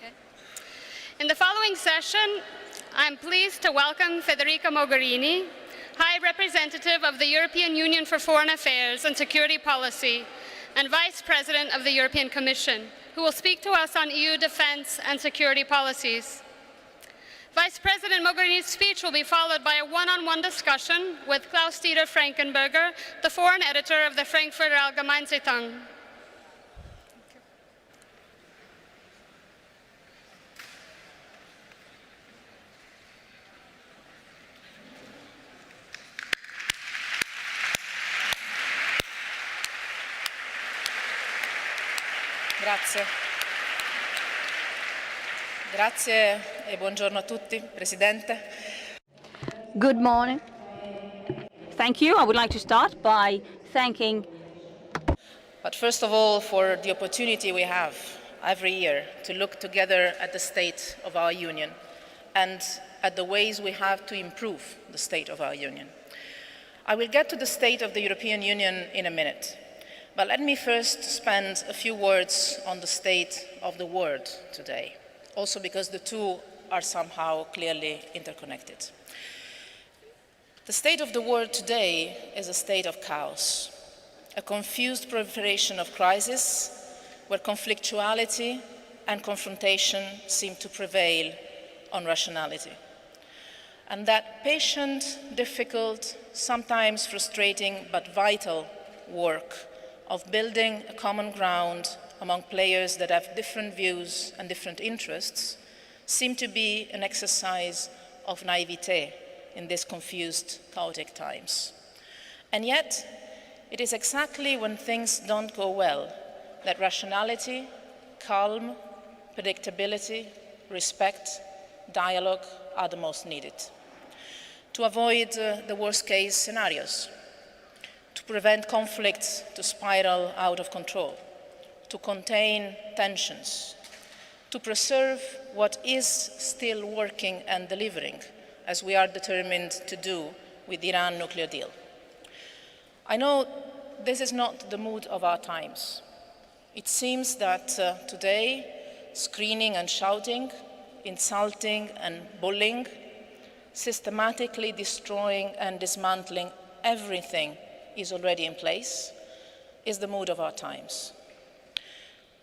Okay. In the following session, I'm pleased to welcome Federica Mogherini, High Representative of the European Union for Foreign Affairs and Security Policy and Vice President of the European Commission, who will speak to us on EU defense and security policies. Vice President Mogherini's speech will be followed by a one-on-one discussion with Klaus-Dieter Frankenberger, the foreign editor of the Frankfurter Allgemeinzeitung. Grazie. Grazie e buongiorno a tutti, Presidente. Good morning. Thank you. I would like to start by thanking... But first of all, for the opportunity we have every year to look together at the state of our Union and at the ways we have to improve the state of our Union. I will get to the state of the European Union in a minute. But let me first spend a few words on the state of the world today, also because the two are somehow clearly interconnected. The state of the world today is a state of chaos, a confused proliferation of crises where conflictuality and confrontation seem to prevail on rationality. And that patient, difficult, sometimes frustrating, but vital work of building a common ground among players that have different views and different interests seem to be an exercise of naivete in these confused, chaotic times. And yet, it is exactly when things don't go well that rationality, calm, predictability, respect, dialogue are the most needed. To avoid the worst-case scenarios, to prevent conflicts to spiral out of control, to contain tensions, to preserve what is still working and delivering, as we are determined to do with the Iran nuclear deal. I know this is not the mood of our times. It seems that today, screaming and shouting, insulting and bullying, systematically destroying and dismantling everything is already in place, is the mood of our times.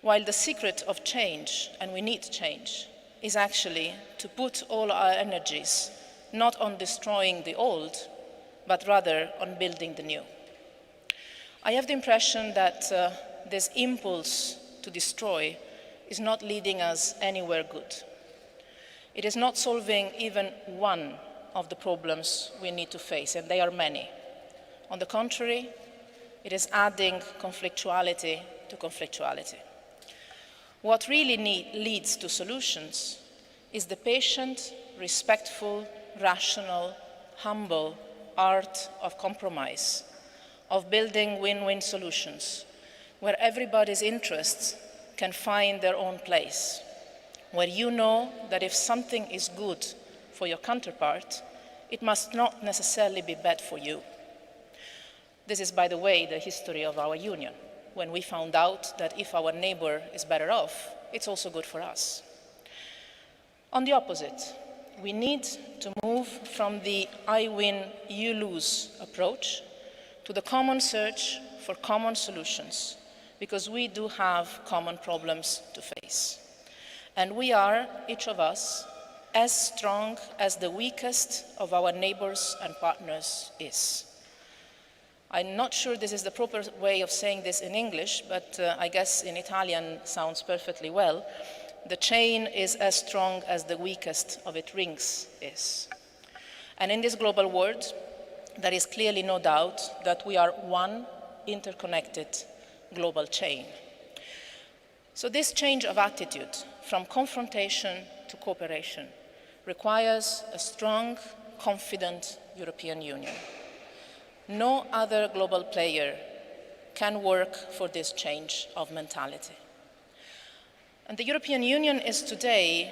While the secret of change, and we need change, is actually to put all our energies not on destroying the old, but rather on building the new. I have the impression that this impulse to destroy is not leading us anywhere good. It is not solving even one of the problems we need to face, and they are many. On the contrary, it is adding conflictuality to conflictuality. What really leads to solutions is the patient, respectful, rational, humble art of compromise, of building win-win solutions, where everybody's interests can find their own place, where you know that if something is good for your counterpart, it must not necessarily be bad for you. This is, by the way, the history of our union, when we found out that if our neighbor is better off, it's also good for us. On the opposite, we need to move from the I win, you lose approach to the common search for common solutions, because we do have common problems to face. And we are, each of us, as strong as the weakest of our neighbors and partners is. I'm not sure this is the proper way of saying this in English, but I guess in Italian sounds perfectly well. The chain is as strong as the weakest of its rings is. And in this global world, there is clearly no doubt that we are one interconnected global chain. So this change of attitude from confrontation to cooperation requires a strong, confident European Union. No other global player can work for this change of mentality. And the European Union is today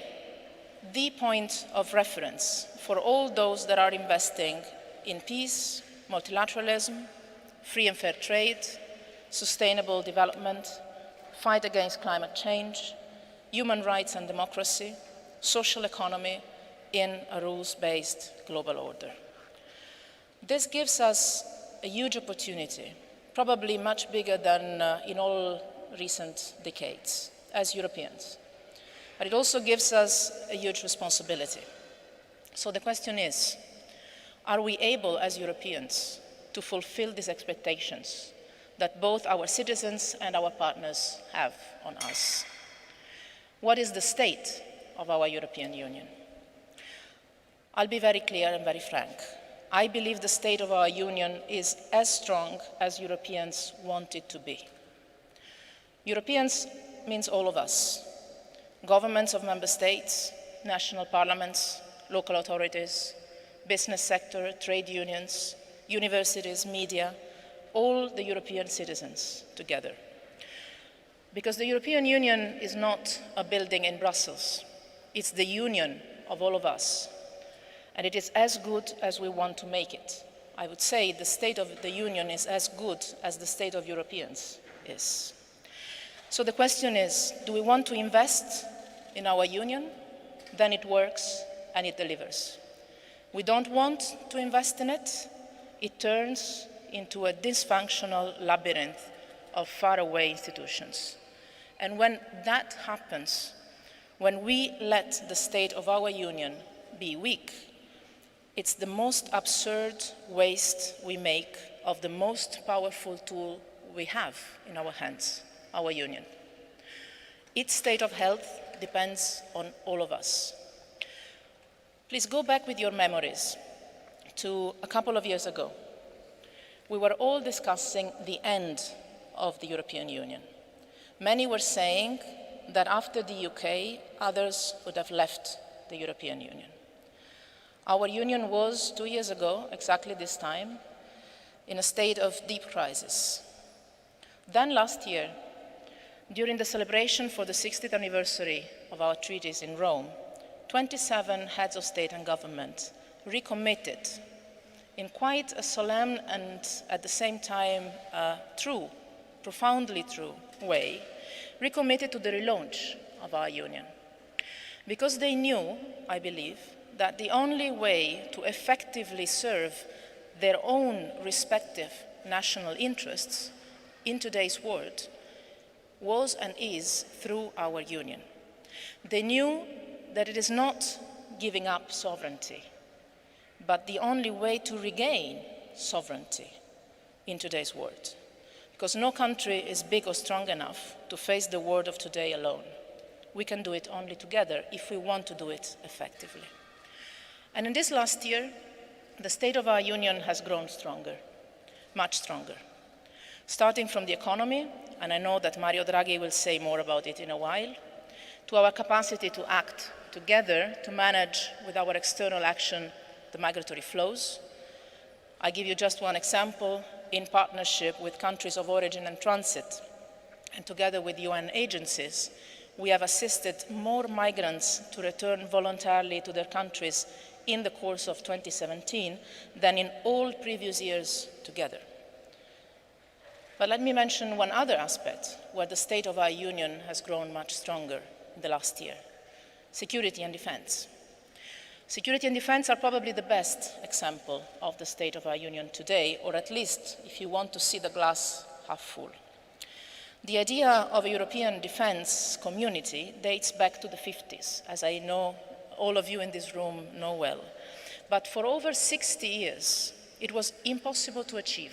the point of reference for all those that are investing in peace, multilateralism, free and fair trade, sustainable development, fight against climate change, human rights and democracy, social economy in a rules-based global order. This gives us a huge opportunity, probably much bigger than in all recent decades as Europeans. But it also gives us a huge responsibility. So the question is, are we able as Europeans to fulfill these expectations that both our citizens and our partners have on us? What is the state of our European Union? I'll be very clear and very frank. I believe the state of our Union is as strong as Europeans want it to be. Europeans means all of us. Governments of member states, national parliaments, local authorities, business sector, trade unions, universities, media, all the European citizens together. Because the European Union is not a building in Brussels. It's the union of all of us. And it is as good as we want to make it. I would say the state of the Union is as good as the state of Europeans is. So the question is, do we want to invest in our union? Then it works and it delivers. We don't want to invest in it, it turns into a dysfunctional labyrinth of faraway institutions. And when that happens, when we let the state of our union be weak, it's the most absurd waste we make of the most powerful tool we have in our hands, our union. Its state of health depends on all of us. Please go back with your memories to a couple of years ago. We were all discussing the end of the European Union. Many were saying that after the UK, others would have left the European Union. Our union was, 2 years ago, exactly this time, in a state of deep crisis. Then last year, during the celebration for the 60th anniversary of our treaties in Rome, 27 heads of state and government recommitted in quite a solemn and at the same time true, profoundly true way, recommitted to the relaunch of our union. Because they knew, I believe, that the only way to effectively serve their own respective national interests in today's world was and is through our union. They knew that it is not giving up sovereignty, but the only way to regain sovereignty in today's world. Because no country is big or strong enough to face the world of today alone. We can do it only together if we want to do it effectively. And in this last year, the state of our union has grown stronger, much stronger. Starting from the economy, and I know that Mario Draghi will say more about it in a while, to our capacity to act together to manage with our external action the migratory flows. I give you just one example. In partnership with countries of origin and transit, and together with UN agencies, we have assisted more migrants to return voluntarily to their countries in the course of 2017 than in all previous years together. But let me mention one other aspect where the state of our union has grown much stronger in the last year: security and defense. Security and defense are probably the best example of the state of our union today, or at least if you want to see the glass half full. The idea of a European defense community dates back to the 50s, as I know all of you in this room know well. But for over 60 years, it was impossible to achieve.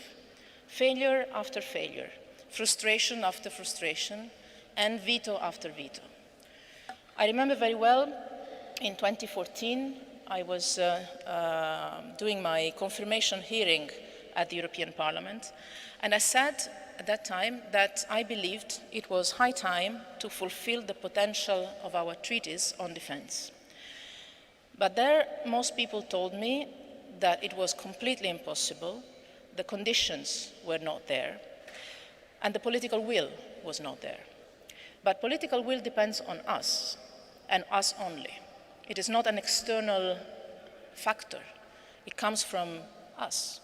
Failure after failure, frustration after frustration, and veto after veto. I remember very well, in 2014, I was doing my confirmation hearing at the European Parliament, and I said at that time that I believed it was high time to fulfill the potential of our treaties on defense. But there, most people told me that it was completely impossible, the conditions were not there, and the political will was not there. But political will depends on us, and us only. It is not an external factor. It comes from us.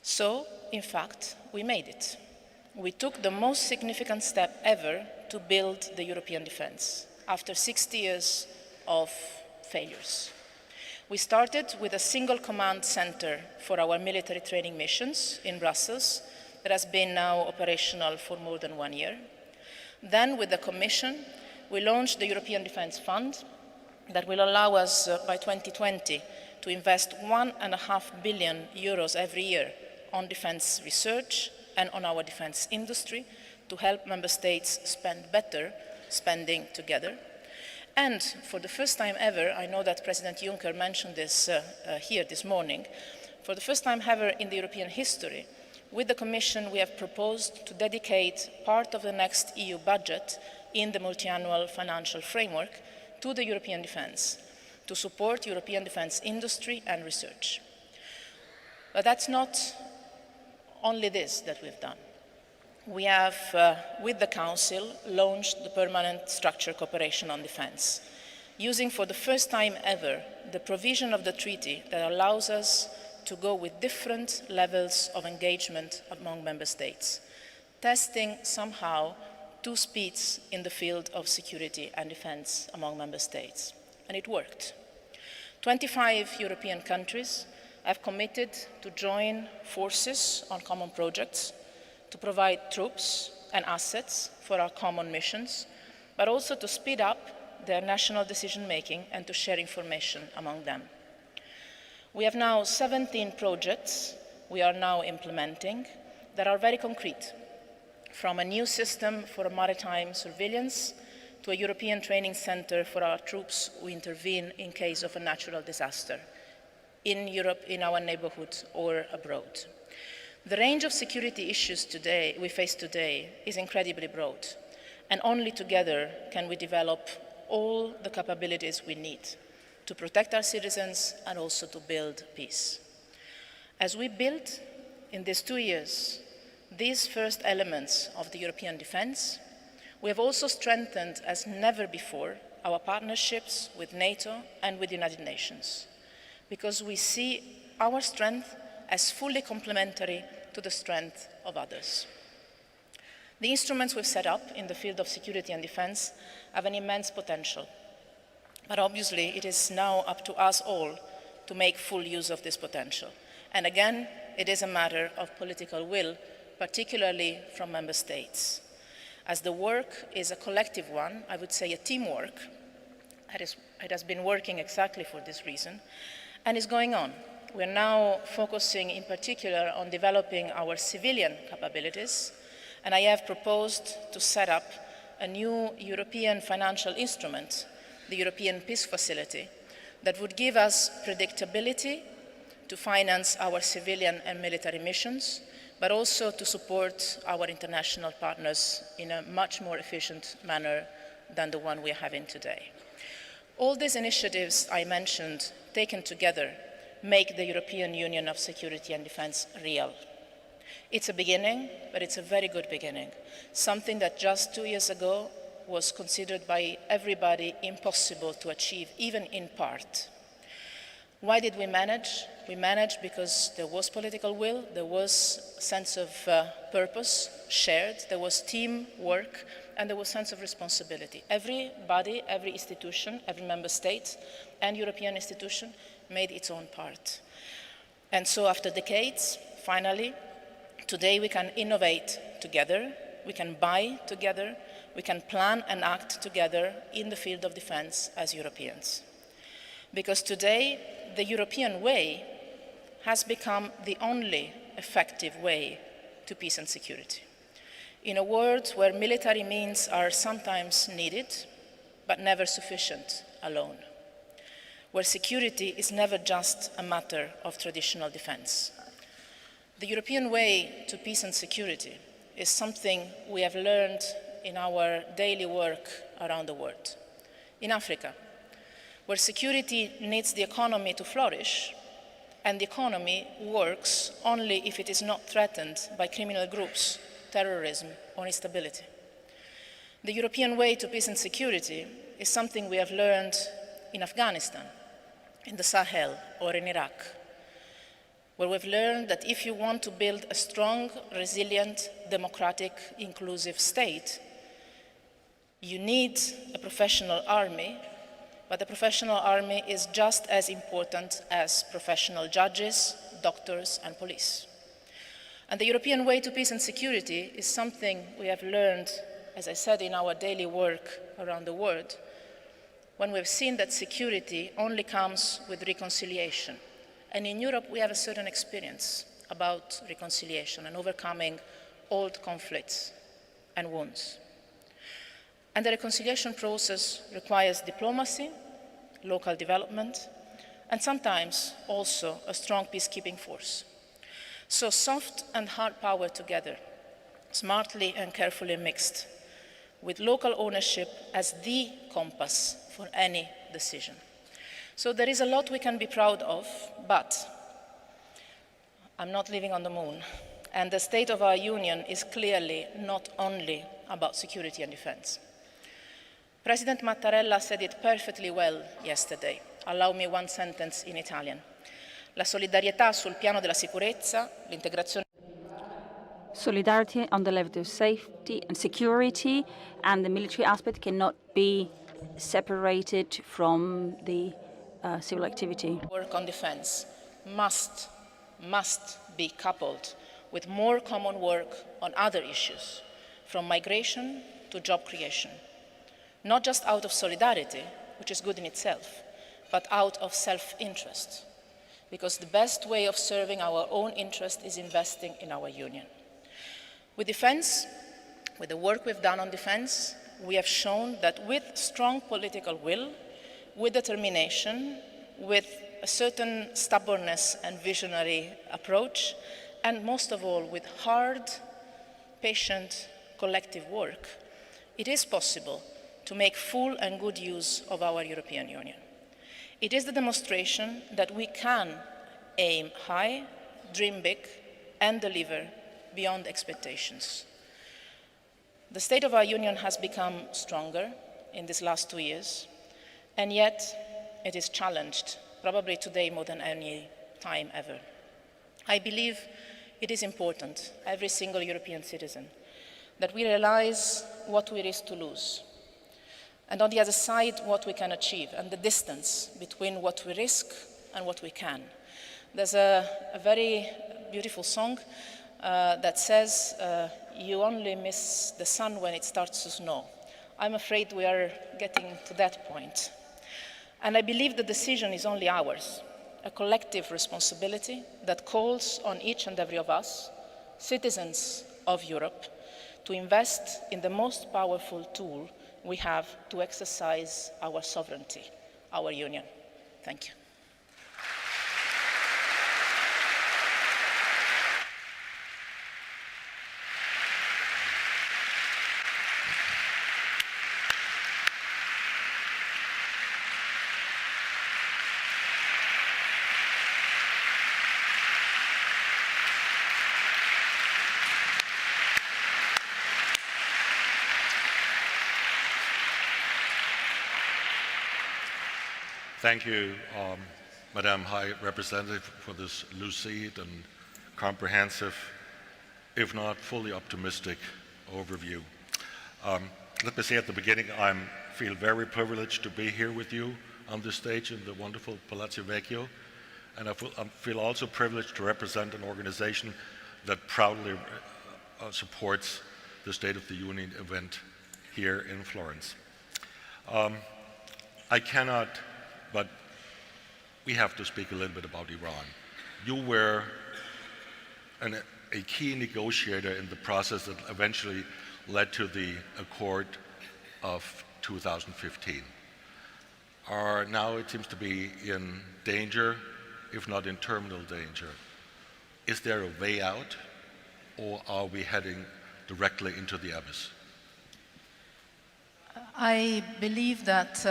So, in fact, we made it. we took the most significant step ever to build the European defense after 60 years of failures. We started with a single command center for our military training missions in Brussels that has been now operational for more than 1 year. Then, with the Commission, we launched the European Defence Fund that will allow us by 2020 to invest €1.5 billion every year on defence research and on our defence industry to help member states spend better, spending together. And for the first time ever, I know that President Juncker mentioned this here this morning, for the first time ever in the European history, with the Commission we have proposed to dedicate part of the next EU budget in the multi-annual financial framework to the European defence, to support European defence industry and research. But that's not only this that we've done. We have, with the Council, launched the Permanent Structured Cooperation on Defence, using for the first time ever the provision of the treaty that allows us to go with different levels of engagement among member states, testing somehow two speeds in the field of security and defence among member states. And it worked. 25 European countries have committed to join forces on common projects, to provide troops and assets for our common missions, but also to speed up their national decision-making and to share information among them. We have now 17 projects we are now implementing that are very concrete, from a new system for maritime surveillance to a European training center for our troops who intervene in case of a natural disaster in Europe, in our neighborhood, or abroad. The range of security issues we face today is incredibly broad, and only together can we develop all the capabilities we need to protect our citizens and also to build peace. As we build in these 2 years these first elements of the European defense, we have also strengthened as never before our partnerships with NATO and with the United Nations, because we see our strength as fully complementary to the strength of others. The instruments we've set up in the field of security and defense have an immense potential. But obviously, it is now up to us all to make full use of this potential. And again, it is a matter of political will, particularly from member states. As the work is a collective one, I would say a teamwork, it has been working exactly for this reason, and is going on. We're now focusing in particular on developing our civilian capabilities, and I have proposed to set up a new European financial instrument, the European Peace Facility, that would give us predictability to finance our civilian and military missions, but also to support our international partners in a much more efficient manner than the one we are having today. All these initiatives I mentioned, taken together, make the European Union of Security and Defence real. It's a beginning, but it's a very good beginning, something that just 2 years ago was considered by everybody impossible to achieve, even in part. Why did we manage? We managed because there was political will, there was a sense of purpose shared, there was teamwork, and there was a sense of responsibility. Everybody, every institution, every member state and European institution made its own part. And so after decades, finally, today we can innovate together, we can buy together, we can plan and act together in the field of defense as Europeans. Because today, the European way has become the only effective way to peace and security. In a world where military means are sometimes needed, but never sufficient alone. Where security is never just a matter of traditional defense. The European way to peace and security is something we have learned in our daily work around the world. In Africa, where security needs the economy to flourish, and the economy works only if it is not threatened by criminal groups, terrorism, or instability. The European way to peace and security is something we have learned in Afghanistan, in the Sahel, or in Iraq, where we've learned that if you want to build a strong, resilient, democratic, inclusive state, you need a professional army, but the professional army is just as important as professional judges, doctors, and police. And the European way to peace and security is something we have learned, as I said, in our daily work around the world, when we've seen that security only comes with reconciliation. And in Europe, we have a certain experience about reconciliation and overcoming old conflicts and wounds. And the reconciliation process requires diplomacy, local development, and sometimes also a strong peacekeeping force. So soft and hard power together, smartly and carefully mixed, with local ownership as the compass for any decision. So there is a lot we can be proud of, but I'm not living on the moon. And the state of our union is clearly not only about security and defense. President Mattarella said it perfectly well yesterday. Allow me one sentence in Italian. La solidarietà sul piano della sicurezza, l'integrazione. Solidarity on the level of safety and security, and the military aspect cannot be separated from the civil activity. Work on defense must be coupled with more common work on other issues, from migration to job creation. Not just out of solidarity, which is good in itself, but out of self-interest, because the best way of serving our own interest is investing in our union. With defense, with the work we've done on defense, we have shown that with strong political will, with determination, with a certain stubbornness and visionary approach, and most of all, with hard, patient, collective work, it is possible to make full and good use of our European Union. It is the demonstration that we can aim high, dream big, and deliver beyond expectations. The state of our union has become stronger in these last 2 years, and yet it is challenged, probably today more than any time ever. I believe it is important, every single European citizen, that we realize what we risk to lose, and on the other side, what we can achieve, and the distance between what we risk and what we can. There's a very beautiful song that says, you only miss the sun when it starts to snow. I'm afraid we are getting to that point. And I believe the decision is only ours, a collective responsibility that calls on each and every of us, citizens of Europe, to invest in the most powerful tool we have to exercise our sovereignty, our union. Thank you. Thank you, Madam High Representative, for this lucid and comprehensive, if not fully optimistic, overview. Let me say at the beginning, I feel very privileged to be here with you on this stage in the wonderful Palazzo Vecchio, and I feel also privileged to represent an organization that proudly supports the State of the Union event here in Florence. I cannot, but we have to speak a little bit about Iran. You were a key negotiator in the process that eventually led to the Accord of 2015. Now it seems to be in danger, if not in terminal danger. Is there a way out, or are we heading directly into the abyss? I believe that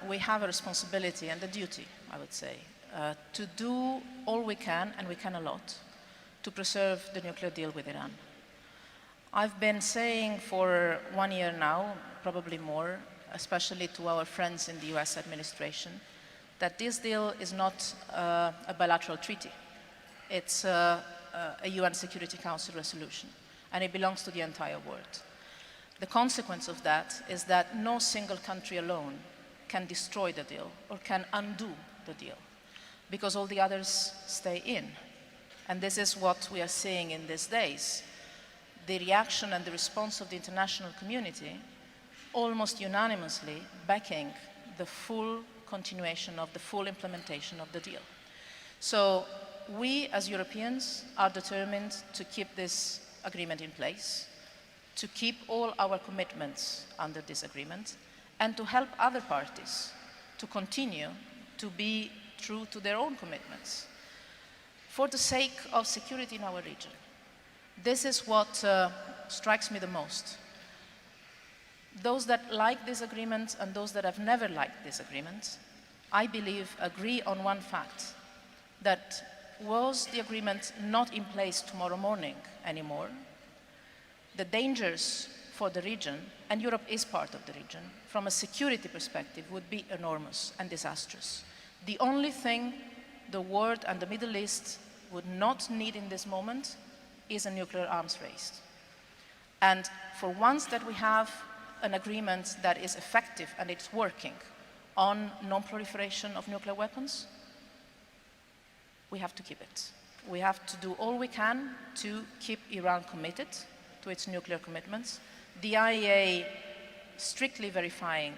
we have a responsibility and a duty, I would say, to do all we can, and we can a lot, to preserve the nuclear deal with Iran. I've been saying for 1 year now, probably more, especially to our friends in the US administration, that this deal is not a bilateral treaty. It's a UN Security Council resolution, and it belongs to the entire world. The consequence of that is that no single country alone can destroy the deal or can undo the deal, because all the others stay in. And this is what we are seeing in these days. The reaction and the response of the international community almost unanimously backing the full continuation of the full implementation of the deal. So we as Europeans are determined to keep this agreement in place, to keep all our commitments under this agreement, and to help other parties to continue to be true to their own commitments for the sake of security in our region. This is what strikes me the most. Those that like this agreement and those that have never liked this agreement, I believe, agree on one fact, that was the agreement not in place tomorrow morning anymore, the dangers for the region, and Europe is part of the region, from a security perspective would be enormous and disastrous. The only thing the world and the Middle East would not need in this moment is a nuclear arms race. And for once that we have an agreement that is effective and it's working on non-proliferation of nuclear weapons, we have to keep it. We have to do all we can to keep Iran committed to its nuclear commitments. The IAEA strictly verifying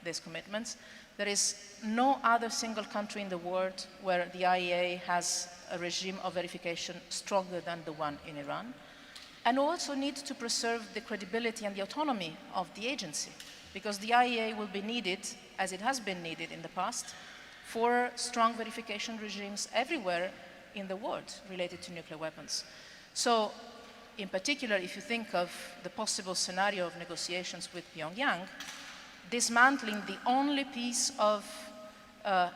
these commitments. There is no other single country in the world where the IAEA has a regime of verification stronger than the one in Iran. And also need to preserve the credibility and the autonomy of the agency, because the IAEA will be needed, as it has been needed in the past, for strong verification regimes everywhere in the world related to nuclear weapons. So, in particular, if you think of the possible scenario of negotiations with Pyongyang, dismantling the only piece of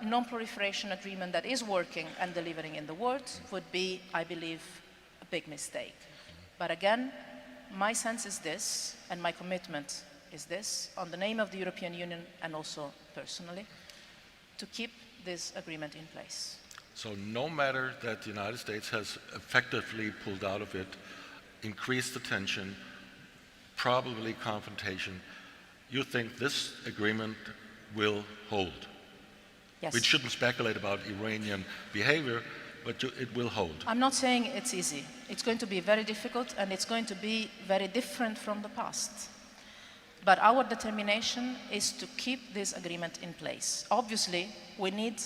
non-proliferation agreement that is working and delivering in the world would be, I believe, a big mistake. But again, my sense is this, and my commitment is this, on the name of the European Union and also personally, to keep this agreement in place. So no matter that the United States has effectively pulled out of it, increased the tension, probably confrontation, you think this agreement will hold? Yes. We shouldn't speculate about Iranian behavior, but it will hold. I'm not saying it's easy. It's going to be very difficult, and it's going to be very different from the past. But our determination is to keep this agreement in place. Obviously, we need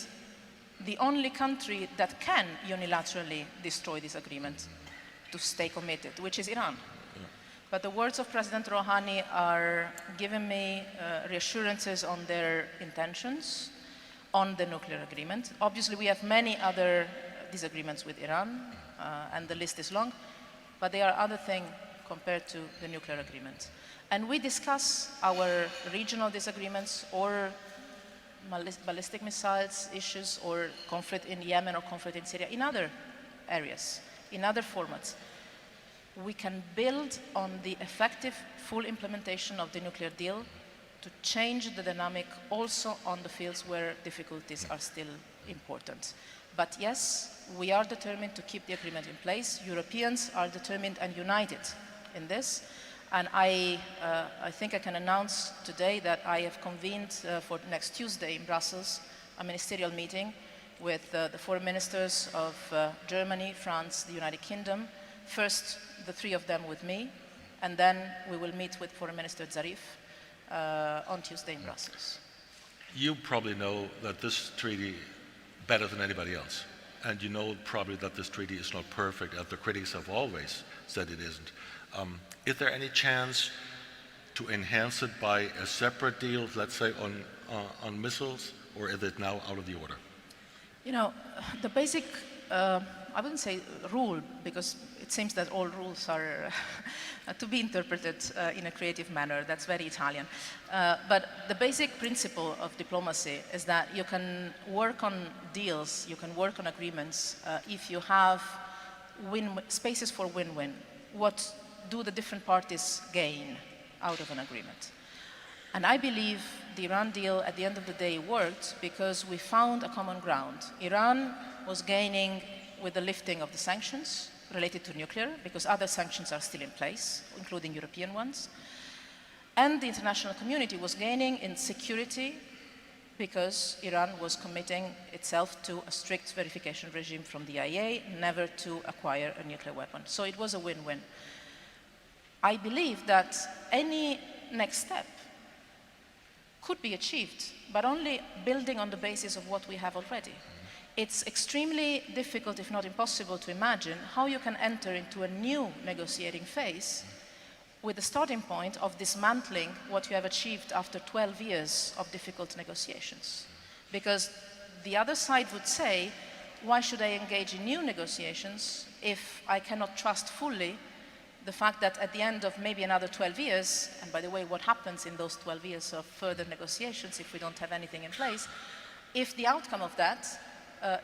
the only country that can unilaterally destroy this agreement to stay committed, which is Iran. Yeah. But the words of President Rouhani are giving me reassurances on their intentions on the nuclear agreement. Obviously, we have many other disagreements with Iran, and the list is long, but there are other things compared to the nuclear agreement. And we discuss our regional disagreements or ballistic missiles issues or conflict in Yemen or conflict in Syria in other areas, in other formats. We can build on the effective full implementation of the nuclear deal to change the dynamic also on the fields where difficulties are still important. But yes, we are determined to keep the agreement in place. Europeans are determined and united in this. And I think I can announce today that I have convened for next Tuesday in Brussels a ministerial meeting with the foreign ministers of Germany, France, the United Kingdom. First, the three of them with me, and then we will meet with Foreign Minister Zarif on Tuesday in Brussels. You probably know that this treaty better than anybody else. And you know probably that this treaty is not perfect, as the critics have always said it isn't. Is there any chance to enhance it by a separate deal, let's say on missiles, or is it now out of the order? You know, the basic, I wouldn't say rule, because it seems that all rules are to be interpreted in a creative manner. That's very Italian. But the basic principle of diplomacy is that you can work on deals, you can work on agreements if you have spaces for win-win. What do the different parties gain out of an agreement? And I believe the Iran deal at the end of the day worked because we found a common ground. Iran was gaining with the lifting of the sanctions related to nuclear, because other sanctions are still in place, including European ones. And the international community was gaining in security because Iran was committing itself to a strict verification regime from the IAEA, never to acquire a nuclear weapon. So it was a win-win. I believe that any next step could be achieved, but only building on the basis of what we have already. It's extremely difficult, if not impossible, to imagine how you can enter into a new negotiating phase with the starting point of dismantling what you have achieved after 12 years of difficult negotiations. Because the other side would say, why should I engage in new negotiations if I cannot trust fully the fact that at the end of maybe another 12 years, and by the way, what happens in those 12 years of further negotiations if we don't have anything in place, if the outcome of that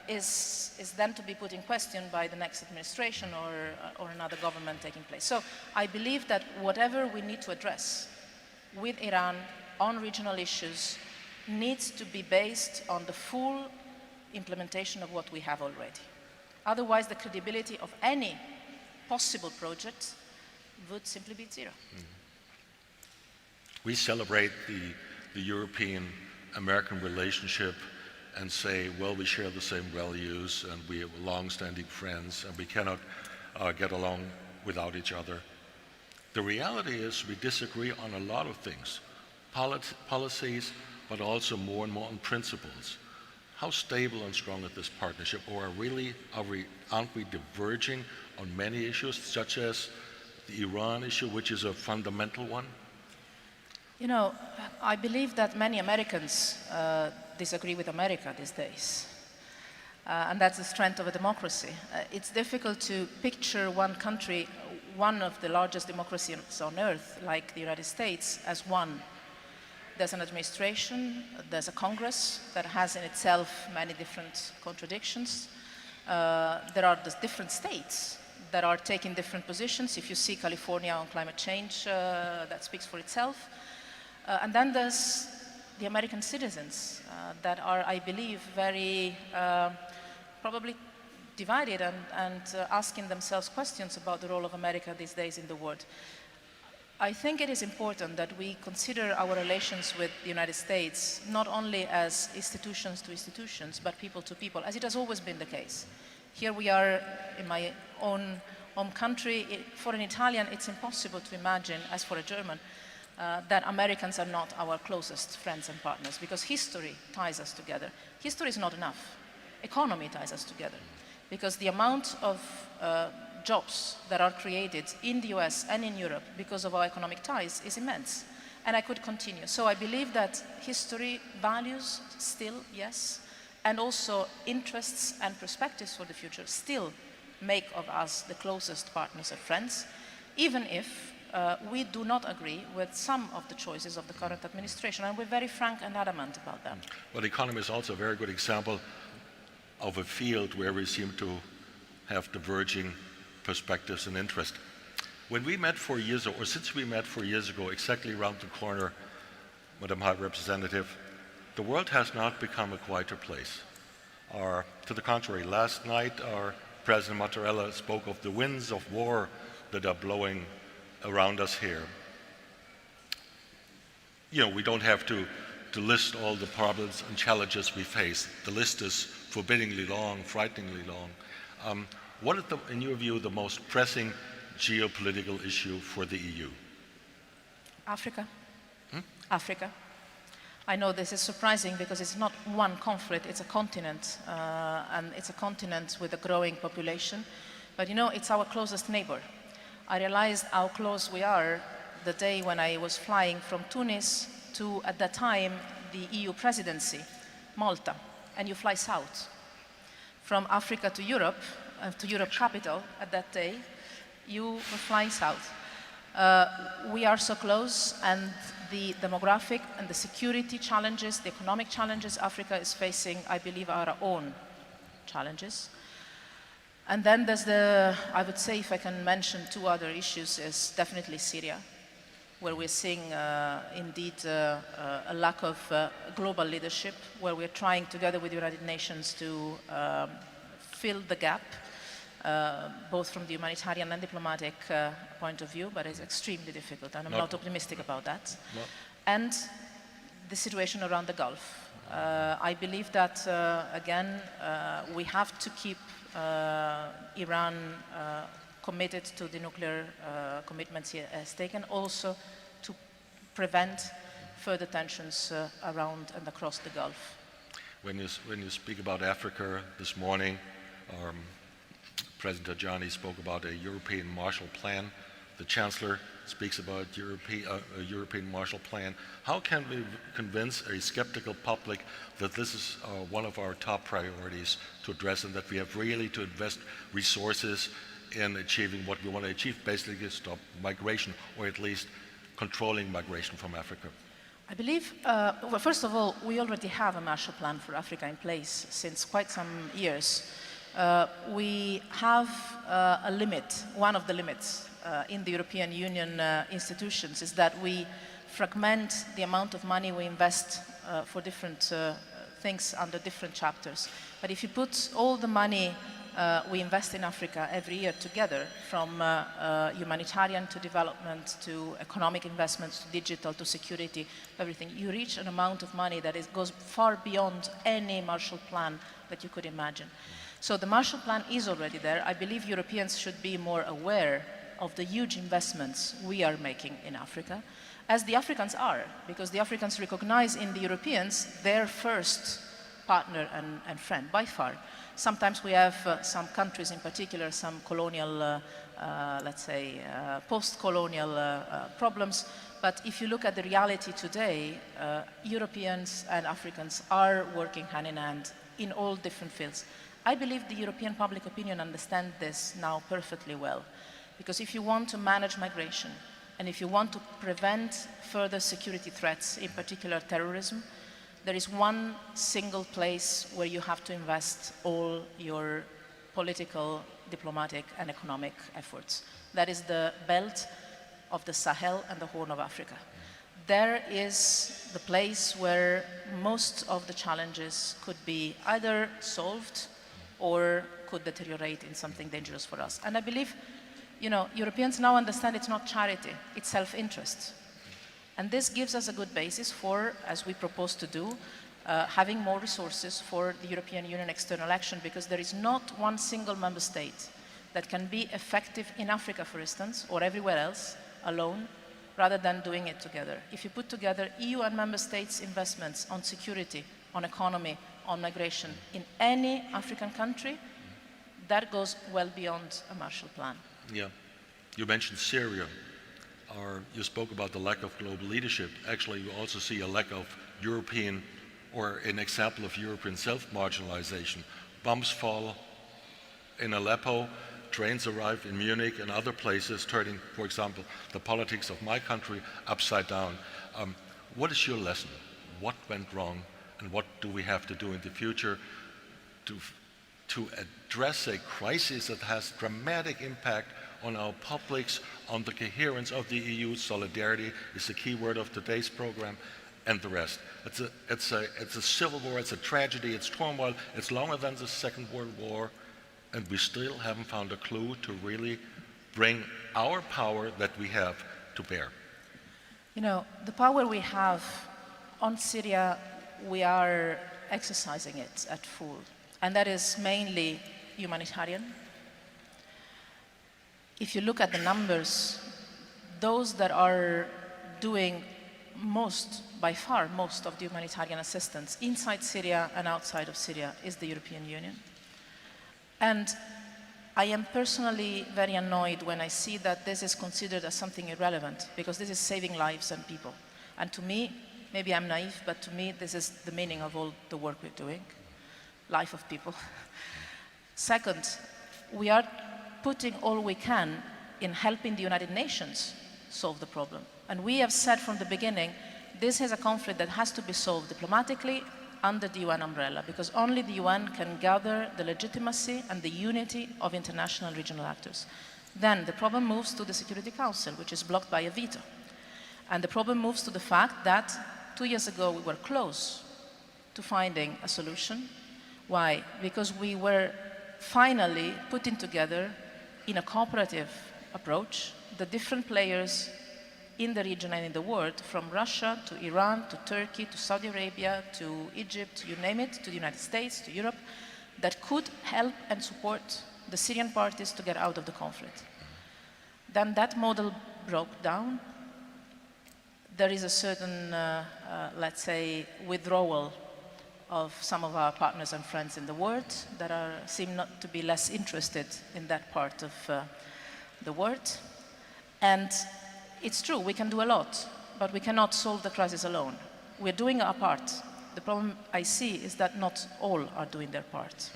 is then to be put in question by the next administration or another government taking place. So I believe that whatever we need to address with Iran on regional issues needs to be based on the full implementation of what we have already. Otherwise, the credibility of any possible project would simply be zero. We celebrate the European-American relationship and say, well, we share the same values and we are long-standing friends and we cannot get along without each other. The reality is we disagree on a lot of things, policies, but also more and more on principles. How stable and strong is this partnership? Or aren't we diverging on many issues, such as the Iran issue, which is a fundamental one? You know, I believe that many Americans disagree with America these days. And that's the strength of a democracy. It's difficult to picture one country, one of the largest democracies on earth, like the United States, as one. There's an administration, there's a Congress that has in itself many different contradictions. There are the different states that are taking different positions. If you see California on climate change, that speaks for itself. And then there's the American citizens that are, I believe, very probably divided and asking themselves questions about the role of America these days in the world. I think it is important that we consider our relations with the United States not only as institutions to institutions, but people to people, as it has always been the case. Here we are in my own home country. For an Italian, it's impossible to imagine, as for a German, that Americans are not our closest friends and partners, because history ties us together. History is not enough. Economy ties us together, because the amount of jobs that are created in the US and in Europe because of our economic ties is immense. And I could continue. So I believe that history, values still, yes, and also interests and perspectives for the future still make of us the closest partners and friends, even if we do not agree with some of the choices of the current administration, and we're very frank and adamant about that. Well, the economy is also a very good example of a field where we seem to have diverging perspectives and interest. When we met 4 years ago, or since we met 4 years ago, exactly around the corner, Madam High Representative, the world has not become a quieter place. To the contrary, last night our President Mattarella spoke of the winds of war that are blowing around us here. You know, we don't have to list all the problems and challenges we face. The list is forbiddingly long, frighteningly long. What is, in your view, the most pressing geopolitical issue for the EU? Africa. Africa. I know this is surprising because it's not one conflict, it's a continent, and it's a continent with a growing population. But you know, it's our closest neighbor. I realized how close we are the day when I was flying from Tunis to, at that time, the EU presidency, Malta, and you fly south. From Africa to Europe capital at that day, you were flying south. We are so close, and the demographic and the security challenges, the economic challenges Africa is facing, I believe, are our own challenges. And then there's I would say, if I can mention two other issues, is definitely Syria, where we're seeing indeed a lack of global leadership, where we're trying together with the United Nations to fill the gap. both from the humanitarian and diplomatic point of view, but it's extremely difficult, and I'm not optimistic about that. No. And the situation around the Gulf. I believe that, again, we have to keep Iran committed to the nuclear commitments he has taken, also to prevent further tensions around and across the Gulf. When you speak about Africa this morning, President Tajani spoke about a European Marshall Plan. The Chancellor speaks about a European Marshall Plan. How can we convince a skeptical public that this is one of our top priorities to address, and that we have really to invest resources in achieving what we want to achieve, basically stop migration, or at least controlling migration from Africa? I believe, well, first of all, we already have a Marshall Plan for Africa in place since quite some years. We have a limit. One of the limits in the European Union institutions is that we fragment the amount of money we invest for different things under different chapters. But if you put all the money we invest in Africa every year together, from humanitarian to development to economic investments to digital to security, everything, you reach an amount of money that goes far beyond any Marshall Plan that you could imagine. So the Marshall Plan is already there. I believe Europeans should be more aware of the huge investments we are making in Africa, as the Africans are, because the Africans recognize in the Europeans their first partner and friend, by far. Sometimes we have some countries in particular, some colonial, let's say, post-colonial problems, but if you look at the reality today, Europeans and Africans are working hand in hand in all different fields. I believe the European public opinion understands this now perfectly well, because if you want to manage migration, and if you want to prevent further security threats, in particular terrorism, there is one single place where you have to invest all your political, diplomatic, and economic efforts. That is the belt of the Sahel and the Horn of Africa. There is the place where most of the challenges could be either solved or could deteriorate in something dangerous for us. And I believe, you know, Europeans now understand it's not charity, it's self-interest. And this gives us a good basis for, as we propose to do, having more resources for the European Union external action, because there is not one single member state that can be effective in Africa, for instance, or everywhere else, alone, rather than doing it together. If you put together EU and member states' investments on security, on economy, on migration, in any African country, that goes well beyond a Marshall Plan. Yeah. You mentioned Syria. You spoke about the lack of global leadership. Actually, you also see a lack of European, or an example of European self-marginalization. Bombs fall in Aleppo, trains arrive in Munich and other places, turning, for example, the politics of my country upside down. What is your lesson? What went wrong, and what do we have to do in the future to address a crisis that has dramatic impact on our publics, on the coherence of the EU? Solidarity is the key word of today's program, and the rest. It's a civil war, it's a tragedy, it's turmoil, it's longer than the Second World War, and we still haven't found a clue to really bring our power that we have to bear. You know, the power we have on Syria, we are exercising it at full, and that is mainly humanitarian. If you look at the numbers, those that are doing most, by far most of the humanitarian assistance inside Syria and outside of Syria is the European Union. And I am personally very annoyed when I see that this is considered as something irrelevant, because this is saving lives and people. And to me, maybe I'm naive, but to me this is the meaning of all the work we're doing, life of people. Second, we are putting all we can in helping the United Nations solve the problem. And we have said from the beginning, this is a conflict that has to be solved diplomatically under the UN umbrella, because only the UN can gather the legitimacy and the unity of international and regional actors. Then the problem moves to the Security Council, which is blocked by a veto. And the problem moves to the fact that 2 years ago we were close to finding a solution. Why? Because we were finally putting together in a cooperative approach the different players in the region and in the world, from Russia to Iran to Turkey to Saudi Arabia to Egypt, you name it, to the United States, to Europe, that could help and support the Syrian parties to get out of the conflict. Then that model broke down. There is a certain, let's say, withdrawal of some of our partners and friends in the world that seem not to be less interested in that part of the world. And it's true, we can do a lot, but we cannot solve the crisis alone. We're doing our part. The problem I see is that not all are doing their part.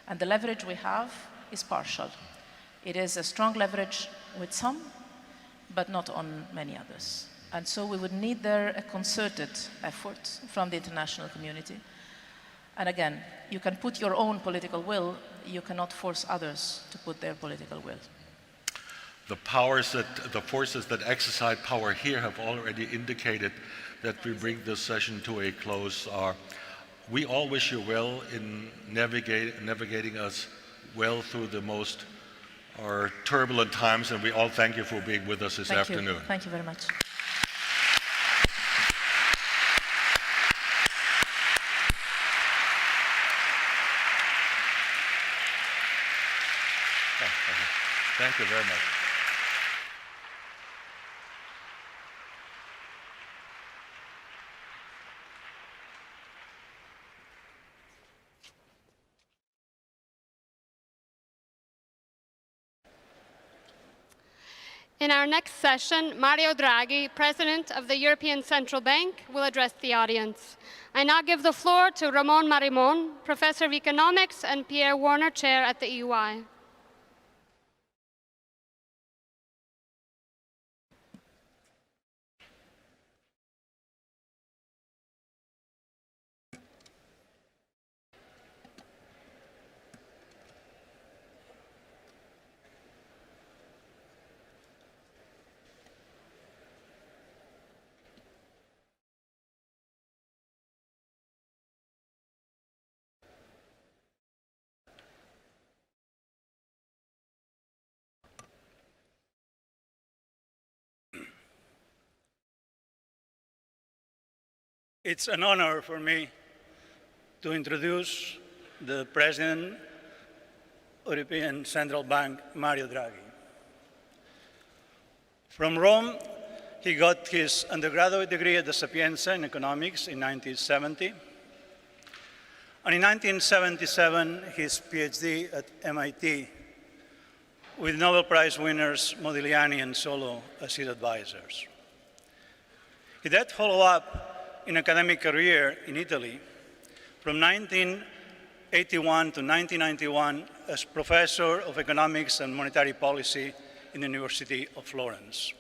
And the leverage we have is partial. It is a strong leverage with some, but not on many others. And so we would need there a concerted effort from the international community. And again, you can put your own political will, you cannot force others to put their political will. The forces that exercise power here have already indicated that we bring this session to a close. We all wish you well in navigating us well through the most turbulent times, and we all thank you for being with us this afternoon. Thank you very much. Thank you very much. In our next session, Mario Draghi, President of the European Central Bank, will address the audience. I now give the floor to Ramon Marimon, Professor of Economics and Pierre Warner Chair at the EY. It's an honor for me to introduce the President of the European Central Bank, Mario Draghi. From Rome, he got his undergraduate degree at the Sapienza in economics in 1970. And in 1977, his PhD at MIT with Nobel Prize winners Modigliani and Solow as his advisors. He then followed up in academic career in Italy from 1981 to 1991 as professor of economics and monetary policy in the University of Florence.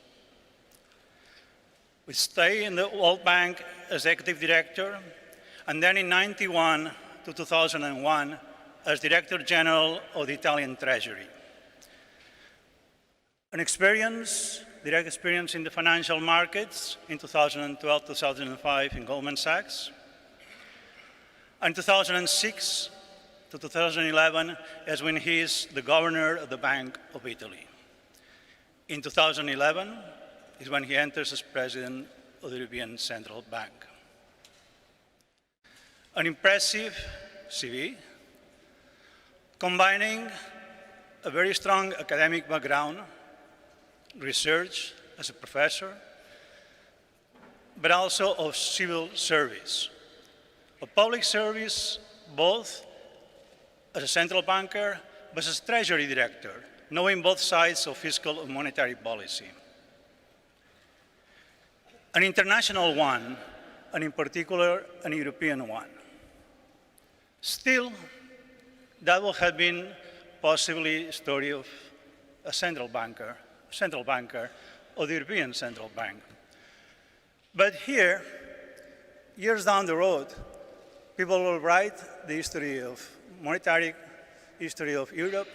We stayed in the World Bank as executive director, and then in 1991 to 2001 as Director General of the Italian Treasury. An direct experience in the financial markets in 2012-2005 in Goldman Sachs. And 2006 to 2011 as when he is the governor of the Bank of Italy. In 2011 is when he enters as president of the European Central Bank. An impressive CV, combining a very strong academic background, research as a professor, but also of civil service, of public service, both as a central banker, but as treasury director, knowing both sides of fiscal and monetary policy. An international one, and in particular, an European one. Still, that would have been possibly a story of a central banker of the European Central Bank. But here, years down the road, people will write the history of monetary history of Europe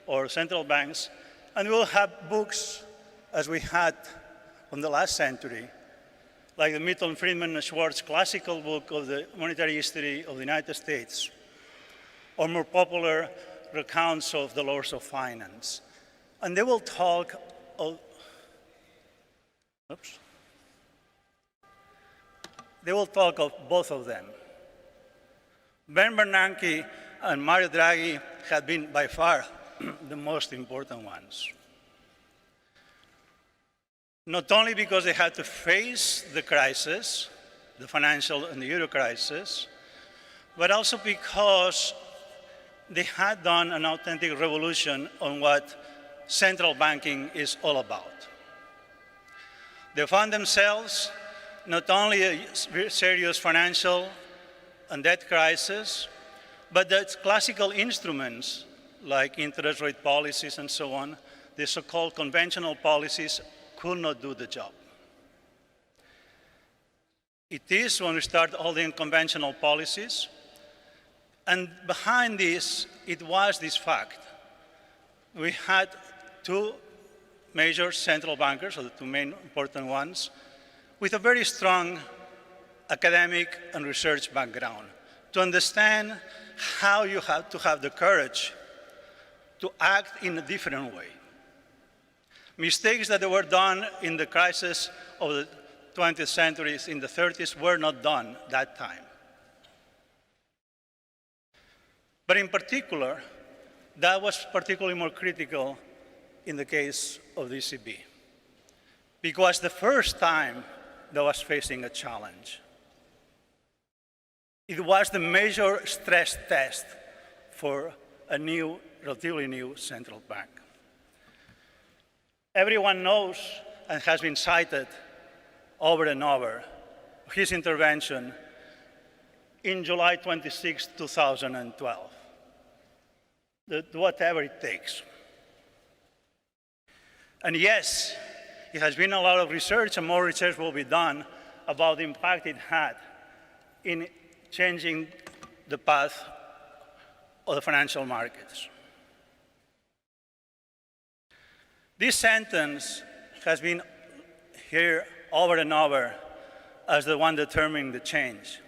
or central banks, and we'll have books as we had from the last century, like the Milton Friedman and Schwartz classical book of the monetary history of the United States, or more popular, recounts of the Lords of Finance. And they will talk of, they will talk of both of them. Bernanke and Mario Draghi have been by far the most important ones. Not only because they had to face the crisis, the financial and the euro crisis, but also because they had done an authentic revolution on what central banking is all about. They found themselves not only a serious financial and debt crisis, but the classical instruments like interest rate policies and so on, the so-called conventional policies, could not do the job. It is when we start holding conventional policies, and behind this, it was this fact. We had two major central bankers, or the two main important ones, with a very strong academic and research background to understand how you have to have the courage to act in a different way. Mistakes that were done in the crisis of the 20th century, in the 30s, were not done that time. But in particular, that was particularly more critical in the case of the ECB, because the first time that was facing a challenge. It was the major stress test for a new, relatively new central bank. Everyone knows and has been cited over and over his intervention in July 26, 2012. Whatever it takes. And yes, it has been a lot of research, and more research will be done about the impact it had in changing the path of the financial markets. This sentence has been here over and over as the one determining the change.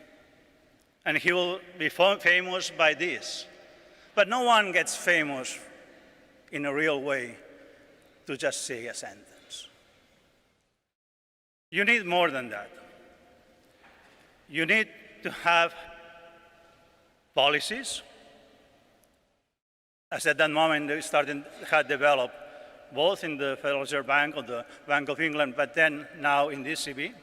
And he will be famous by this. But no one gets famous in a real way to just say a sentence. You need more than that. You need to have policies, as at that moment they had developed both in the Federal Reserve Bank or the Bank of England, but then now in the ECB,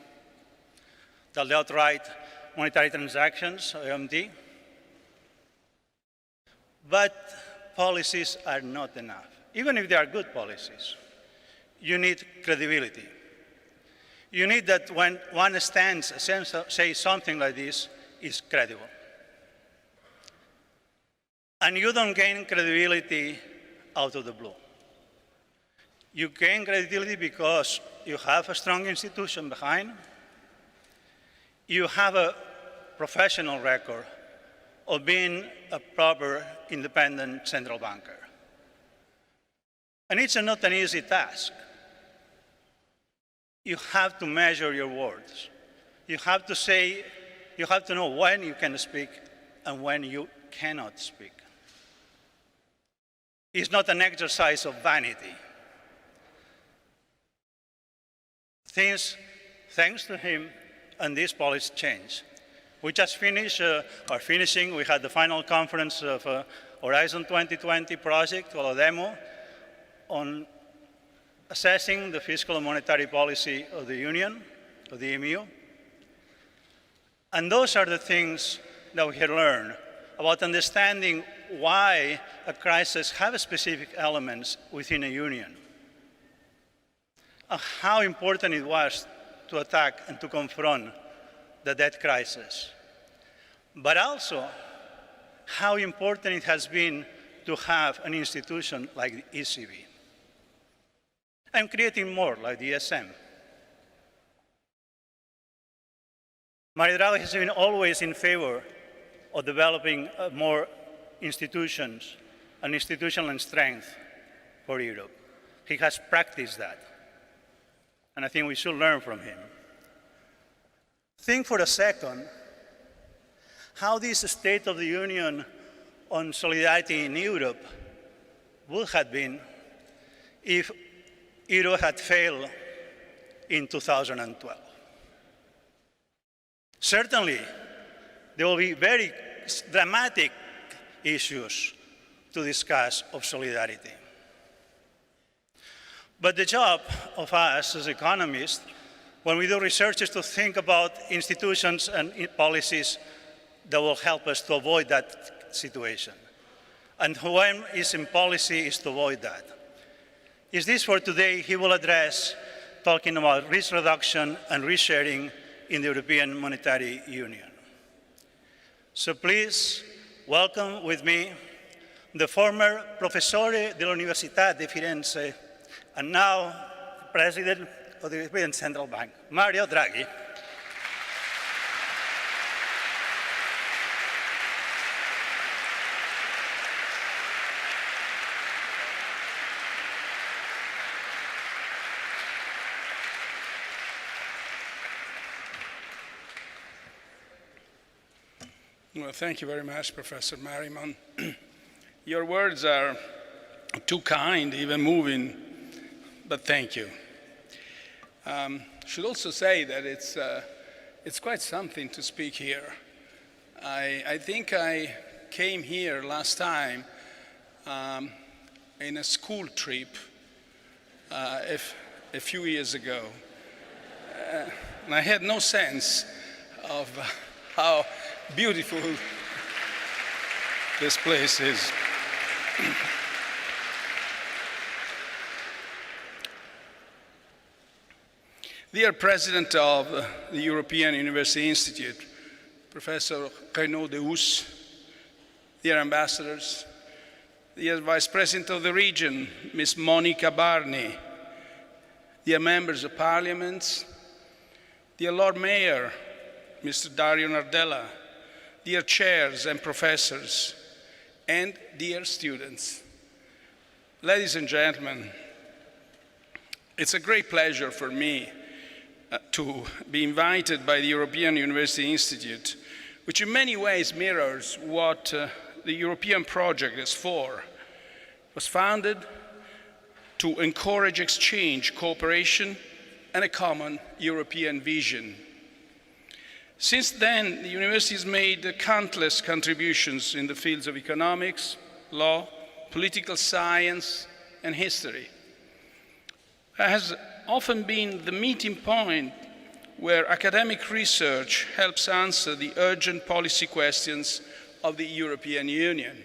the outright monetary transactions, OMT. But policies are not enough. Even if they are good policies, you need credibility. You need that when one stands, says something like this, is credible. And you don't gain credibility out of the blue. You gain credibility because you have a strong institution behind. You have a professional record of being a proper independent central banker. And it's not an easy task. You have to measure your words. You have to say, you have to know when you can speak and when you cannot speak. It's not an exercise of vanity. Thanks to him and this policy change. We just finished, we had the final conference of Horizon 2020 project, or a demo, on assessing the fiscal and monetary policy of the Union, of the EMU. And those are the things that we have learned about understanding why a crisis has specific elements within a union, and how important it was to attack and to confront the debt crisis, but also how important it has been to have an institution like the ECB, and creating more like the ESM. Mario Draghi has been always in favor of developing more institutions and institutional strength for Europe. He has practiced that, and I think we should learn from him. Think for a second how this State of the Union on solidarity in Europe would have been if euro had failed in 2012. Certainly, there will be very dramatic issues to discuss of solidarity. But the job of us as economists, when we do research, is to think about institutions and policies that will help us to avoid that situation. And when is in policy is to avoid that. Is this for today? He will address talking about risk reduction and risk sharing in the European Monetary Union. So please welcome with me the former Professore dell'Università di Firenze and now President of the European Central Bank, Mario Draghi. Well, thank you very much, Professor Marimon. Your words are too kind, even moving, but thank you. Should also say that it's quite something to speak here. I think I came here last time in a school trip a few years ago. And I had no sense of how beautiful this place is. Dear President of the European University Institute, Professor Renaud Deus, dear ambassadors, dear Vice President of the Region, Ms. Monica Barney, dear members of Parliament, dear Lord Mayor, Mr. Dario Nardella, dear chairs and professors, and dear students. Ladies and gentlemen, it's a great pleasure for me to be invited by the European University Institute, which in many ways mirrors what the European project is for. It was founded to encourage exchange, cooperation, and a common European vision. Since then, the university has made countless contributions in the fields of economics, law, political science, and history. It has often been the meeting point where academic research helps answer the urgent policy questions of the European Union.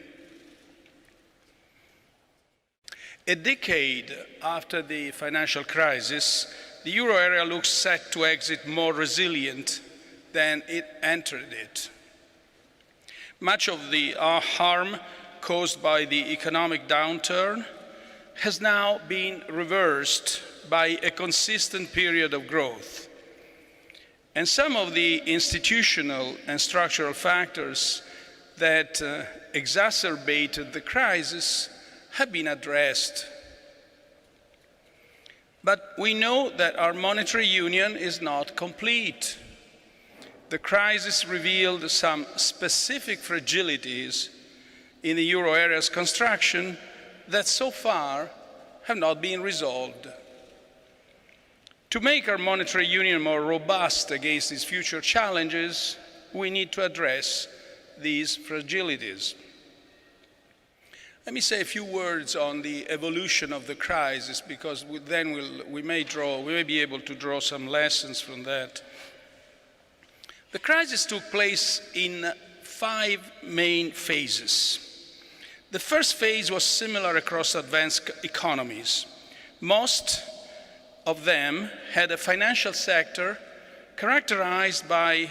A decade after the financial crisis, the euro area looks set to exit more resilient than it entered it. Much of the harm caused by the economic downturn has now been reversed by a consistent period of growth. And some of the institutional and structural factors that exacerbated the crisis have been addressed. But we know that our monetary union is not complete. The crisis revealed some specific fragilities in the euro area's construction that so far have not been resolved. To make our monetary union more robust against these future challenges, we need to address these fragilities. Let me say a few words on the evolution of the crisis, because then we may be able to draw some lessons from that. The crisis took place in 5 main phases. The first phase was similar across advanced economies. Most of them had a financial sector characterized by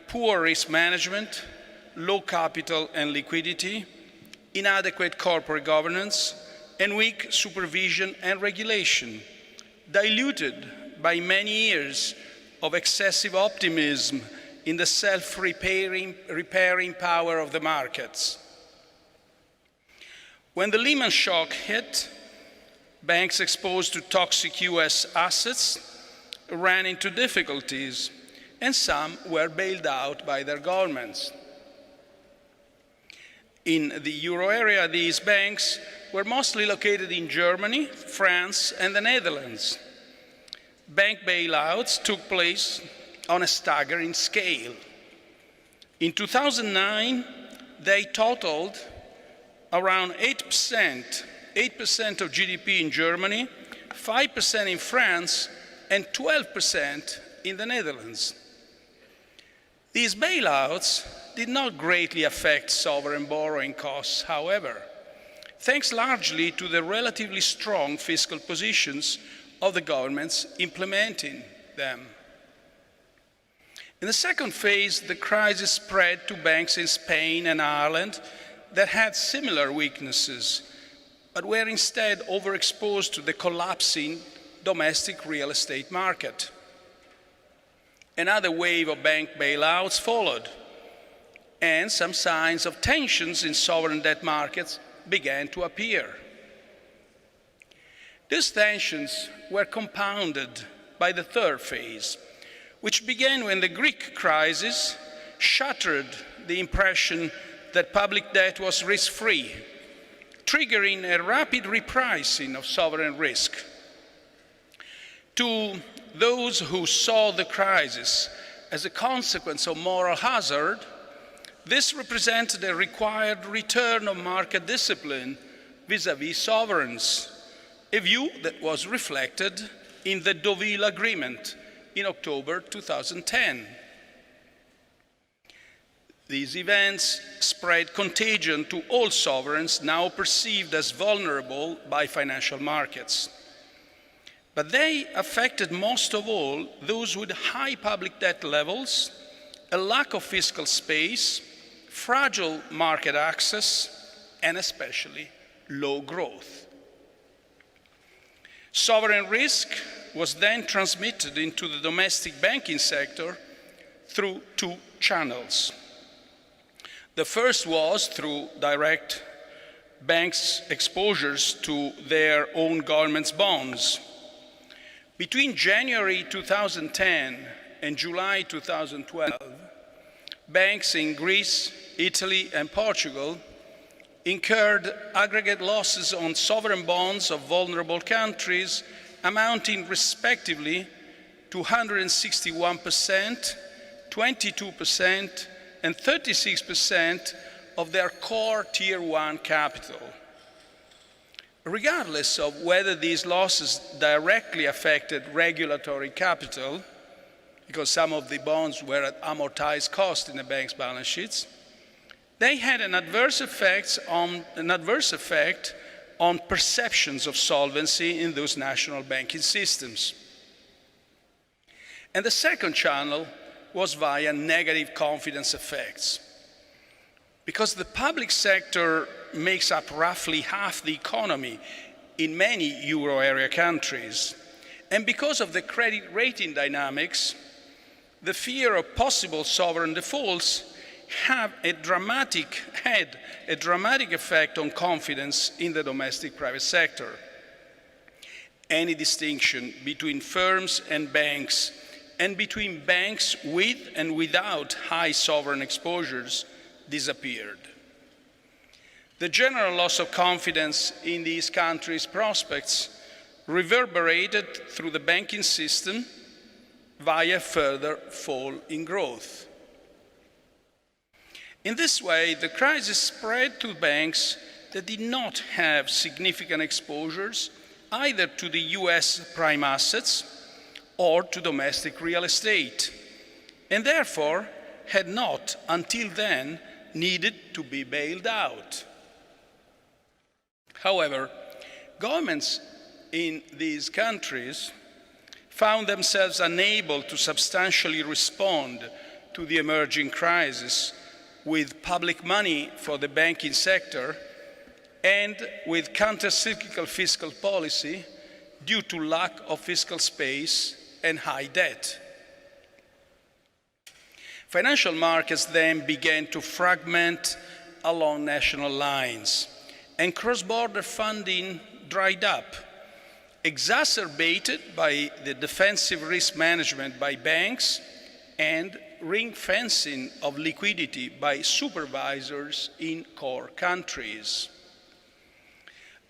poor risk management, low capital and liquidity, inadequate corporate governance, and weak supervision and regulation, diluted by many years of excessive optimism in the self-repairing power of the markets. When the Lehman shock hit, banks exposed to toxic US assets ran into difficulties, and some were bailed out by their governments. In the euro area, these banks were mostly located in Germany, France, and the Netherlands. Bank bailouts took place on a staggering scale. In 2009, they totaled around 8% of GDP in Germany, 5% in France, and 12% in the Netherlands. These bailouts did not greatly affect sovereign borrowing costs, however, thanks largely to the relatively strong fiscal positions of the governments implementing them. In the second phase, the crisis spread to banks in Spain and Ireland that had similar weaknesses, but were instead overexposed to the collapsing domestic real estate market. Another wave of bank bailouts followed, and some signs of tensions in sovereign debt markets began to appear. These tensions were compounded by the third phase, which began when the Greek crisis shattered the impression that public debt was risk-free, triggering a rapid repricing of sovereign risk. To those who saw the crisis as a consequence of moral hazard, this represented a required return of market discipline vis-à-vis sovereigns, a view that was reflected in the Deauville Agreement in October 2010. These events spread contagion to all sovereigns now perceived as vulnerable by financial markets. But they affected most of all those with high public debt levels, a lack of fiscal space, fragile market access, and especially low growth. Sovereign risk was then transmitted into the domestic banking sector through two channels. The first was through direct banks' exposures to their own government's bonds. Between January 2010 and July 2012, banks in Greece, Italy, and Portugal incurred aggregate losses on sovereign bonds of vulnerable countries amounting respectively to 161%, 22%, and 36% of their core Tier 1 capital. Regardless of whether these losses directly affected regulatory capital, because some of the bonds were at amortized cost in the bank's balance sheets, they had an adverse effect on perceptions of solvency in those national banking systems. And the second channel was via negative confidence effects. Because the public sector makes up roughly half the economy in many euro area countries, and because of the credit rating dynamics, the fear of possible sovereign defaults had a dramatic effect on confidence in the domestic private sector. Any distinction between firms and banks, and between banks with and without high sovereign exposures, disappeared. The general loss of confidence in these countries' prospects reverberated through the banking system via further fall in growth. In this way, the crisis spread to banks that did not have significant exposures either to the US prime assets or to domestic real estate, and therefore had not, until then, needed to be bailed out. However, governments in these countries found themselves unable to substantially respond to the emerging crisis with public money for the banking sector and with counter-cyclical fiscal policy due to lack of fiscal space and high debt. Financial markets then began to fragment along national lines, and cross-border funding dried up, exacerbated by the defensive risk management by banks and ring-fencing of liquidity by supervisors in core countries.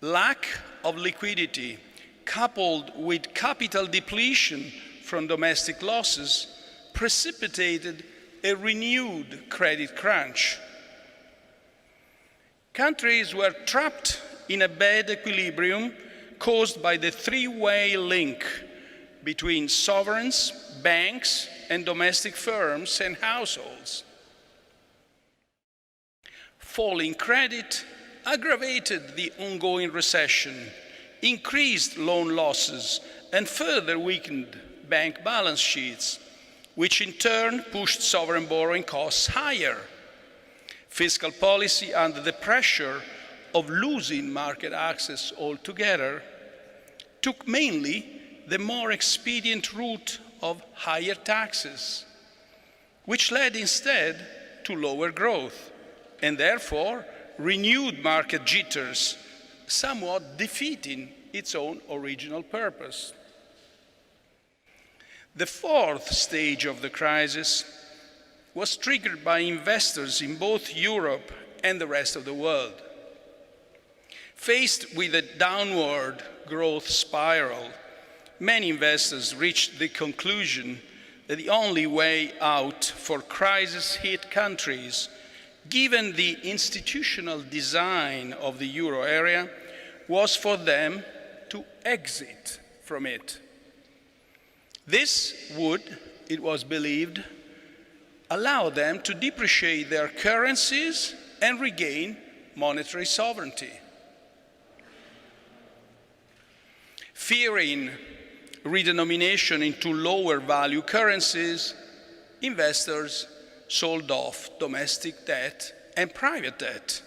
Lack of liquidity, coupled with capital depletion from domestic losses, precipitated a renewed credit crunch. Countries were trapped in a bad equilibrium caused by the three-way link between sovereigns, banks, and domestic firms and households. Falling credit aggravated the ongoing recession, increased loan losses, and further weakened bank balance sheets, which in turn pushed sovereign borrowing costs higher. Fiscal policy, under the pressure of losing market access altogether, took mainly the more expedient route of higher taxes, which led instead to lower growth and therefore renewed market jitters, somewhat defeating its own original purpose. The fourth stage of the crisis was triggered by investors in both Europe and the rest of the world. Faced with a downward growth spiral, many investors reached the conclusion that the only way out for crisis-hit countries, given the institutional design of the euro area, was for them to exit from it. This would, it was believed, allow them to depreciate their currencies and regain monetary sovereignty. Fearing redenomination into lower value currencies, investors sold off domestic debt and private debt,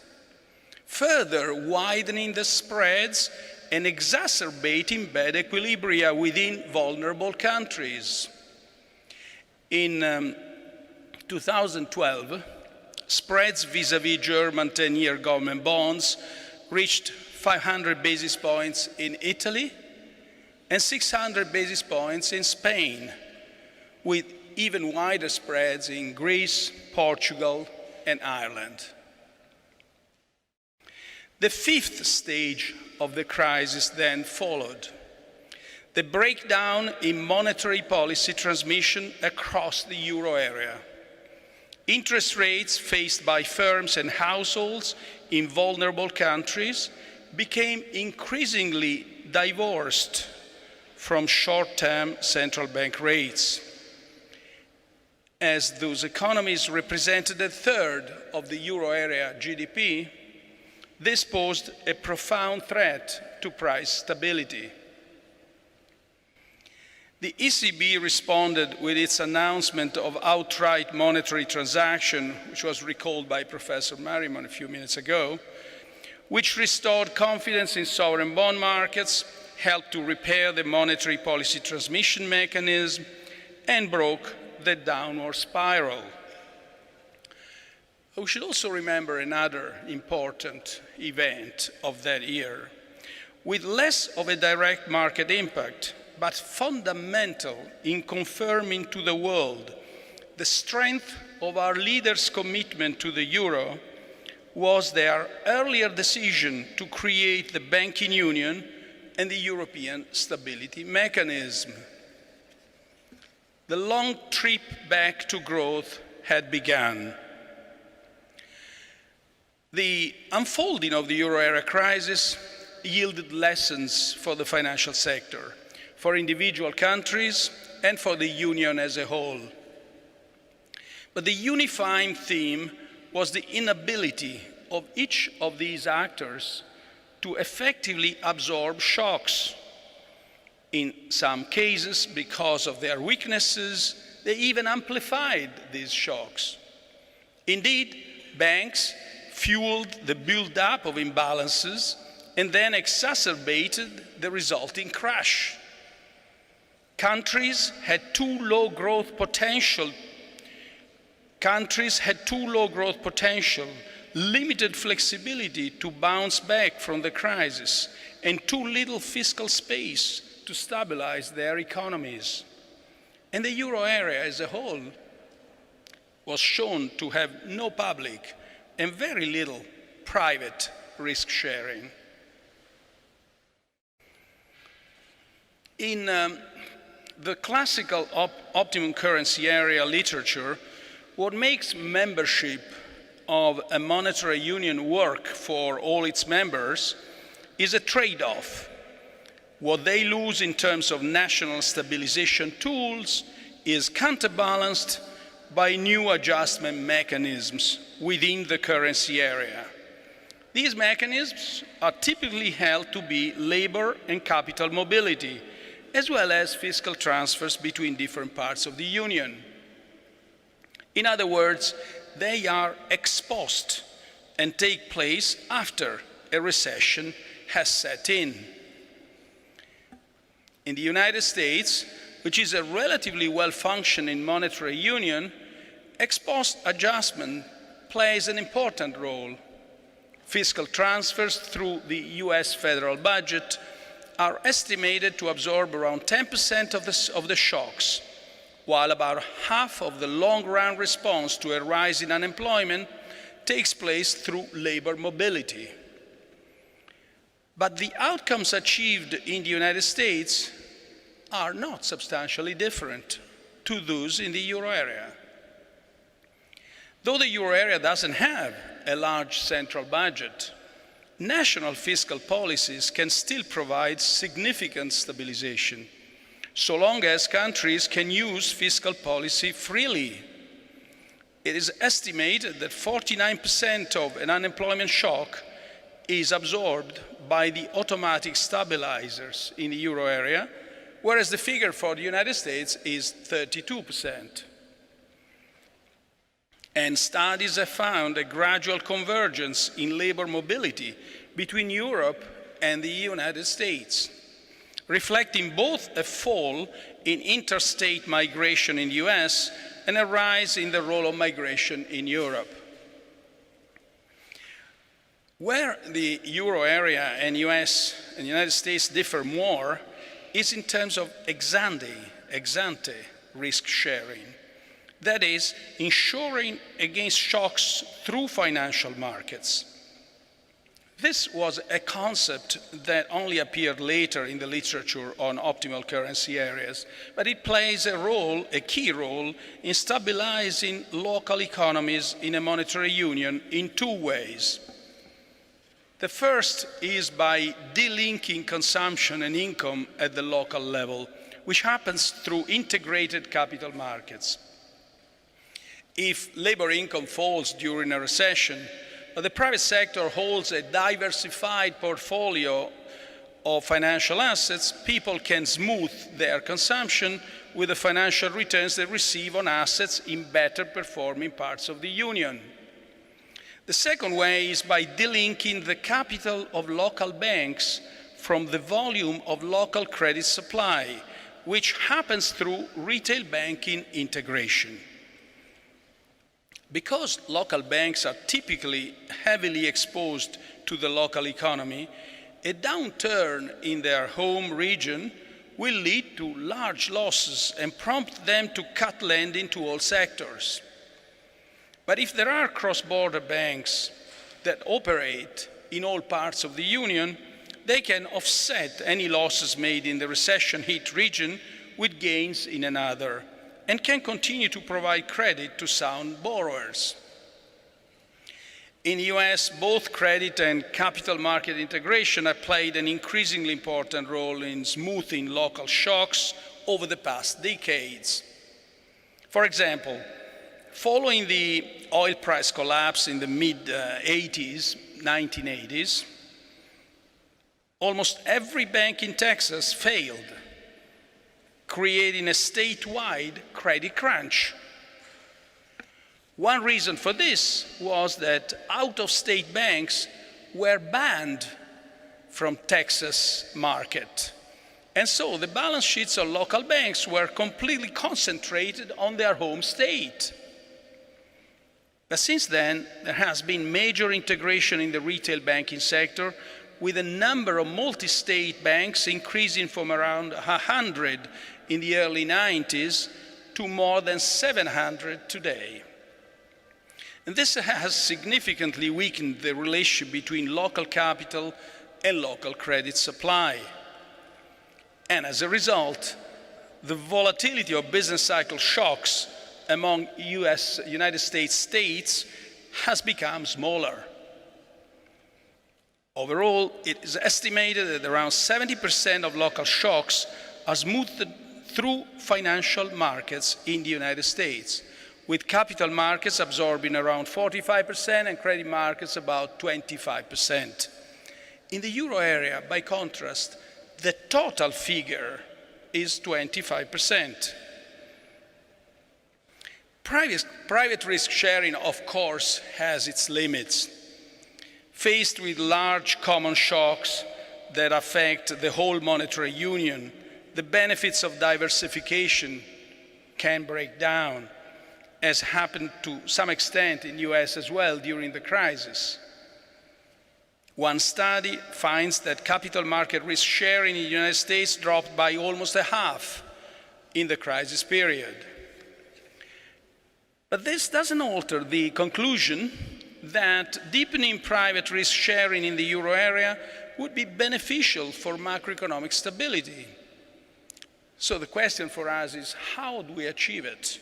further widening the spreads and exacerbating bad equilibria within vulnerable countries. In 2012, spreads vis-à-vis German 10-year government bonds reached 500 basis points in Italy and 600 basis points in Spain, with even wider spreads in Greece, Portugal, and Ireland. The fifth stage of the crisis then followed: the breakdown in monetary policy transmission across the euro area. Interest rates faced by firms and households in vulnerable countries became increasingly divorced from short-term central bank rates. As those economies represented a third of the euro area GDP, this posed a profound threat to price stability. The ECB responded with its announcement of outright monetary transaction, which was recalled by Professor Marimon a few minutes ago, which restored confidence in sovereign bond markets, helped to repair the monetary policy transmission mechanism, and broke the downward spiral. We should also remember another important event of that year, with less of a direct market impact, but fundamental in confirming to the world the strength of our leaders' commitment to the euro, was their earlier decision to create the banking union and the European Stability Mechanism. The long trip back to growth had begun. The unfolding of the euro area crisis yielded lessons for the financial sector, for individual countries, and for the Union as a whole. But the unifying theme was the inability of each of these actors to effectively absorb shocks. In some cases, because of their weaknesses, they even amplified these shocks. Indeed, banks fueled the build-up of imbalances and then exacerbated the resulting crash. Countries had too low growth potential, limited flexibility to bounce back from the crisis, and too little fiscal space to stabilize their economies. And the euro area as a whole was shown to have no public and very little private risk sharing. In the classical optimum currency area literature, what makes membership of a monetary union work for all its members is a trade-off. What they lose in terms of national stabilization tools is counterbalanced by new adjustment mechanisms within the currency area. These mechanisms are typically held to be labor and capital mobility, as well as fiscal transfers between different parts of the Union. In other words, they are ex post and take place after a recession has set in. In the United States, which is a relatively well-functioning monetary union, ex post adjustment plays an important role. Fiscal transfers through the US federal budget are estimated to absorb around 10% of the shocks, while about half of the long-run response to a rise in unemployment takes place through labor mobility. But the outcomes achieved in the United States are not substantially different to those in the euro area. Though the euro area doesn't have a large central budget, national fiscal policies can still provide significant stabilization, so long as countries can use fiscal policy freely. It is estimated that 49% of an unemployment shock is absorbed by the automatic stabilizers in the euro area, whereas the figure for the United States is 32%. And studies have found a gradual convergence in labor mobility between Europe and the United States, reflecting both a fall in interstate migration in the US and a rise in the role of migration in Europe. Where the euro area and US and United States differ more is in terms of ex ante risk sharing. That is, insuring against shocks through financial markets. This was a concept that only appeared later in the literature on optimal currency areas, but it plays a key role in stabilizing local economies in a monetary union in two ways. The first is by delinking consumption and income at the local level, which happens through integrated capital markets. If labor income falls during a recession, but the private sector holds a diversified portfolio of financial assets, people can smooth their consumption with the financial returns they receive on assets in better performing parts of the Union. The second way is by delinking the capital of local banks from the volume of local credit supply, which happens through retail banking integration. Because local banks are typically heavily exposed to the local economy, a downturn in their home region will lead to large losses and prompt them to cut lending to all sectors. But if there are cross-border banks that operate in all parts of the Union, they can offset any losses made in the recession-hit region with gains in another, and can continue to provide credit to sound borrowers. In the US, both credit and capital market integration have played an increasingly important role in smoothing local shocks over the past decades. For example, following the oil price collapse in the mid-1980s, almost every bank in Texas failed, creating a statewide credit crunch. One reason for this was that out-of-state banks were banned from Texas market. And so the balance sheets of local banks were completely concentrated on their home state. But since then, there has been major integration in the retail banking sector, with a number of multi-state banks increasing from around 100 in the early 90s to more than 700 today. And this has significantly weakened the relationship between local capital and local credit supply. And as a result, the volatility of business cycle shocks among United States states has become smaller. Overall, it is estimated that around 70% of local shocks are smoothed through financial markets in the United States, with capital markets absorbing around 45% and credit markets about 25%. In the euro area, by contrast, the total figure is 25%. Private risk sharing, of course, has its limits. Faced with large common shocks that affect the whole monetary union, the benefits of diversification can break down, as happened to some extent in the US as well during the crisis. One study finds that capital market risk sharing in the United States dropped by almost a half in the crisis period. But this doesn't alter the conclusion that deepening private risk sharing in the euro area would be beneficial for macroeconomic stability. So the question for us is, how do we achieve it?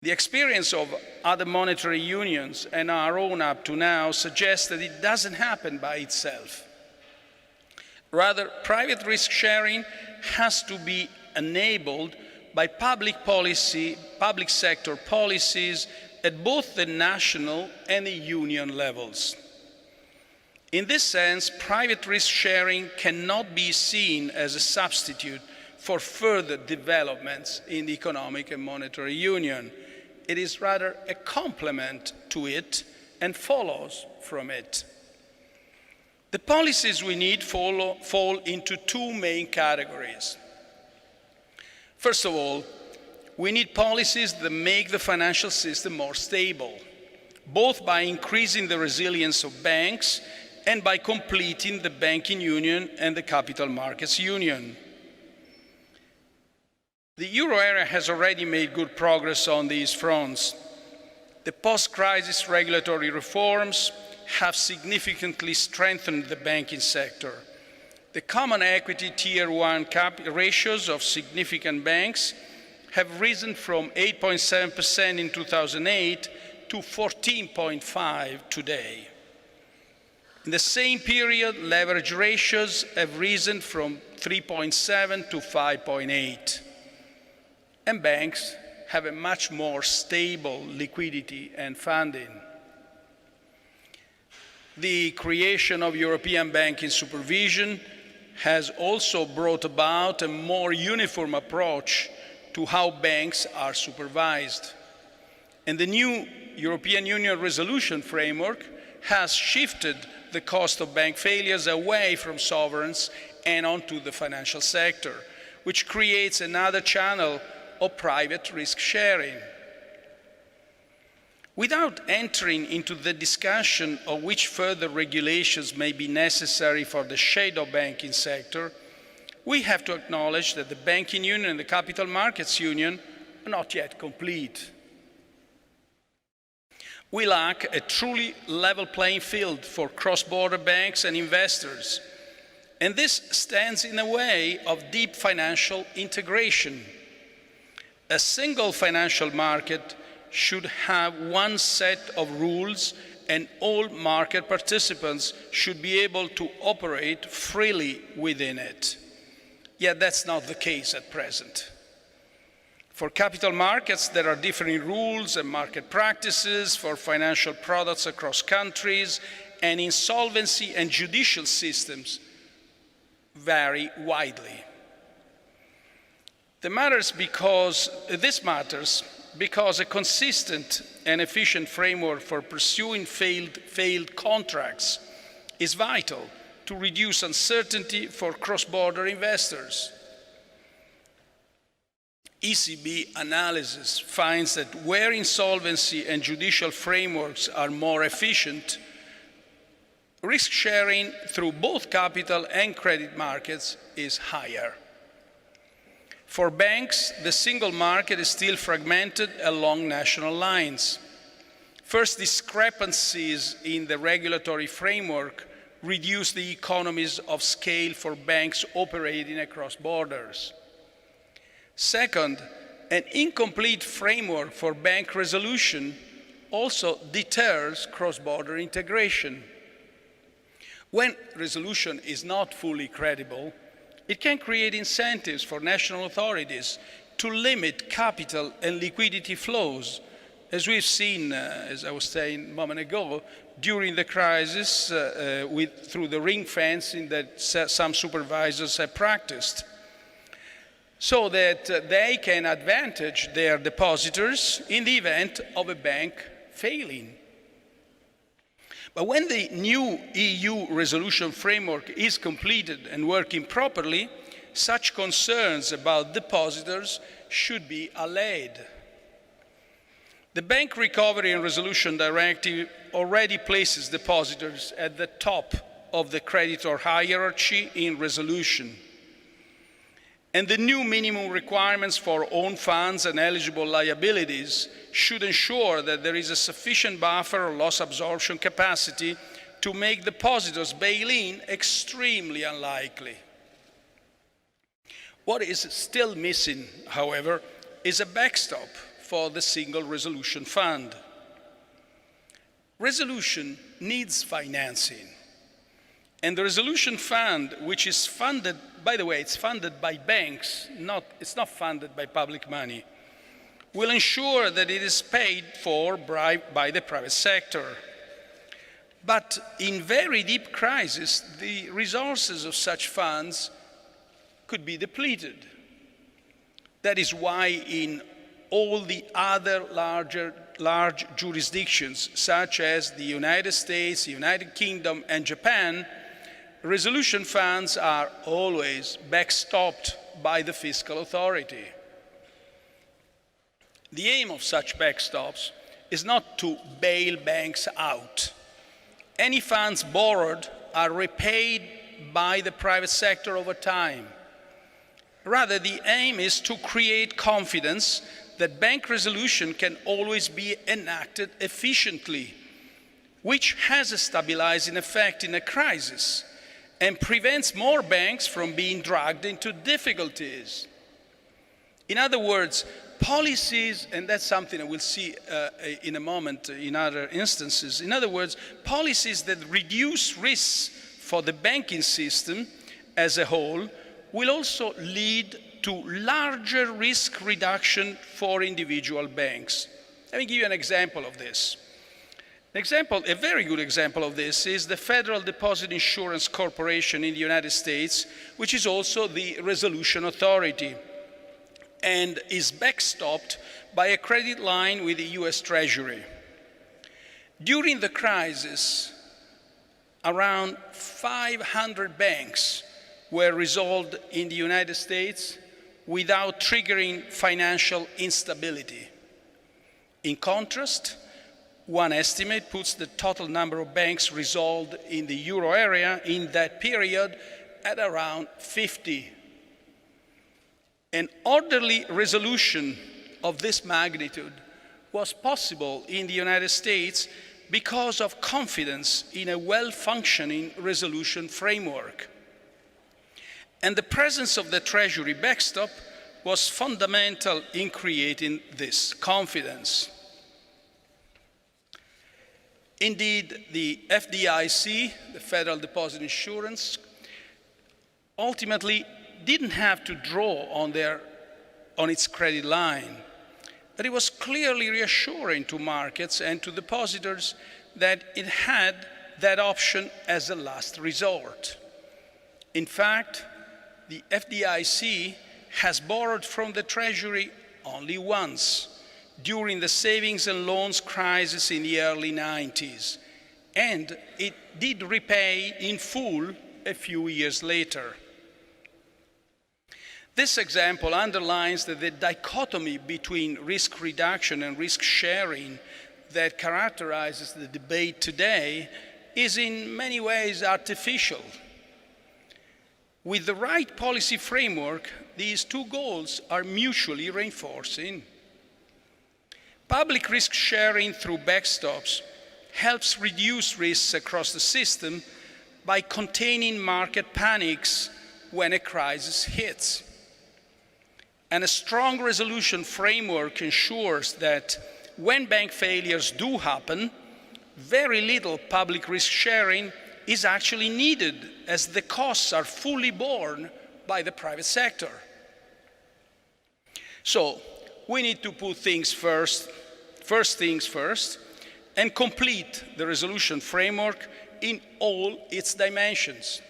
The experience of other monetary unions and our own up to now suggests that it doesn't happen by itself. Rather, private risk sharing has to be enabled by public sector policies at both the national and the union levels. In this sense, private risk sharing cannot be seen as a substitute for further developments in the economic and monetary union. It is rather a complement to it and follows from it. The policies we need fall into two main categories. First of all, we need policies that make the financial system more stable, both by increasing the resilience of banks and by completing the banking union and the capital markets union. The euro area has already made good progress on these fronts. The post-crisis regulatory reforms have significantly strengthened the banking sector. The common equity tier 1 ratios of significant banks have risen from 8.7% in 2008 to 14.5% today. In the same period, leverage ratios have risen from 3.7 to 5.8. And banks have a much more stable liquidity and funding. The creation of European banking supervision has also brought about a more uniform approach to how banks are supervised. And the new European Union resolution framework has shifted the cost of bank failures away from sovereigns and onto the financial sector, which creates another channel of private risk sharing. Without entering into the discussion of which further regulations may be necessary for the shadow banking sector, we have to acknowledge that the banking union and the capital markets union are not yet complete. We lack a truly level playing field for cross-border banks and investors, and this stands in the way of deep financial integration. A single financial market should have one set of rules, and all market participants should be able to operate freely within it. Yet that's not the case at present. For capital markets, there are differing rules and market practices for financial products across countries, and insolvency and judicial systems vary widely. This matters because a consistent and efficient framework for pursuing failed contracts is vital to reduce uncertainty for cross-border investors. ECB analysis finds that where insolvency and judicial frameworks are more efficient, risk sharing through both capital and credit markets is higher. For banks, the single market is still fragmented along national lines. First, discrepancies in the regulatory framework reduce the economies of scale for banks operating across borders. Second, an incomplete framework for bank resolution also deters cross-border integration. When resolution is not fully credible, it can create incentives for national authorities to limit capital and liquidity flows, as we've seen, as I was saying a moment ago, during the crisis through the ring fencing that some supervisors have practiced, so that they can advantage their depositors in the event of a bank failing. But when the new EU resolution framework is completed and working properly, such concerns about depositors should be allayed. The Bank Recovery and Resolution Directive already places depositors at the top of the creditor hierarchy in resolution. And the new minimum requirements for own funds and eligible liabilities should ensure that there is a sufficient buffer or loss absorption capacity to make depositors bail-in extremely unlikely. What is still missing, however, is a backstop for the Single Resolution Fund. Resolution needs financing. And the Resolution Fund, which is funded, by the way, it's funded by banks, it's not funded by public money, will ensure that it is paid for by the private sector. But in very deep crises, the resources of such funds could be depleted. That is why in all the other large jurisdictions, such as the United States, the United Kingdom, and Japan, resolution funds are always backstopped by the fiscal authority. The aim of such backstops is not to bail banks out. Any funds borrowed are repaid by the private sector over time. Rather, the aim is to create confidence that bank resolution can always be enacted efficiently, which has a stabilizing effect in a crisis and prevents more banks from being dragged into difficulties. In other words, policies, and that's something that we'll see in a moment in other instances, in other words, policies that reduce risks for the banking system as a whole will also lead to larger risk reduction for individual banks. Let me give you an example of this. A very good example of this is the Federal Deposit Insurance Corporation in the United States, which is also the resolution authority and is backstopped by a credit line with the US Treasury. During the crisis, around 500 banks were resolved in the United States without triggering financial instability. In contrast, one estimate puts the total number of banks resolved in the euro area in that period at around 50. An orderly resolution of this magnitude was possible in the United States because of confidence in a well-functioning resolution framework. And the presence of the Treasury backstop was fundamental in creating this confidence. Indeed, the FDIC, the Federal Deposit Insurance, ultimately didn't have to draw on its credit line, but it was clearly reassuring to markets and to depositors that it had that option as a last resort. In fact, the FDIC has borrowed from the Treasury only once, during the savings and loans crisis in the early 90s, and it did repay in full a few years later. This example underlines that the dichotomy between risk reduction and risk sharing that characterizes the debate today is in many ways artificial. With the right policy framework, these two goals are mutually reinforcing. Public risk sharing through backstops helps reduce risks across the system by containing market panics when a crisis hits. And a strong resolution framework ensures that when bank failures do happen, very little public risk sharing is actually needed, as the costs are fully borne by the private sector. So we need to put things first things first, and complete the resolution framework in all its dimensions.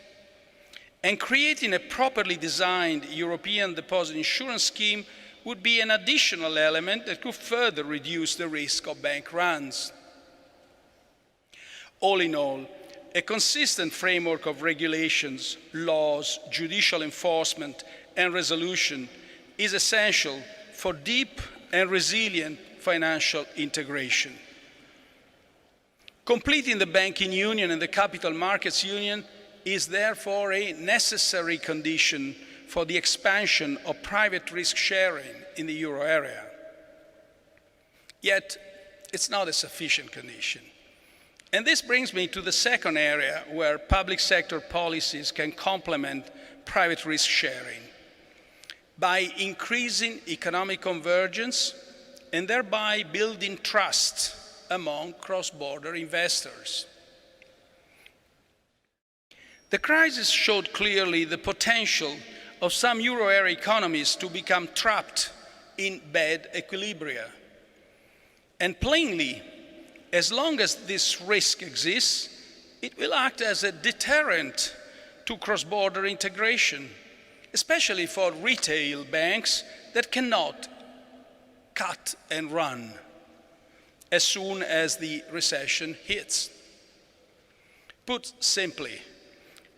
And creating a properly designed European deposit insurance scheme would be an additional element that could further reduce the risk of bank runs. All in all, a consistent framework of regulations, laws, judicial enforcement, and resolution is essential for deep and resilient financial integration. Completing the banking union and the capital markets union is therefore a necessary condition for the expansion of private risk sharing in the euro area. Yet, it's not a sufficient condition. And this brings me to the second area where public sector policies can complement private risk sharing by increasing economic convergence and thereby building trust among cross-border investors. The crisis showed clearly the potential of some euro area economies to become trapped in bad equilibria. And plainly, as long as this risk exists, it will act as a deterrent to cross-border integration, especially for retail banks that cannot cut and run as soon as the recession hits. Put simply,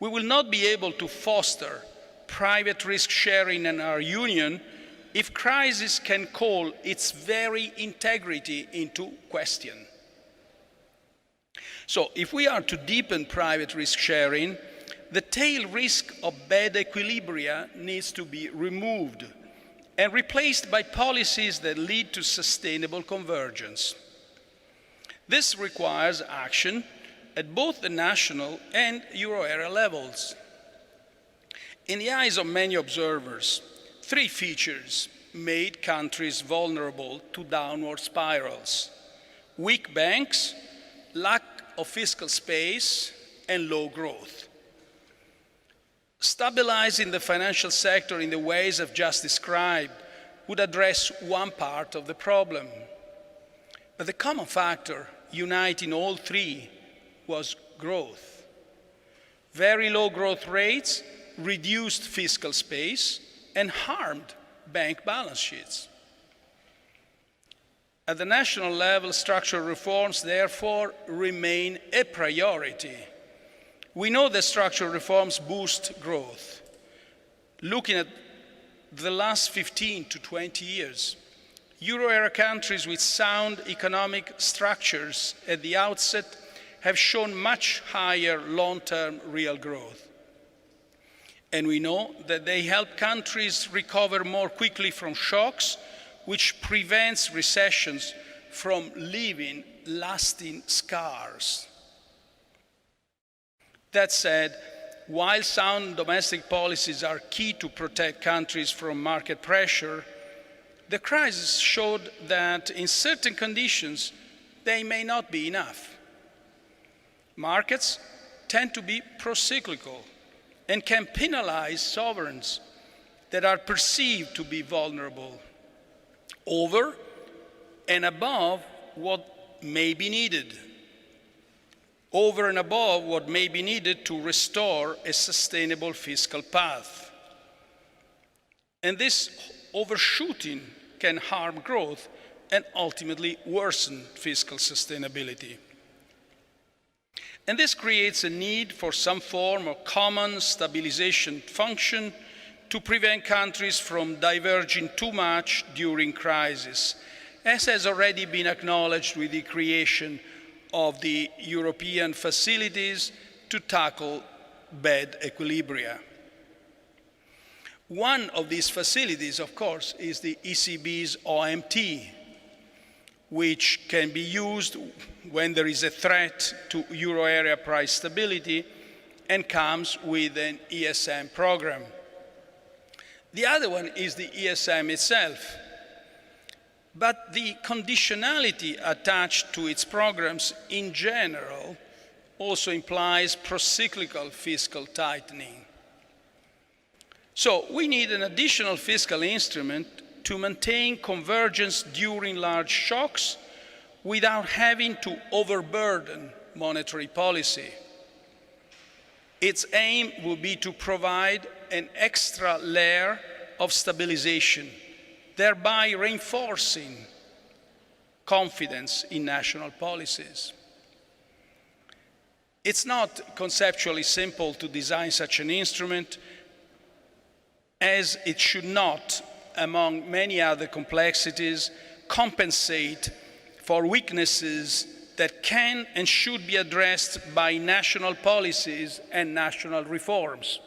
we will not be able to foster private risk sharing in our union if crisis can call its very integrity into question. So if we are to deepen private risk sharing, the tail risk of bad equilibria needs to be removed and replaced by policies that lead to sustainable convergence. This requires action at both the national and euro area levels. In the eyes of many observers, three features made countries vulnerable to downward spirals: weak banks, lack of fiscal space, and low growth. Stabilizing the financial sector in the ways I've just described would address one part of the problem. But the common factor uniting all three was growth. Very low growth rates reduced fiscal space and harmed bank balance sheets. At the national level, structural reforms, therefore, remain a priority. We know that structural reforms boost growth. Looking at the last 15 to 20 years, euro area countries with sound economic structures at the outset have shown much higher long-term real growth. And we know that they help countries recover more quickly from shocks, which prevents recessions from leaving lasting scars. That said, while sound domestic policies are key to protect countries from market pressure, the crisis showed that in certain conditions, they may not be enough. Markets tend to be procyclical and can penalize sovereigns that are perceived to be vulnerable over and above what may be needed. Over and above what may be needed to restore a sustainable fiscal path. And this overshooting can harm growth and ultimately worsen fiscal sustainability. And this creates a need for some form of common stabilization function to prevent countries from diverging too much during crisis, as has already been acknowledged with the creation of the European facilities to tackle bad equilibria. One of these facilities, of course, is the ECB's OMT, which can be used when there is a threat to euro area price stability and comes with an ESM program. The other one is the ESM itself. But the conditionality attached to its programs in general also implies procyclical fiscal tightening. So we need an additional fiscal instrument to maintain convergence during large shocks without having to overburden monetary policy. Its aim will be to provide an extra layer of stabilization, thereby reinforcing confidence in national policies. It's not conceptually simple to design such an instrument, as it should not, among many other complexities, compensate for weaknesses that can and should be addressed by national policies and national reforms.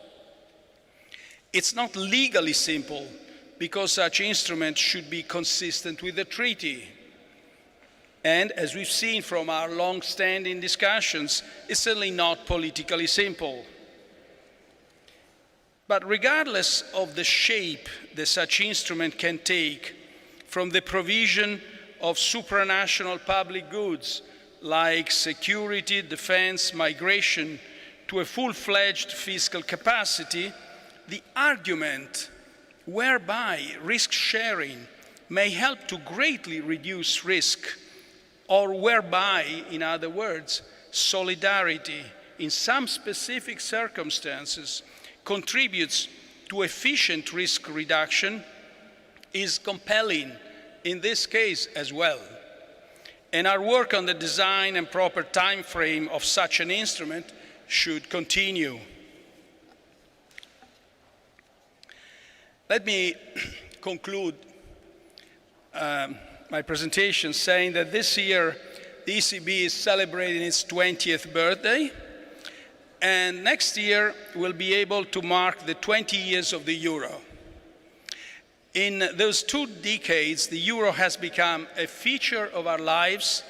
It's not legally simple, because such instruments should be consistent with the treaty. And as we've seen from our long-standing discussions, it's certainly not politically simple. But regardless of the shape that such instrument can take, from the provision of supranational public goods like security, defense, migration, to a full-fledged fiscal capacity, the argument whereby risk sharing may help to greatly reduce risk, or whereby, in other words, solidarity in some specific circumstances contributes to efficient risk reduction, is compelling in this case as well. And our work on the design and proper time frame of such an instrument should continue. Let me conclude my presentation saying that this year the ECB is celebrating its 20th birthday, and next year we'll be able to mark the 20 years of the euro. In those 2 decades, the euro has become a feature of our lives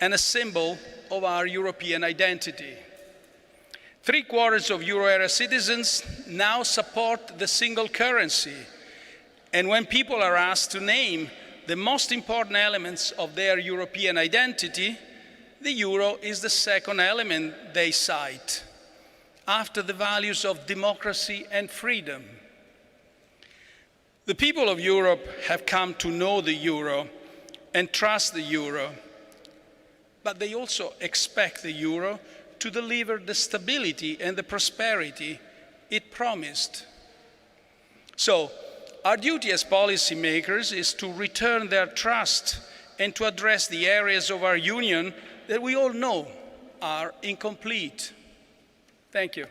and a symbol of our European identity. 3/4 of euro area citizens now support the single currency. And when people are asked to name the most important elements of their European identity, the euro is the second element they cite, after the values of democracy and freedom. The people of Europe have come to know the euro and trust the euro, but they also expect the euro to deliver the stability and the prosperity it promised. So, our duty as policymakers is to return their trust and to address the areas of our union that we all know are incomplete. Thank you.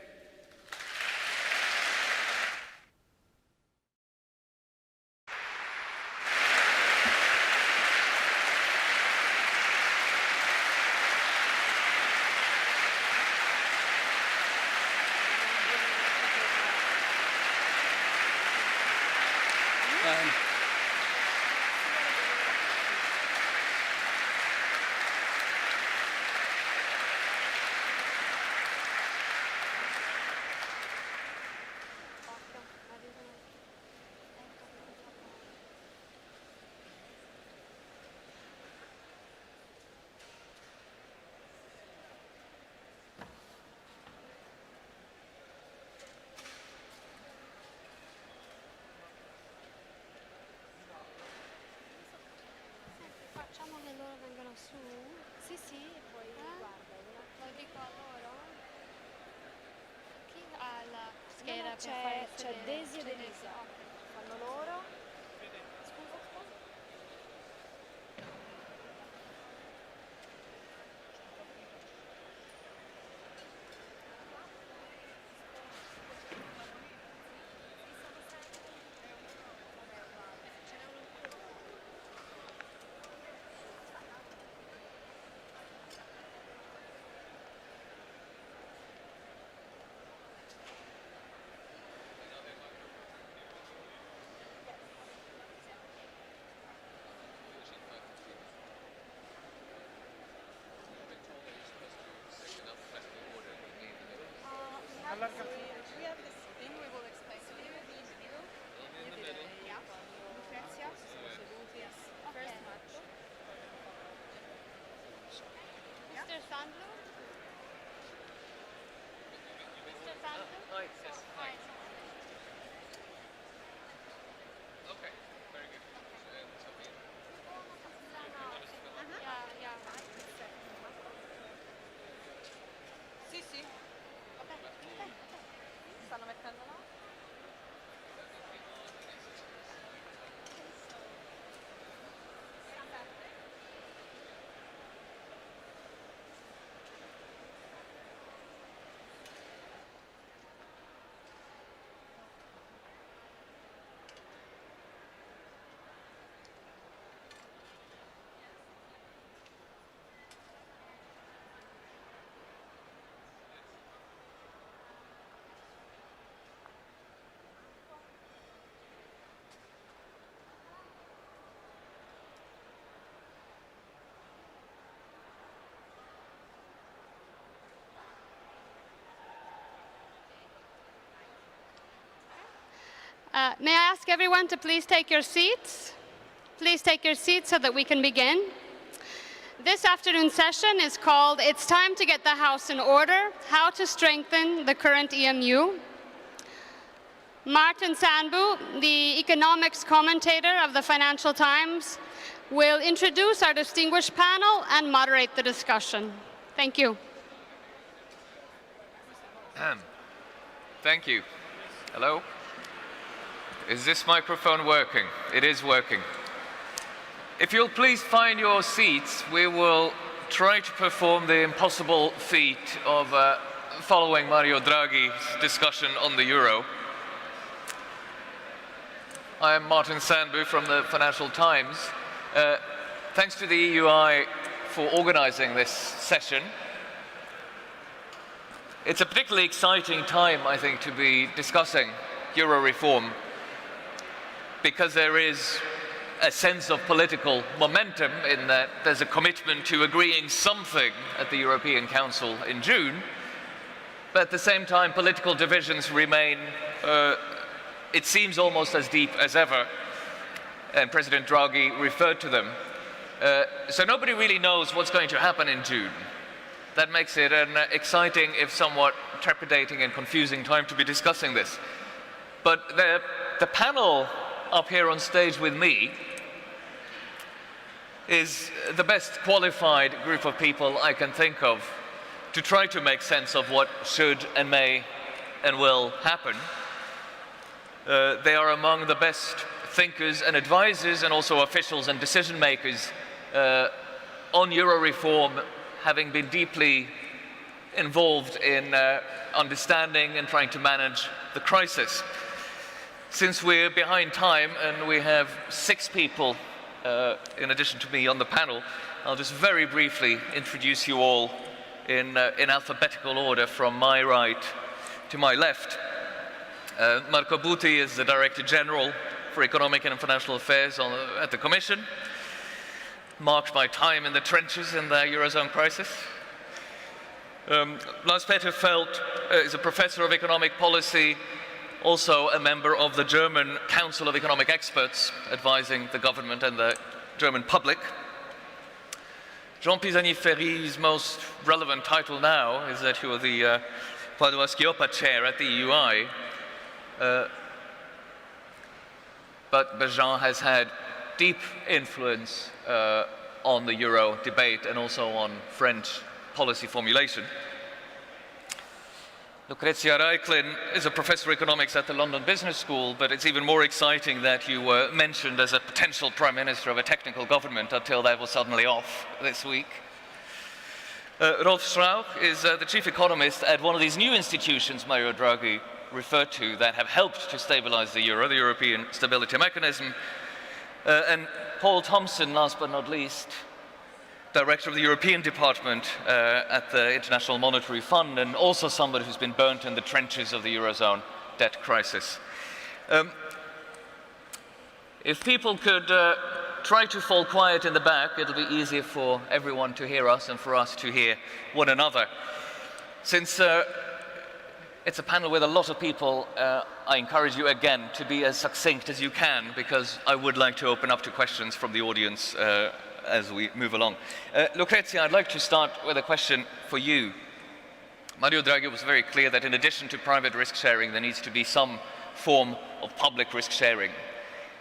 Facciamo che loro vengano su? Sì, sì, e poi guarda, lo dico a loro. Chi ha la scheda per fare C'è Daisy ed Elisa. Fanno loro. Scusa. Mr. Sandlo? Mr. Sandlo? Hi. Okay, very good. Yeah. Sì, sì. Stanno mettendo là? May I ask everyone to please take your seats? Please take your seats so that we can begin. This afternoon's session is called It's Time to Get the House in Order, How to Strengthen the Current EMU. Martin Sandbu, the economics commentator of the Financial Times, will introduce our distinguished panel and moderate the discussion. Thank you. Thank you. Hello? Is this microphone working? It is working. If you'll please find your seats, we will try to perform the impossible feat of following Mario Draghi's discussion on the euro. I am Martin Sandbu from the Financial Times. Thanks to the EUI for organizing this session. It's a particularly exciting time, I think, to be discussing euro reform, because there is a sense of political momentum in that there's a commitment to agreeing something at the European Council in June, but at the same time political divisions remain, it seems, almost as deep as ever, and President Draghi referred to them. So nobody really knows what's going to happen in June. That makes it an exciting, if somewhat trepidating and confusing time to be discussing this. But the panel up here on stage with me is the best qualified group of people I can think of to try to make sense of what should and may and will happen. They are among the best thinkers and advisors and also officials and decision makers on euro reform, having been deeply involved in understanding and trying to manage the crisis. Since we're behind time and we have 6 people in addition to me on the panel, I'll just very briefly introduce you all in alphabetical order from my right to my left. Marco Butti is the Director General for Economic and Financial Affairs at the Commission. Marked my time in the trenches in the Eurozone crisis. Lars-Peter Feld is a Professor of Economic Policy, also a member of the German Council of Economic Experts, advising the government and the German public. Jean Pisani-Ferry's most relevant title now is that you are the Paolo Chair at the EUI. But Jean has had deep influence on the euro debate and also on French policy formulation. Lucrezia Reiklin is a professor of economics at the London Business School, but it's even more exciting that you were mentioned as a potential prime minister of a technical government until that was suddenly off this week. Rolf Strauch is the chief economist at one of these new institutions Mario Draghi referred to that have helped to stabilize the euro, the European Stability Mechanism. And Paul Thompson, last but not least, Director of the European Department at the International Monetary Fund, and also somebody who's been burnt in the trenches of the Eurozone debt crisis. If people could try to fall quiet in the back, it'll be easier for everyone to hear us and for us to hear one another. Since It's a panel with a lot of people. I encourage you again to be as succinct as you can, because I would like to open up to questions from the audience as we move along. Lucrezia, I'd like to start with a question for you. Mario Draghi was very clear that in addition to private risk sharing, there needs to be some form of public risk sharing.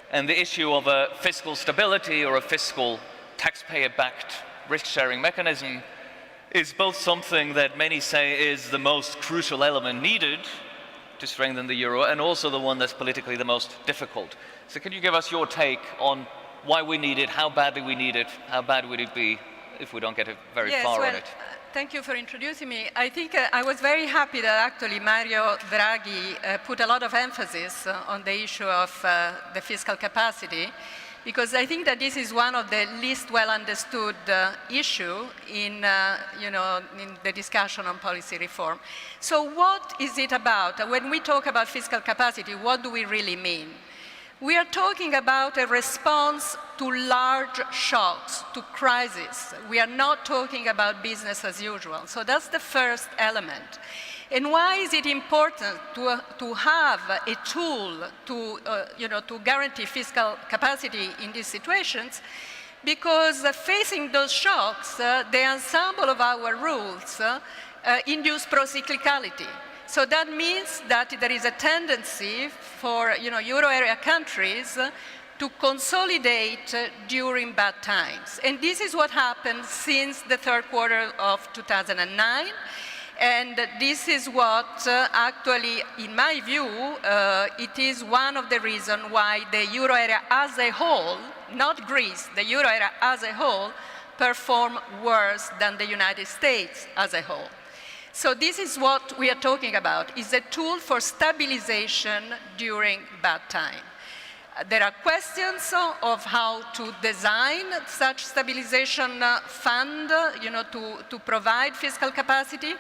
And the issue of a fiscal stability or a fiscal taxpayer-backed risk-sharing mechanism is both something that many say is the most crucial element needed to strengthen the euro, and also the one that's politically the most difficult. So can you give us your take on why we need it, how badly we need it, how bad would it be if we don't get very far on it? Thank you for introducing me. I think I was very happy that actually Mario Draghi put a lot of emphasis on the issue of the fiscal capacity, because I think that this is one of the least well understood issue in, in the discussion on policy reform. So what is it about? When we talk about fiscal capacity, what do we really mean? We are talking about a response to large shocks, to crises. We are not talking about business as usual. So that's the first element. And why is it important to have a tool to guarantee fiscal capacity in these situations? Because facing those shocks, the ensemble of our rules induce procyclicality. So that means that there is a tendency for euro area countries to consolidate during bad times. And this is what happened since the third quarter of 2009. And this is what actually, in my view, it is one of the reasons why the euro area as a whole, not Greece, the euro area as a whole, performed worse than the United States as a whole. So this is what we are talking about, is a tool for stabilization during bad time. There are questions of how to design such stabilization fund, to provide fiscal capacity.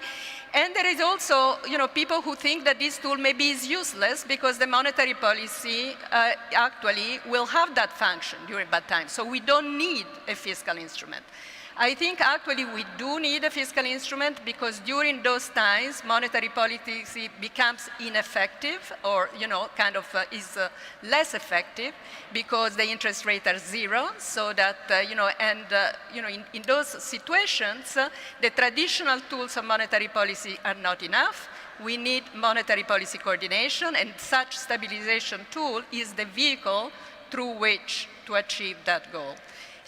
And there is also, people who think that this tool maybe is useless because the monetary policy actually will have that function during bad times. So we don't need a fiscal instrument. I think actually we do need a fiscal instrument because during those times, monetary policy becomes ineffective or, is less effective because the interest rates are zero. So that, in those situations, the traditional tools of monetary policy are not enough. We need monetary policy coordination, and such stabilization tool is the vehicle through which to achieve that goal.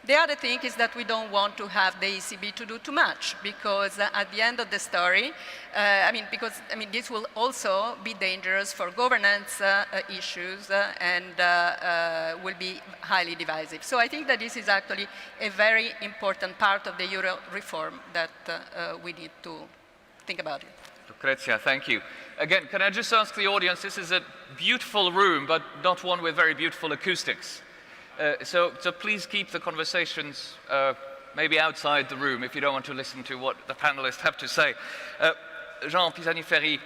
The other thing is that we don't want to have the ECB to do too much, because at the end of the story, this will also be dangerous for governance issues and will be highly divisive. So I think that this is actually a very important part of the euro reform that we need to think about it. Lucrezia, thank you. Again, can I just ask the audience, this is a beautiful room, but not one with very beautiful acoustics. So please keep the conversations maybe outside the room if you don't want to listen to what the panelists have to say. Jean Pisani-Ferry,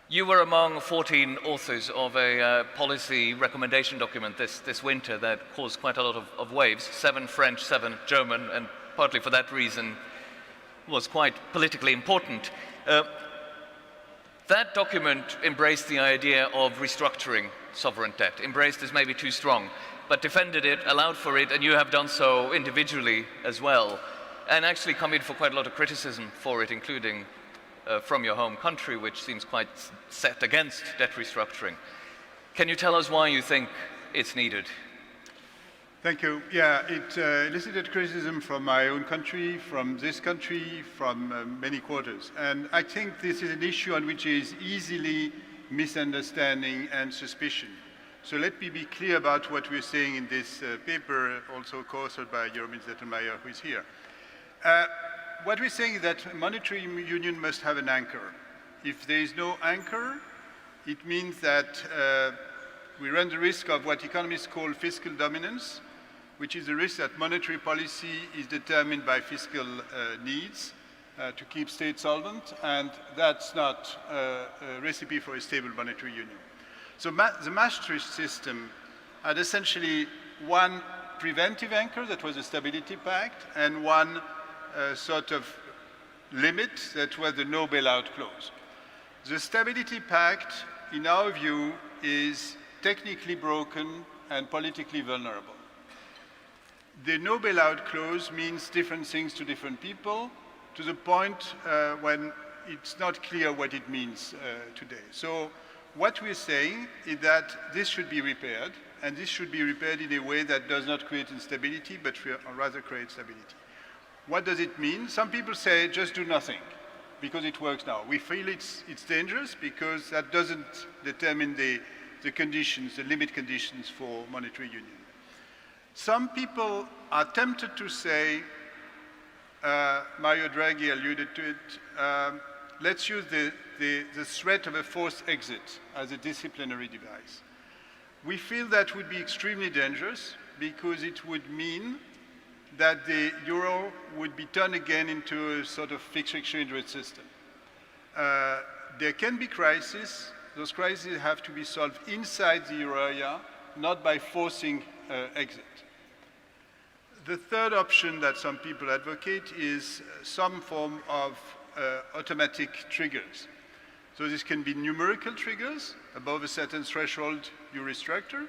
you were among 14 authors of a policy recommendation document this winter that caused quite a lot of waves, 7 French, 7 German, and partly for that reason was quite politically important. That document embraced the idea of restructuring sovereign debt. Embraced is maybe too strong, but defended it, allowed for it, and you have done so individually as well, and actually come in for quite a lot of criticism for it, including from your home country, which seems quite set against debt restructuring. Can you tell us why you think it's needed? Thank you. Yeah, it elicited criticism from my own country, from this country, from many quarters. And I think this is an issue on which is easily misunderstanding and suspicion. So let me be clear about what we're saying in this paper, also co-authored by Jeroen Zettelmeijer, who is here. What we're saying is that monetary union must have an anchor. If there is no anchor, it means that we run the risk of what economists call fiscal dominance, which is the risk that monetary policy is determined by fiscal needs to keep states solvent, and that's not a recipe for a stable monetary union. So the Maastricht system had essentially one preventive anchor, that was the Stability Pact, and one sort of limit, that was the no bailout clause. The Stability Pact, in our view, is technically broken and politically vulnerable. The no bailout clause means different things to different people, to the point when it's not clear what it means today. So what we're saying is that this should be repaired, and this should be repaired in a way that does not create instability, but rather create stability. What does it mean? Some people say just do nothing, because it works now. We feel it's dangerous because that doesn't determine the conditions, the limit conditions for monetary union. Some people are tempted to say, Mario Draghi alluded to it, let's use the threat of a forced exit as a disciplinary device. We feel that would be extremely dangerous because it would mean that the euro would be turned again into a sort of fixed exchange rate system. There can be crises. Those crises have to be solved inside the euro area, not by forcing exit. The third option that some people advocate is some form of automatic triggers. So this can be numerical triggers. Above a certain threshold, you restructure,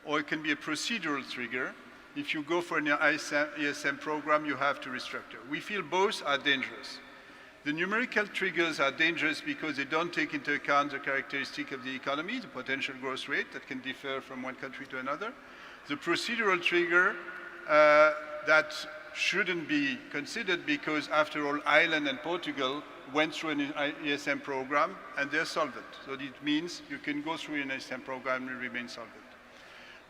or it can be a procedural trigger. If you go for an ESM program, you have to restructure. We feel both are dangerous. The numerical triggers are dangerous because they don't take into account the characteristic of the economy, the potential growth rate that can differ from one country to another. The procedural trigger that shouldn't be considered because, after all, Ireland and Portugal went through an ESM program and they're solvent. So it means you can go through an ESM program and remain solvent.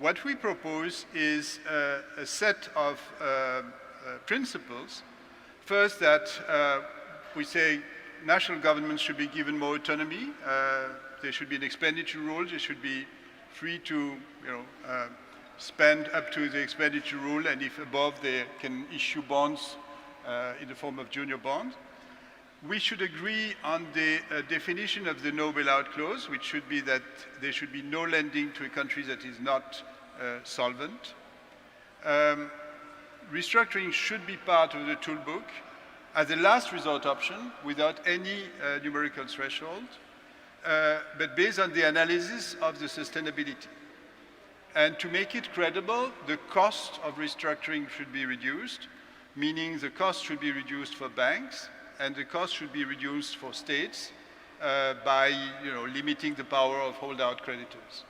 What we propose is a set of principles. First, that we say national governments should be given more autonomy. There should be an expenditure rule. They should be free to spend up to the expenditure rule, and if above, they can issue bonds in the form of junior bonds. We should agree on the definition of the no bailout clause, which should be that there should be no lending to a country that is not solvent. Restructuring should be part of the toolbook as a last resort option without any numerical threshold, but based on the analysis of the sustainability. And to make it credible, the cost of restructuring should be reduced, meaning the cost should be reduced for banks, and the cost should be reduced for states by limiting the power of holdout creditors.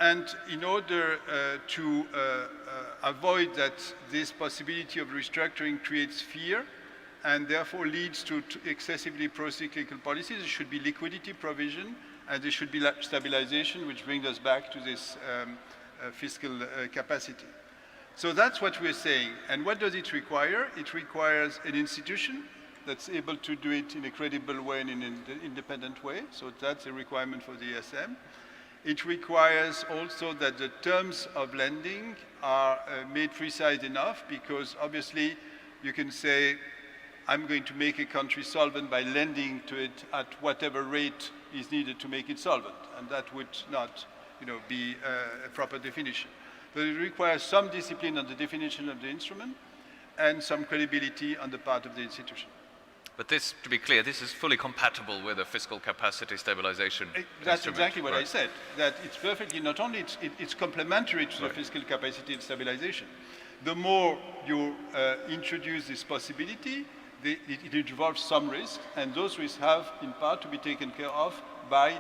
And in order to avoid that this possibility of restructuring creates fear and therefore leads to excessively pro-cyclical policies, there should be liquidity provision and there should be stabilization, which brings us back to this fiscal capacity. So that's what we're saying. And what does it require? It requires an institution that's able to do it in a credible way and in an independent way. So that's a requirement for the ESM. It requires also that the terms of lending are made precise enough, because obviously you can say, I'm going to make a country solvent by lending to it at whatever rate is needed to make it solvent. And that would not be a proper definition. But it requires some discipline on the definition of the instrument and some credibility on the part of the institution. But this, to be clear, this is fully compatible with a fiscal capacity stabilization That's instrument, exactly what right? I said, that it's perfectly, not only it's complementary to the fiscal capacity and stabilization. The more you introduce this possibility, it involves some risk, and those risks have, in part, to be taken care of by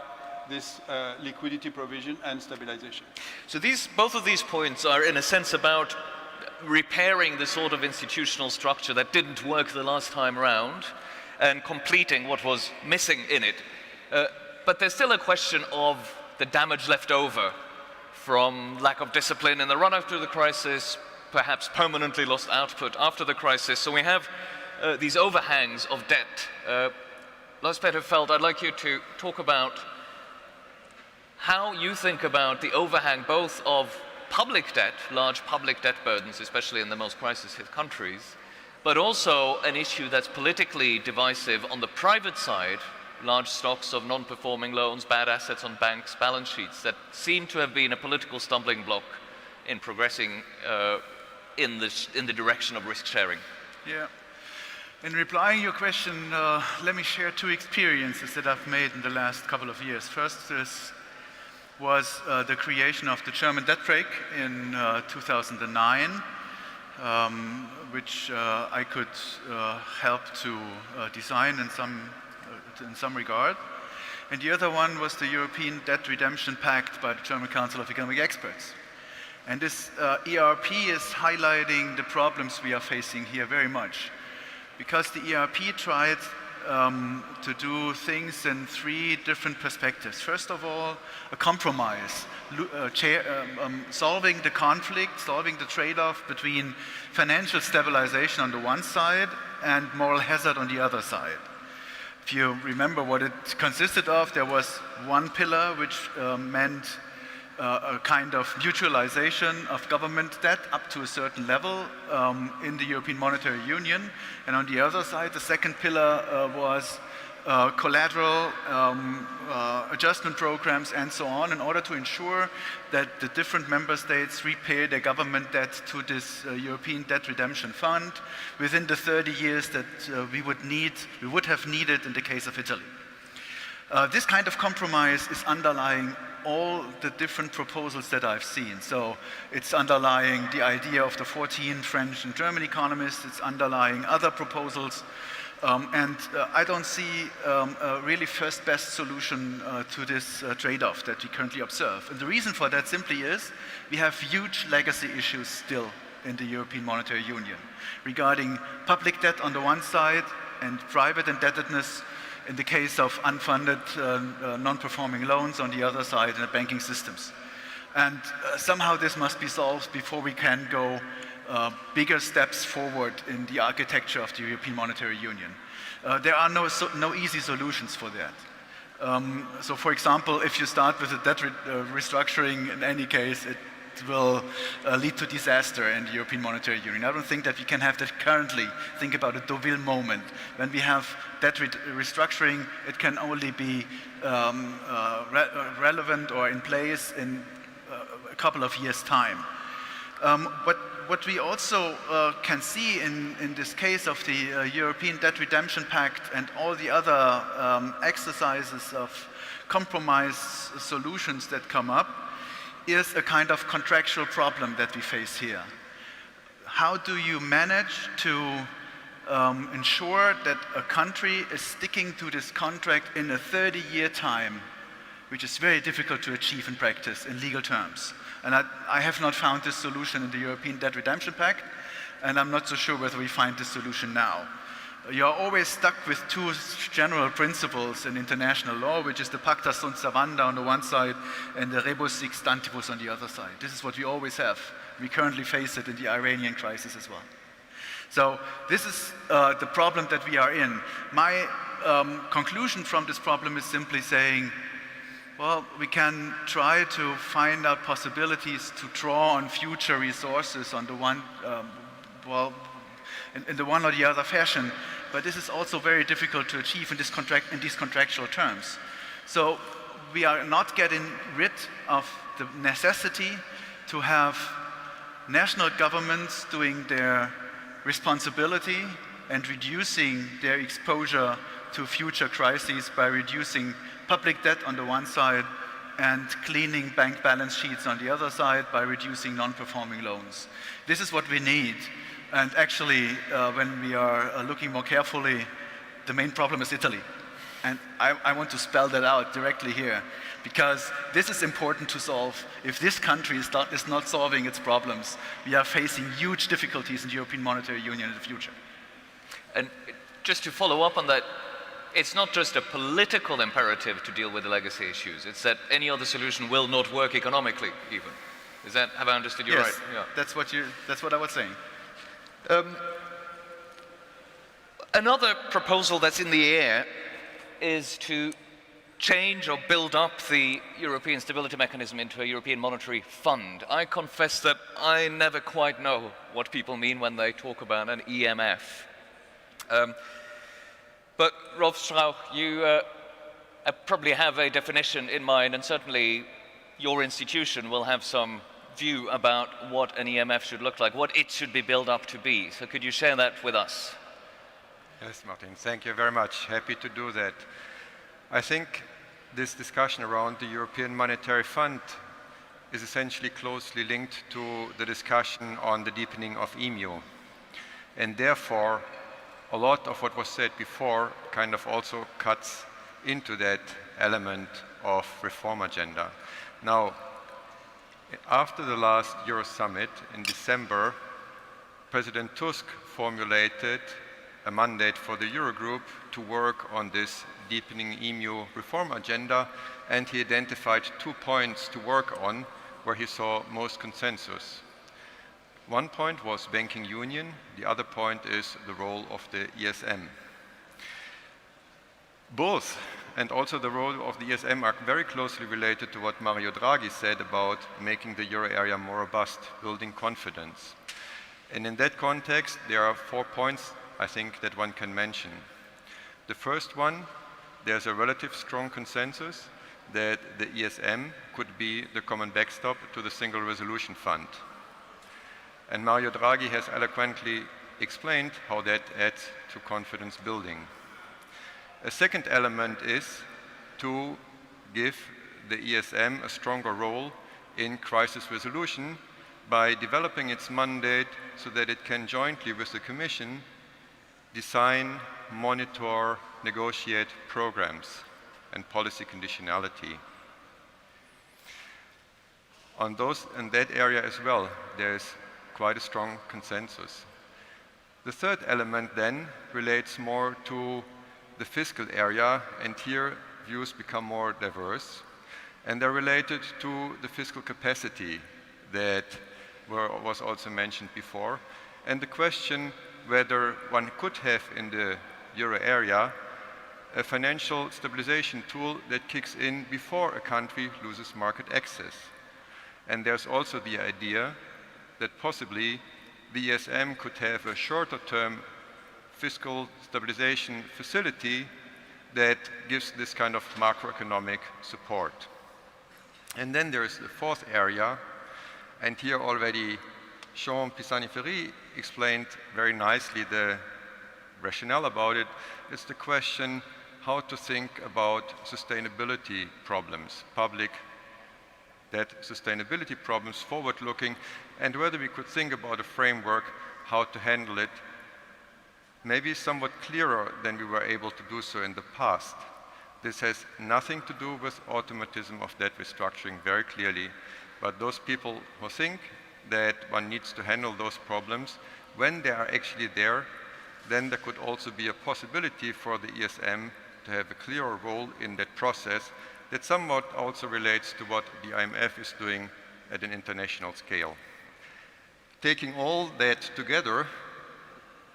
this liquidity provision and stabilization. So both of these points are, in a sense, about repairing the sort of institutional structure that didn't work the last time around and completing what was missing in it. But there's still a question of the damage left over from lack of discipline in the run-up to the crisis, perhaps permanently lost output after the crisis. So we have these overhangs of debt. Lars Peter Feld, I'd like you to talk about how you think about the overhang both of public debt, large public debt burdens, especially in the most crisis-hit countries, but also an issue that's politically divisive on the private side, large stocks of non-performing loans, bad assets on banks' balance sheets that seem to have been a political stumbling block in progressing in the direction of risk sharing. Yeah. In replying your question, let me share two experiences that I've made in the last couple of years. First was the creation of the German debt brake in 2009, which I could help to design in some regard. And the other one was the European Debt Redemption Pact by the German Council of Economic Experts. And this ERP is highlighting the problems we are facing here very much, because the ERP tried to do things in three different perspectives. First of all, a compromise, solving the conflict, solving the trade-off between financial stabilization on the one side and moral hazard on the other side. If you remember what it consisted of, there was one pillar which meant a kind of mutualization of government debt up to a certain level in the European Monetary Union. And on the other side, the second pillar was collateral adjustment programs and so on, in order to ensure that the different member states repay their government debt to this European Debt Redemption Fund within the 30 years that we would have needed in the case of Italy. This kind of compromise is underlying all the different proposals that I've seen. So it's underlying the idea of the 14 French and German economists, it's underlying other proposals, and I don't see a really first best solution to this trade-off that we currently observe. And the reason for that simply is we have huge legacy issues still in the European Monetary Union regarding public debt on the one side and private indebtedness in the case of unfunded non-performing loans on the other side in the banking systems. And somehow this must be solved before we can go bigger steps forward in the architecture of the European Monetary Union. There are no easy solutions for that. So for example, if you start with a debt restructuring, in any case, it will lead to disaster in the European Monetary Union. I don't think that we can have that currently. Think about a Deauville moment. When we have debt restructuring, it can only be relevant or in place in a couple of years' time. What we also can see in this case of the European Debt Redemption Pact and all the other exercises of compromise solutions that come up is a kind of contractual problem that we face here. How do you manage to ensure that a country is sticking to this contract in a 30-year time, which is very difficult to achieve in practice in legal terms? And I have not found this solution in the European Debt Redemption Pact, and I'm not so sure whether we find this solution now. You're always stuck with two general principles in international law, which is the pacta sunt servanda on the one side and the rebus sic stantibus on the other side. This is what we always have. We currently face it in the Iranian crisis as well. So this is the problem that we are in. My conclusion from this problem is simply saying, well, we can try to find out possibilities to draw on future resources on the one, in the one or the other fashion, but this is also very difficult to achieve in these contractual terms. So we are not getting rid of the necessity to have national governments doing their responsibility and reducing their exposure to future crises by reducing public debt on the one side and cleaning bank balance sheets on the other side by reducing non-performing loans. This is what we need. And actually, when we are looking more carefully, the main problem is Italy. And I want to spell that out directly here, because this is important to solve. If this country is not solving its problems, we are facing huge difficulties in the European Monetary Union in the future. And just to follow up on that, it's not just a political imperative to deal with the legacy issues, it's that any other solution will not work economically even. Is that, have I understood you right? Yes, yeah. That's what I was saying. Another proposal that's in the air is to change or build up the European Stability Mechanism into a European Monetary Fund. I confess that I never quite know what people mean when they talk about an EMF. But Rolf Strauch, you probably have a definition in mind, and certainly your institution will have some view about what an EMF should look like, what it should be built up to be. So could you share that with us? Yes, Martin, thank you very much. Happy to do that. I think this discussion around the European Monetary Fund is essentially closely linked to the discussion on the deepening of EMU. And therefore, a lot of what was said before kind of also cuts into that element of reform agenda. Now, after the last Euro summit in December, President Tusk formulated a mandate for the Eurogroup to work on this deepening EMU reform agenda, and he identified 2 points to work on where he saw most consensus. One point was banking union, the other point is the role of the ESM. Both, and also the role of the ESM, are very closely related to what Mario Draghi said about making the euro area more robust, building confidence. And in that context, there are 4 points I think that one can mention. The first one, there's a relative strong consensus that the ESM could be the common backstop to the Single Resolution Fund. And Mario Draghi has eloquently explained how that adds to confidence building. A second element is to give the ESM a stronger role in crisis resolution by developing its mandate so that it can jointly with the Commission design, monitor, negotiate programs and policy conditionality. On in that area as well, there is quite a strong consensus. The third element then relates more to the fiscal area, and here views become more diverse, and they're related to the fiscal capacity that was also mentioned before, and the question whether one could have in the euro area a financial stabilization tool that kicks in before a country loses market access. And there's also the idea that possibly the ESM could have a shorter-term fiscal stabilization facility that gives this kind of macroeconomic support. And then there's the fourth area, and here already Jean Pisani-Ferry explained very nicely the rationale about it. It's the question how to think about sustainability problems, public debt sustainability problems, forward-looking, and whether we could think about a framework how to handle it, maybe somewhat clearer than we were able to do so in the past. This has nothing to do with automatism of debt restructuring, very clearly, but those people who think that one needs to handle those problems, when they are actually there, then there could also be a possibility for the ESM to have a clearer role in that process that somewhat also relates to what the IMF is doing at an international scale. Taking all that together,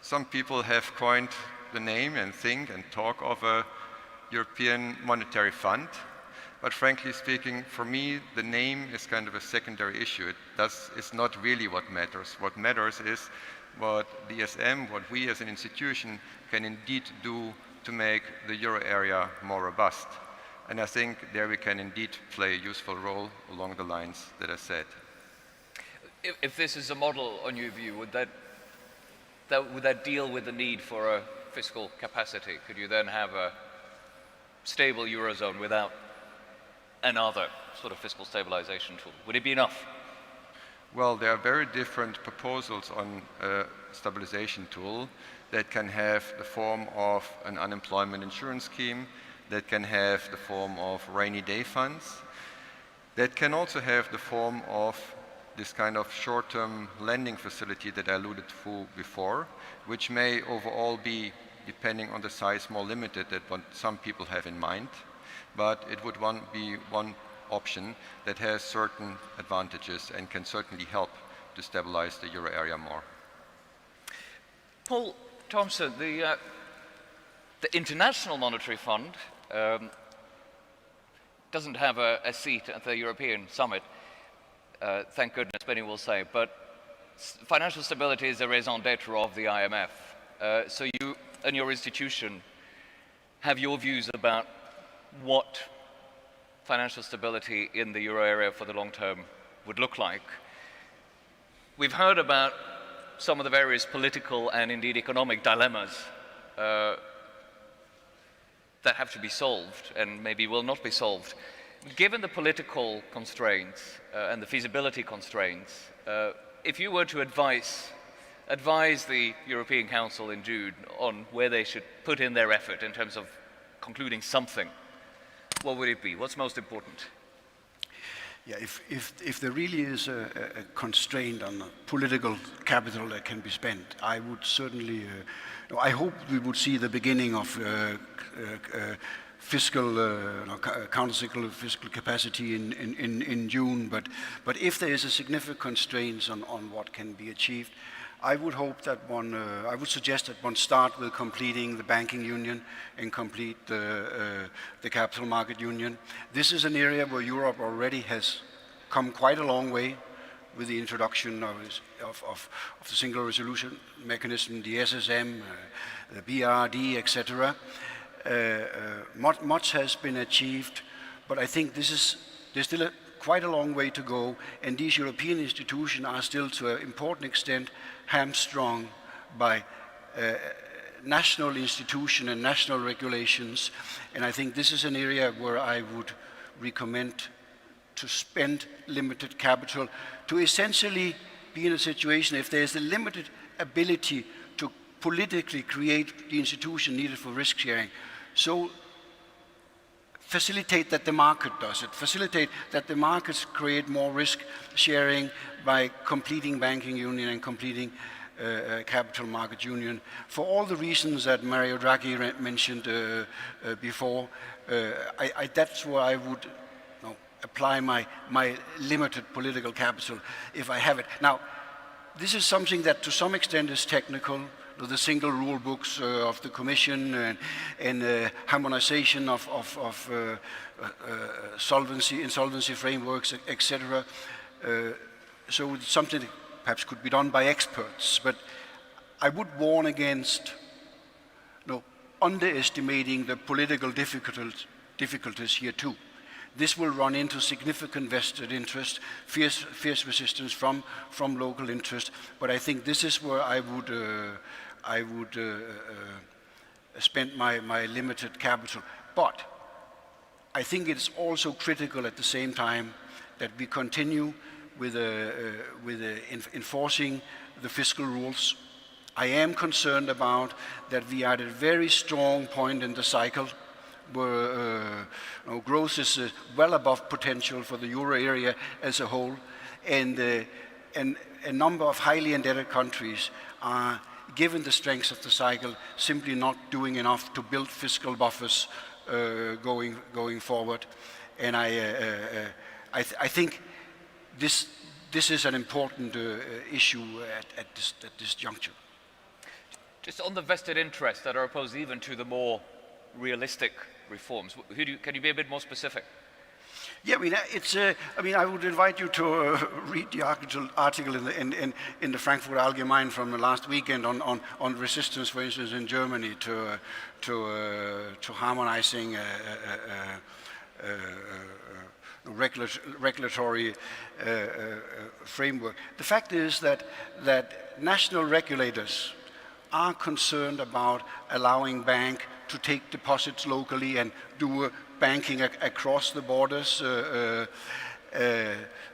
some people have coined the name and think and talk of a European Monetary Fund, but frankly speaking, for me, the name is kind of a secondary issue. It's not really what matters. What matters is what the ESM, what we as an institution can indeed do to make the euro area more robust. And I think there we can indeed play a useful role along the lines that I said. If this is a model, on your view, would that deal with the need for a fiscal capacity? Could you then have a stable eurozone without another sort of fiscal stabilization tool? Would it be enough? Well, there are very different proposals on a stabilization tool that can have the form of an unemployment insurance scheme, that can have the form of rainy day funds, that can also have the form of this kind of short-term lending facility that I alluded to before, which may overall be, depending on the size, more limited than what some people have in mind, but it would be one option that has certain advantages and can certainly help to stabilize the euro area more. Paul Thompson, the International Monetary Fund doesn't have a seat at the European Summit, thank goodness, many will say, but financial stability is the raison d'etre of the IMF. So you and your institution have your views about what financial stability in the euro area for the long term would look like. We've heard about some of the various political and indeed economic dilemmas that have to be solved and maybe will not be solved. Given the political constraints and the feasibility constraints, if you were to advise the European Council in June on where they should put in their effort in terms of concluding something, what would it be? What's most important? Yeah, if there really is a constraint on political capital that can be spent, I would certainly, I hope we would see the beginning of fiscal, countercyclical fiscal capacity in June. But if there is a significant constraints on what can be achieved, I would hope that I would suggest that one start with completing the banking union and complete the capital market union. This is an area where Europe already has come quite a long way with the introduction of the single resolution mechanism, the SSM, the BRD, etc. Much has been achieved, but I think there's still quite a long way to go, and these European institutions are still to an important extent hamstrung by national institutions and national regulations, and I think this is an area where I would recommend to spend limited capital to essentially be in a situation, if there's a limited ability to politically create the institution needed for risk sharing, so facilitate that the market does it, facilitate that the markets create more risk sharing by completing banking union and completing capital market union. For all the reasons that Mario Draghi mentioned before, that's where I would apply my limited political capital if I have it. Now, this is something that to some extent is technical, the single rule books of the Commission and harmonization of insolvency frameworks, etc. So it's something that perhaps could be done by experts, but I would warn against underestimating the political difficulties here too. This will run into significant vested interest, fierce resistance from local interest, but I think this is where I would spend my limited capital. But I think it's also critical at the same time that we continue with enforcing the fiscal rules. I am concerned about that we are at a very strong point in the cycle where growth is well above potential for the euro area as a whole, and a number of highly indebted countries are, given the strength of the cycle, simply not doing enough to build fiscal buffers going forward. And I think this is an important issue at this juncture. Just on the vested interests that are opposed even to the more realistic reforms, can you be a bit more specific? Yeah, I would invite you to read the article in the Frankfurt Allgemein from the last weekend on resistance, for instance, in Germany to harmonizing regulatory framework. The fact is that national regulators are concerned about allowing banks to take deposits locally and do banking across the borders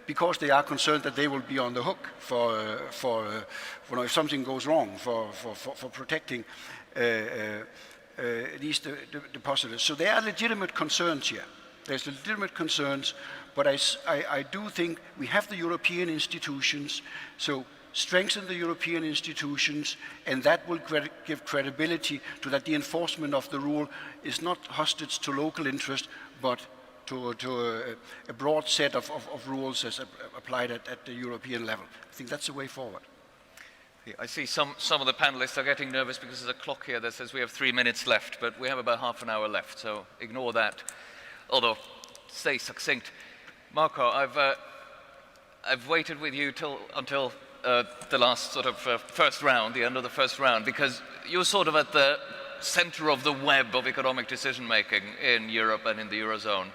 because they are concerned that they will be on the hook for if something goes wrong for protecting these depositors. So there are legitimate concerns here. There's legitimate concerns, but I do think we have the European institutions, so strengthen the European institutions, and that will give credibility to that the enforcement of the rule is not hostage to local interest, but to a broad set of rules as applied at the European level. I think that's the way forward. I see some of the panelists are getting nervous because there's a clock here that says we have 3 minutes left, but we have about half an hour left, so ignore that. Although, stay succinct. Marco, I've waited with you until the last sort of first round, the end of the first round, because you're sort of at the center of the web of economic decision-making in Europe and in the Eurozone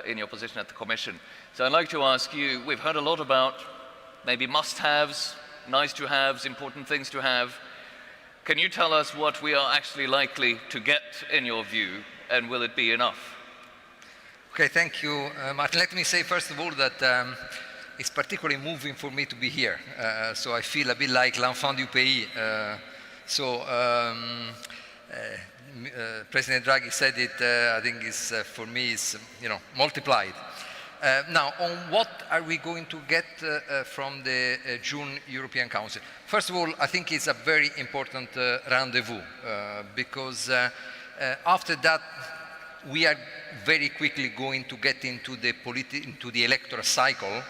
in your position at the Commission. So I'd like to ask you, we've heard a lot about maybe must-haves, nice-to-haves, important things to have. Can you tell us what we are actually likely to get in your view, and will it be enough? Okay, thank you, Martin. Let me say first of all that it's particularly moving for me to be here. So I feel a bit like l'enfant du pays. President Draghi said it, I think is, for me, is multiplied. Now, on what are we going to get from the June European Council? First of all, I think it's a very important rendezvous because after that, we are very quickly going to get into the electoral cycle,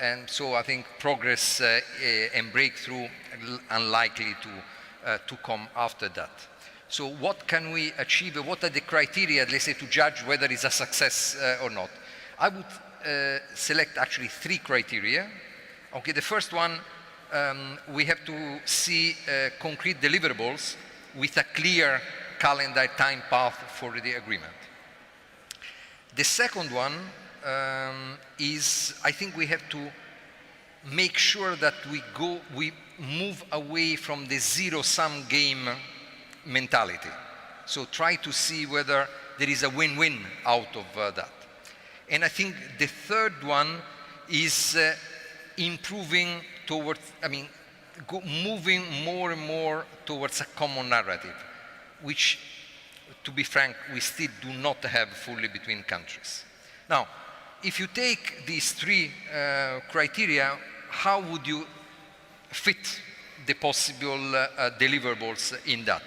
and so I think progress and breakthrough unlikely to come after that. So what can we achieve? What are the criteria, let's say, to judge whether it's a success or not? I would select actually 3 criteria. Okay, the first one, we have to see concrete deliverables with a clear calendar time path for the agreement. The second one is, I think we have to make sure that we move away from the zero-sum game mentality. So try to see whether there is a win-win out of that. And I think the third one is improving towards, moving more and more towards a common narrative, which, to be frank, we still do not have fully between countries. Now, if you take these 3 criteria, how would you fit the possible deliverables in that?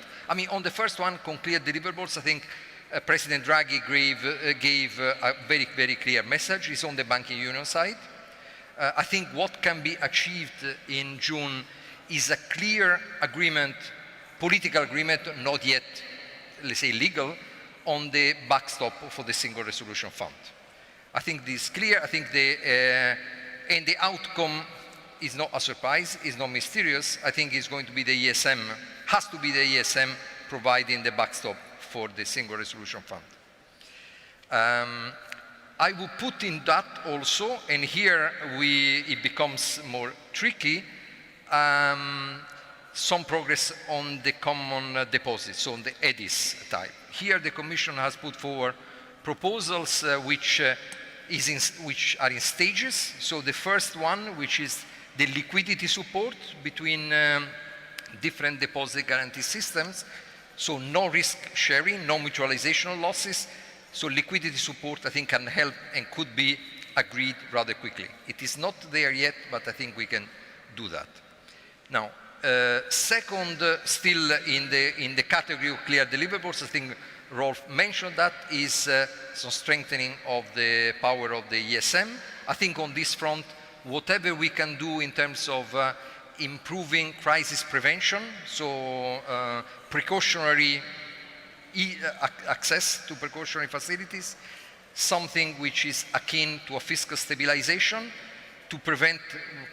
On the first one, concrete deliverables, I think President Draghi gave a very, very clear message. It's on the banking union side. I think what can be achieved in June is a clear agreement, political agreement, not yet, let's say, legal, on the backstop for the Single Resolution Fund. I think this is clear. I think and the outcome is not a surprise, is not mysterious. I think it's going to be the ESM, has to be the ESM providing the backstop for the Single Resolution Fund. I will put in that also, and here it becomes more tricky, some progress on the common deposits, so on the EDIS type. Here the Commission has put forward proposals which are in stages. So the first one, which is the liquidity support between different deposit guarantee systems, so no risk sharing, no mutualization of losses. So liquidity support, I think, can help and could be agreed rather quickly. It is not there yet, but I think we can do that. Now, second, still in the category of clear deliverables, I think Rolf mentioned that, is some strengthening of the power of the ESM. I think on this front, whatever we can do in terms of improving crisis prevention, so precautionary access to precautionary facilities, something which is akin to a fiscal stabilization to prevent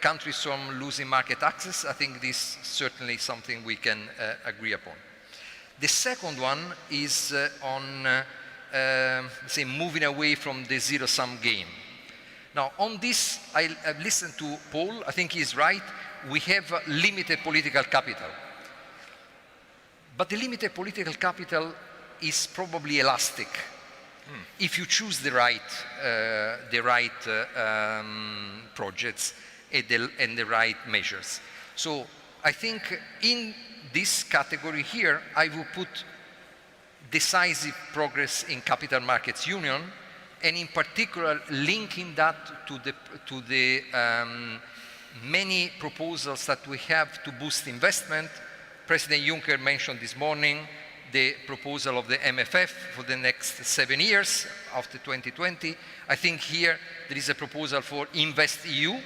countries from losing market access. I think this is certainly something we can agree upon. The second one is on, say, moving away from the zero-sum game. Now, on this, I've listened to Paul. I think he's right. We have limited political capital. But the limited political capital is probably elastic if you choose the right projects and the right measures. So I think in this category here, I will put decisive progress in capital markets union, and in particular linking that to the many proposals that we have to boost investment. President Juncker mentioned this morning the proposal of the MFF for the next 7 years after 2020. I think here there is a proposal for Invest EU.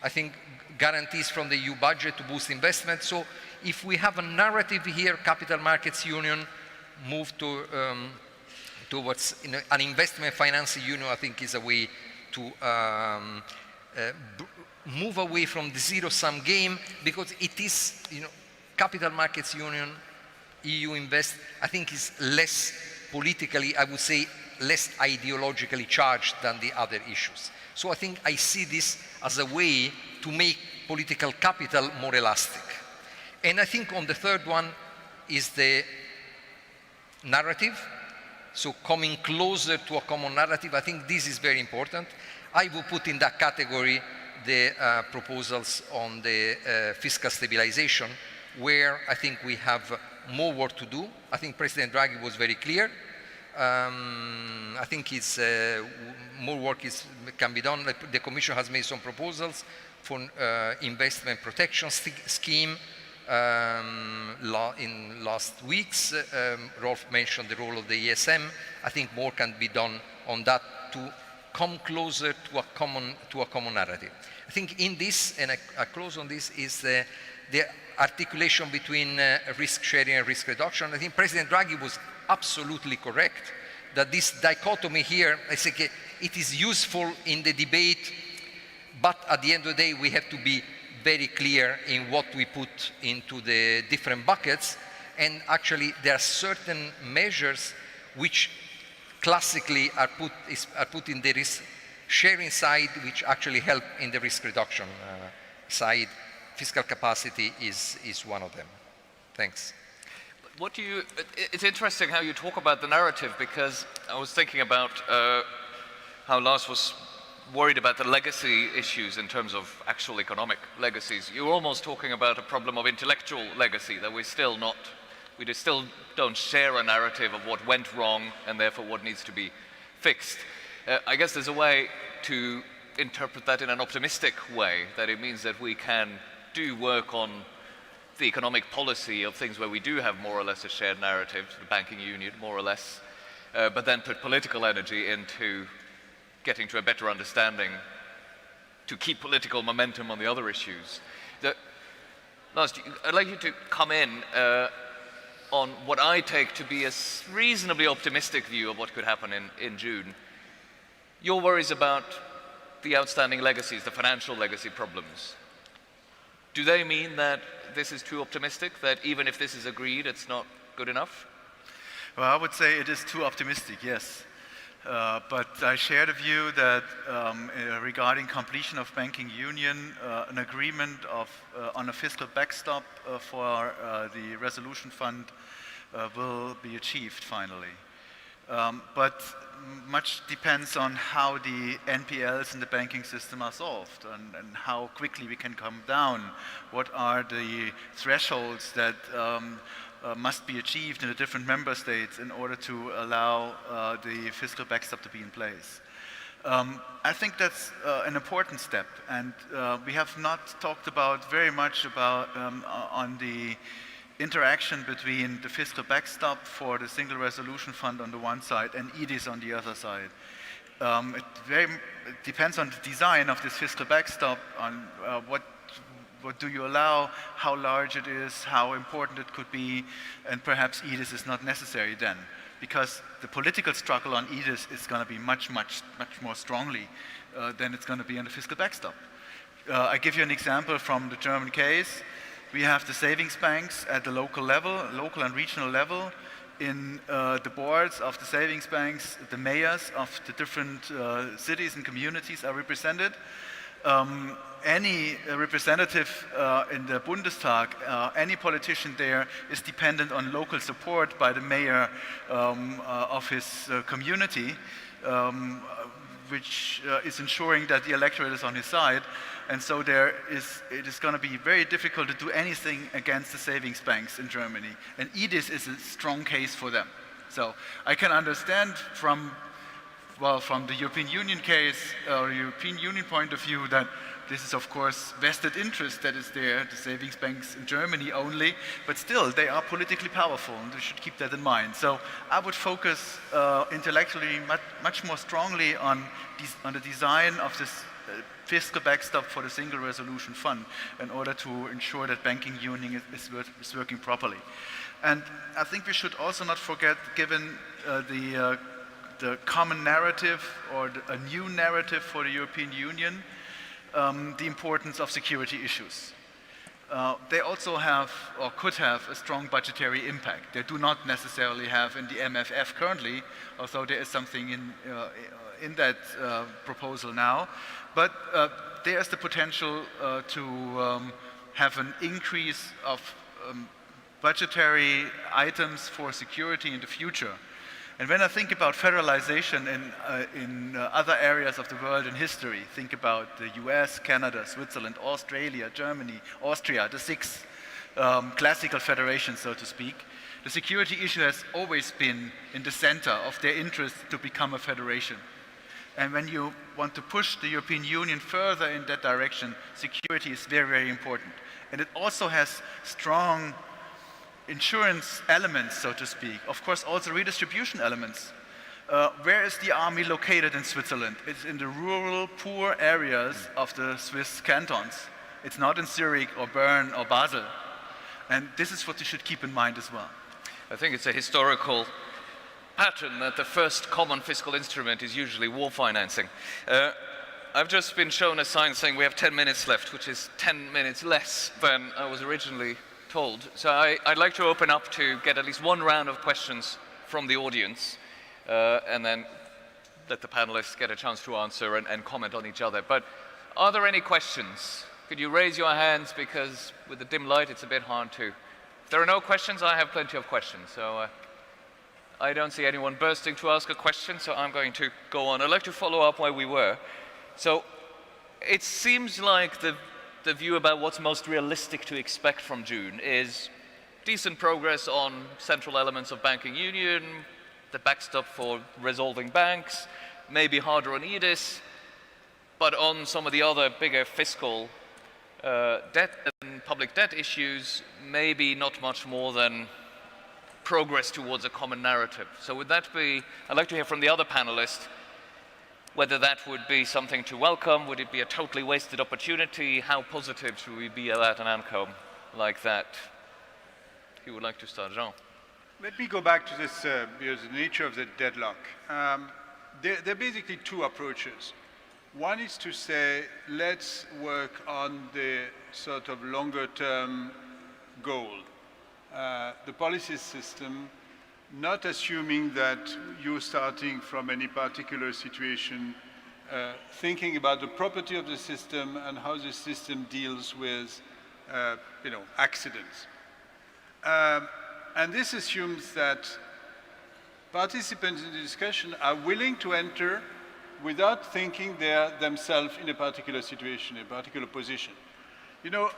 I think guarantees from the EU budget to boost investment. So if we have a narrative here, capital markets union, move to, towards an investment financing union, I think is a way to move away from the zero-sum game, because it is, capital markets union, EU Invest, I think is less politically, I would say, less ideologically charged than the other issues. So I think I see this as a way to make political capital more elastic. And I think on the third one, is the narrative. So coming closer to a common narrative, I think this is very important. I will put in that category the proposals on the fiscal stabilization, where I think we have more work to do. I think President Draghi was very clear. I think more work can be done. The Commission has made some proposals for investment protection scheme in last weeks. Rolf mentioned the role of the ESM. I think more can be done on that to come closer to a common narrative. I think in this, and I close on this, is the articulation between risk sharing and risk reduction. I think President Draghi was absolutely correct that this dichotomy here, I think it is useful in the debate, but at the end of the day, we have to be very clear in what we put into the different buckets. And actually, there are certain measures which classically are put in the risk sharing side, which actually help in the risk reduction side. Fiscal capacity is one of them. Thanks. It's interesting how you talk about the narrative, because I was thinking about how Lars was worried about the legacy issues in terms of actual economic legacies. You're almost talking about a problem of intellectual legacy, that we still don't share a narrative of what went wrong and therefore what needs to be fixed. I guess there's a way to interpret that in an optimistic way, that it means that we can do work on the economic policy of things where we do have more or less a shared narrative, the banking union more or less, but then put political energy into getting to a better understanding to keep political momentum on the other issues. Last, I'd like you to come in on what I take to be a reasonably optimistic view of what could happen in June. Your worries about the outstanding legacies, the financial legacy problems, do they mean that this is too optimistic, that even if this is agreed, it's not good enough? Well, I would say it is too optimistic, yes. But I share the view that regarding completion of banking union, an agreement on a fiscal backstop for the resolution fund will be achieved finally. But much depends on how the NPLs in the banking system are solved and how quickly we can come down. What are the thresholds that must be achieved in the different member states in order to allow the fiscal backstop to be in place. I think that's an important step, and we have not talked very much about on the interaction between the fiscal backstop for the single resolution fund on the one side and EDIS on the other side. It depends on the design of this fiscal backstop, on what do you allow, how large it is, how important it could be, and perhaps EDIS is not necessary then, because the political struggle on EDIS is going to be much more strongly than it's going to be on the fiscal backstop. I give you an example from the German case. We have the savings banks at the local and regional level. In the boards of the savings banks, the mayors of the different cities and communities are represented. Any representative in the Bundestag, any politician there is dependent on local support by the mayor of his community, which is ensuring that the electorate is on his side. And so it is going to be very difficult to do anything against the savings banks in Germany. And EDIS is a strong case for them. So I can understand from the European Union case, or European Union point of view, that this is of course vested interest that is there, the savings banks in Germany only, but still they are politically powerful, and we should keep that in mind. So I would focus intellectually much more strongly on the design of this fiscal backstop for the single resolution fund in order to ensure that banking union is working properly. And I think we should also not forget, given the common narrative or a new narrative for the European Union, the importance of security issues. They also have, or could have, a strong budgetary impact. They do not necessarily have in the MFF currently, although there is something in that proposal now. But there is the potential to have an increase of budgetary items for security in the future. And when I think about federalization in other areas of the world in history, think about the US, Canada, Switzerland, Australia, Germany, Austria, the six classical federations, so to speak, the security issue has always been in the center of their interest to become a federation. And when you want to push the European Union further in that direction, security is very, very important. And it also has strong insurance elements, so to speak. Of course, also redistribution elements. Where is the army located in Switzerland? It's in the rural, poor areas of the Swiss cantons. It's not in Zurich or Bern or Basel. And this is what you should keep in mind as well. I think it's a historical pattern that the first common fiscal instrument is usually war financing. I've just been shown a sign saying we have 10 minutes left, which is 10 minutes less than I was originally told. So I'd like to open up to get at least one round of questions from the audience, and then let the panelists get a chance to answer and comment on each other. But are there any questions? Could you raise your hands, because with the dim light it's a bit hard to. If there are no questions, I have plenty of questions. So I don't see anyone bursting to ask a question, so I'm going to go on. I'd like to follow up where we were. So it seems like the view about what's most realistic to expect from June is decent progress on central elements of banking union, the backstop for resolving banks, maybe harder on EDIS, but on some of the other bigger fiscal debt and public debt issues, maybe not much more than progress towards a common narrative. So would that be, I'd like to hear from the other panelists, whether that would be something to welcome, would it be a totally wasted opportunity, how positive should we be about an outcome like that? Who would like to start? Jean? Let me go back to this, the nature of the deadlock. There are basically two approaches. One is to say, let's work on the sort of longer term goal, the policy system, not assuming that you're starting from any particular situation, thinking about the property of the system and how the system deals with accidents. And this assumes that participants in the discussion are willing to enter without thinking they're themselves in a particular situation, a particular position. You know,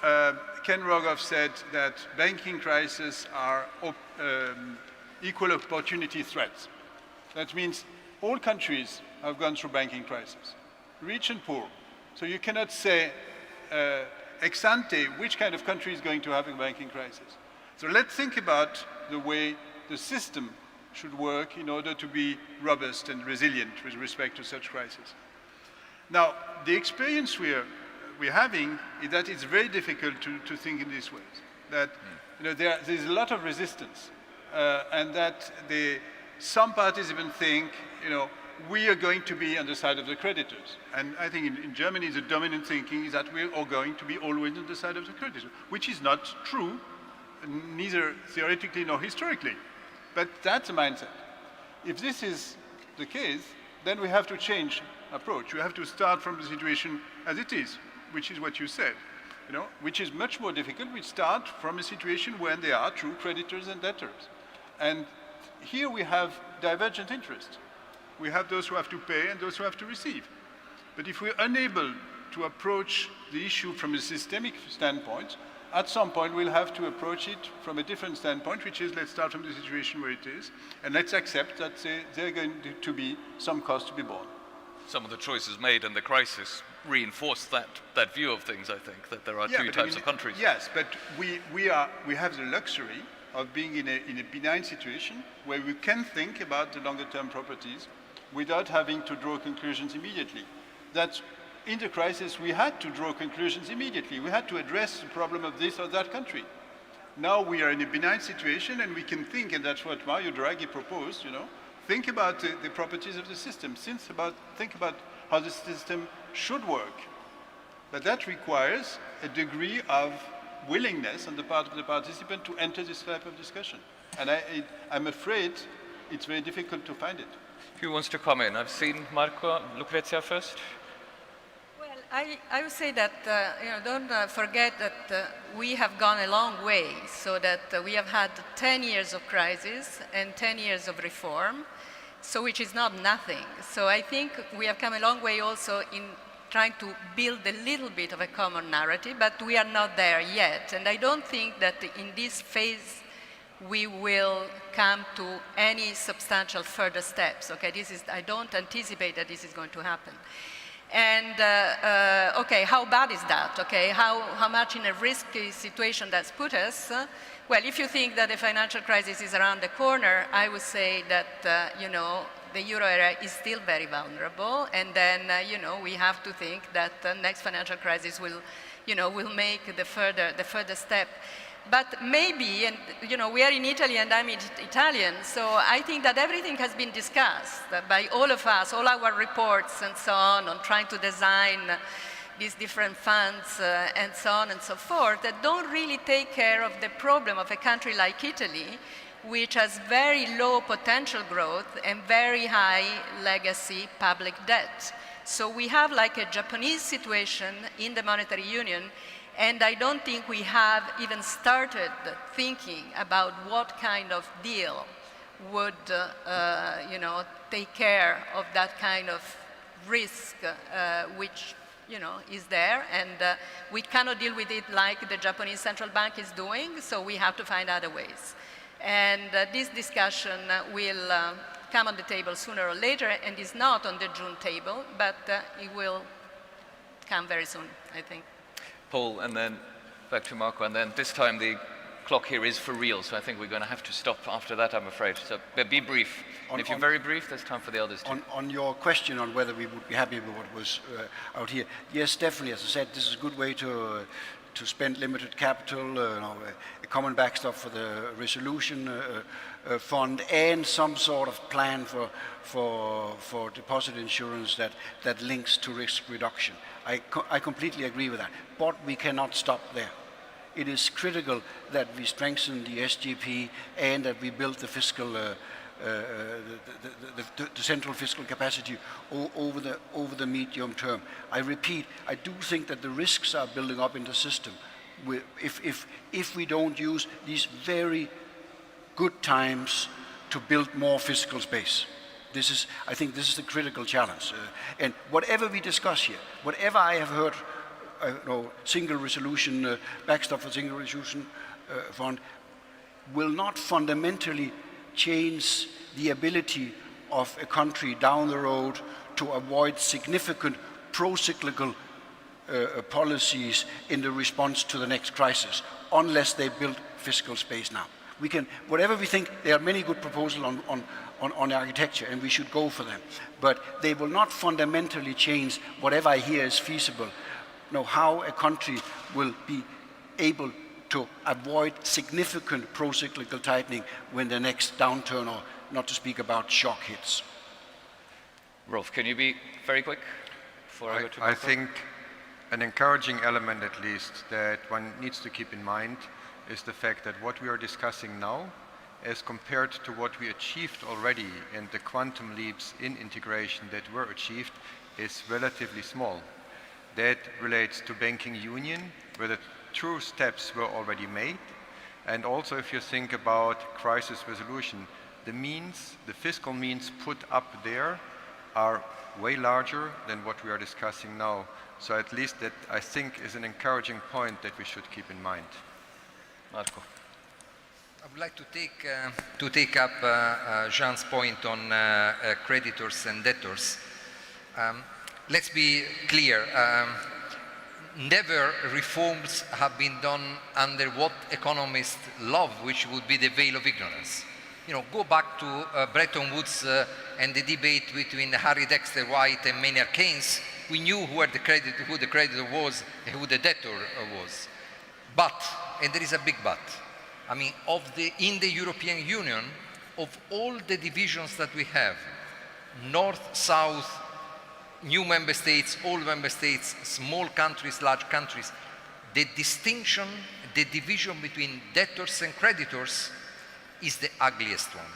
Ken Rogoff said that banking crises are equal opportunity threats. That means all countries have gone through banking crises, rich and poor. So you cannot say ex ante which kind of country is going to have a banking crisis. So let's think about the way the system should work in order to be robust and resilient with respect to such crises. Now, the experience we're having is that it's very difficult to think in these ways. That there's a lot of resistance, and that some participants think, we are going to be on the side of the creditors. And I think in Germany, the dominant thinking is that we are going to be always on the side of the creditors, which is not true, neither theoretically nor historically. But that's a mindset. If this is the case, then we have to change approach. We have to start from the situation as it is, which is what you said, which is much more difficult. We start from a situation when there are true creditors and debtors. And here we have divergent interests. We have those who have to pay and those who have to receive. But if we're unable to approach the issue from a systemic standpoint, at some point we'll have to approach it from a different standpoint, which is let's start from the situation where it is, and let's accept that there are going to be some costs to be borne. Some of the choices made in the crisis reinforce that view of things, I think, that there are two types of countries. Yes, but we have the luxury of being in a benign situation where we can think about the longer term properties without having to draw conclusions immediately. That's in the crisis, we had to draw conclusions immediately. We had to address the problem of this or that country. Now we are in a benign situation and we can think, and that's what Mario Draghi proposed, think about the properties of the system, think about how the system should work. But that requires a degree of willingness on the part of the participant to enter this type of discussion. And I'm afraid it's very difficult to find it. Who wants to come in? I've seen Marco. Lucrezia first. Well, I would say that, don't forget that we have gone a long way, so that we have had 10 years of crisis and 10 years of reform, so which is not nothing. So I think we have come a long way also in trying to build a little bit of a common narrative, but we are not there yet. And I don't think that in this phase we will come to any substantial further steps. Okay, I don't anticipate that this is going to happen. And okay, how bad is that? Okay, how much in a risky situation that's put us? Well, if you think that the financial crisis is around the corner, I would say that the euro area is still very vulnerable, and then we have to think that the next financial crisis will make the further step. But maybe, and we are in Italy and I'm Italian, so I think that everything has been discussed by all of us, all our reports and so on trying to design these different funds and so on and so forth, that don't really take care of the problem of a country like Italy, which has very low potential growth and very high legacy public debt. So we have like a Japanese situation in the monetary union, and I don't think we have even started thinking about what kind of deal would, take care of that kind of risk, which, is there, and we cannot deal with it like the Japanese central bank is doing, so we have to find other ways. And this discussion will come on the table sooner or later, and is not on the June table, but it will come very soon, I think. Paul, and then back to Marco, and then this time the clock here is for real, so I think we're going to have to stop after that, I'm afraid. So be brief. And if you're very brief, there's time for the others too. On your question on whether we would be happy with what was out here, yes, definitely. As I said, this is a good way to spend limited capital, a common backstop for the resolution fund, and some sort of plan for deposit insurance that links to risk reduction. I completely agree with that, but we cannot stop there. It is critical that we strengthen the SGP and that we build the fiscal, the central fiscal capacity over the medium term. I repeat, I do think that the risks are building up in the system. If we don't use these very good times to build more fiscal space. I think this is the critical challenge. And whatever we discuss here, whatever I have heard, single resolution, backstop for single resolution fund, will not fundamentally change the ability of a country down the road to avoid significant pro-cyclical policies in the response to the next crisis, unless they build fiscal space now. We can, whatever we think, there are many good proposals on architecture, and we should go for them. But they will not fundamentally change whatever I hear is feasible. How a country will be able to avoid significant pro-cyclical tightening when the next downturn, or not to speak about shock, hits. Rolf, can you be very quick? I think an encouraging element, at least, that one needs to keep in mind is the fact that what we are discussing now, as compared to what we achieved already and the quantum leaps in integration that were achieved, is relatively small. That relates to banking union, where the true steps were already made. And also if you think about crisis resolution, the fiscal means put up there are way larger than what we are discussing now. So at least that, I think, is an encouraging point that we should keep in mind. Marco. I would like to take up Jean's point on creditors and debtors. Let's be clear. Never reforms have been done under what economists love, which would be the veil of ignorance. Go back to Bretton Woods and the debate between Harry Dexter White and Maynard Keynes. We knew who the creditor was and who the debtor was. But, and there is a big but, in the European Union, of all the divisions that we have, north, south, new member states, old member states, small countries, large countries, the distinction, the division between debtors and creditors is the ugliest one.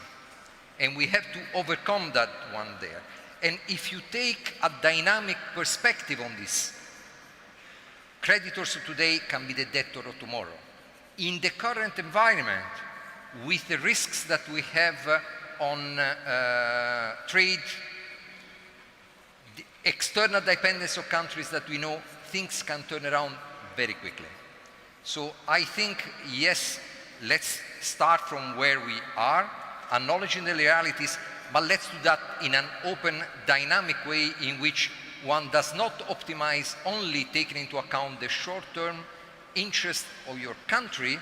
And we have to overcome that one there. And if you take a dynamic perspective on this, creditors today can be the debtor of tomorrow. In the current environment, with the risks that we have on trade, the external dependence of countries that we know, things can turn around very quickly. So I think, yes, let's start from where we are, acknowledging the realities, but let's do that in an open, dynamic way in which one does not optimize only taking into account the short-term interest of your country,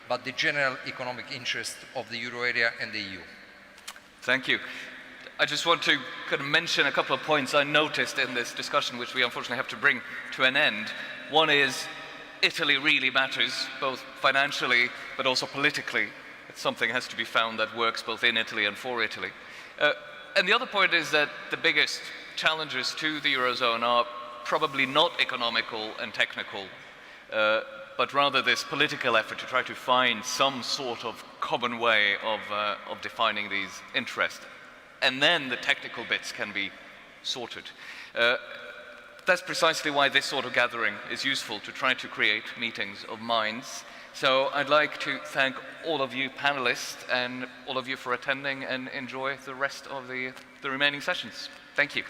but the general economic interest of the euro area and the EU. Thank you. I just want to kind of mention a couple of points I noticed in this discussion, which we unfortunately have to bring to an end. One is Italy really matters, both financially but also politically. Something has to be found that works both in Italy and for Italy. And the other point is that the biggest challenges to the Eurozone are probably not economical and technical, but rather this political effort to try to find some sort of common way of defining these interests. And then the technical bits can be sorted. That's precisely why this sort of gathering is useful, to try to create meetings of minds. So I'd like to thank all of you panelists and all of you for attending, and enjoy the rest of the remaining sessions. Thank you.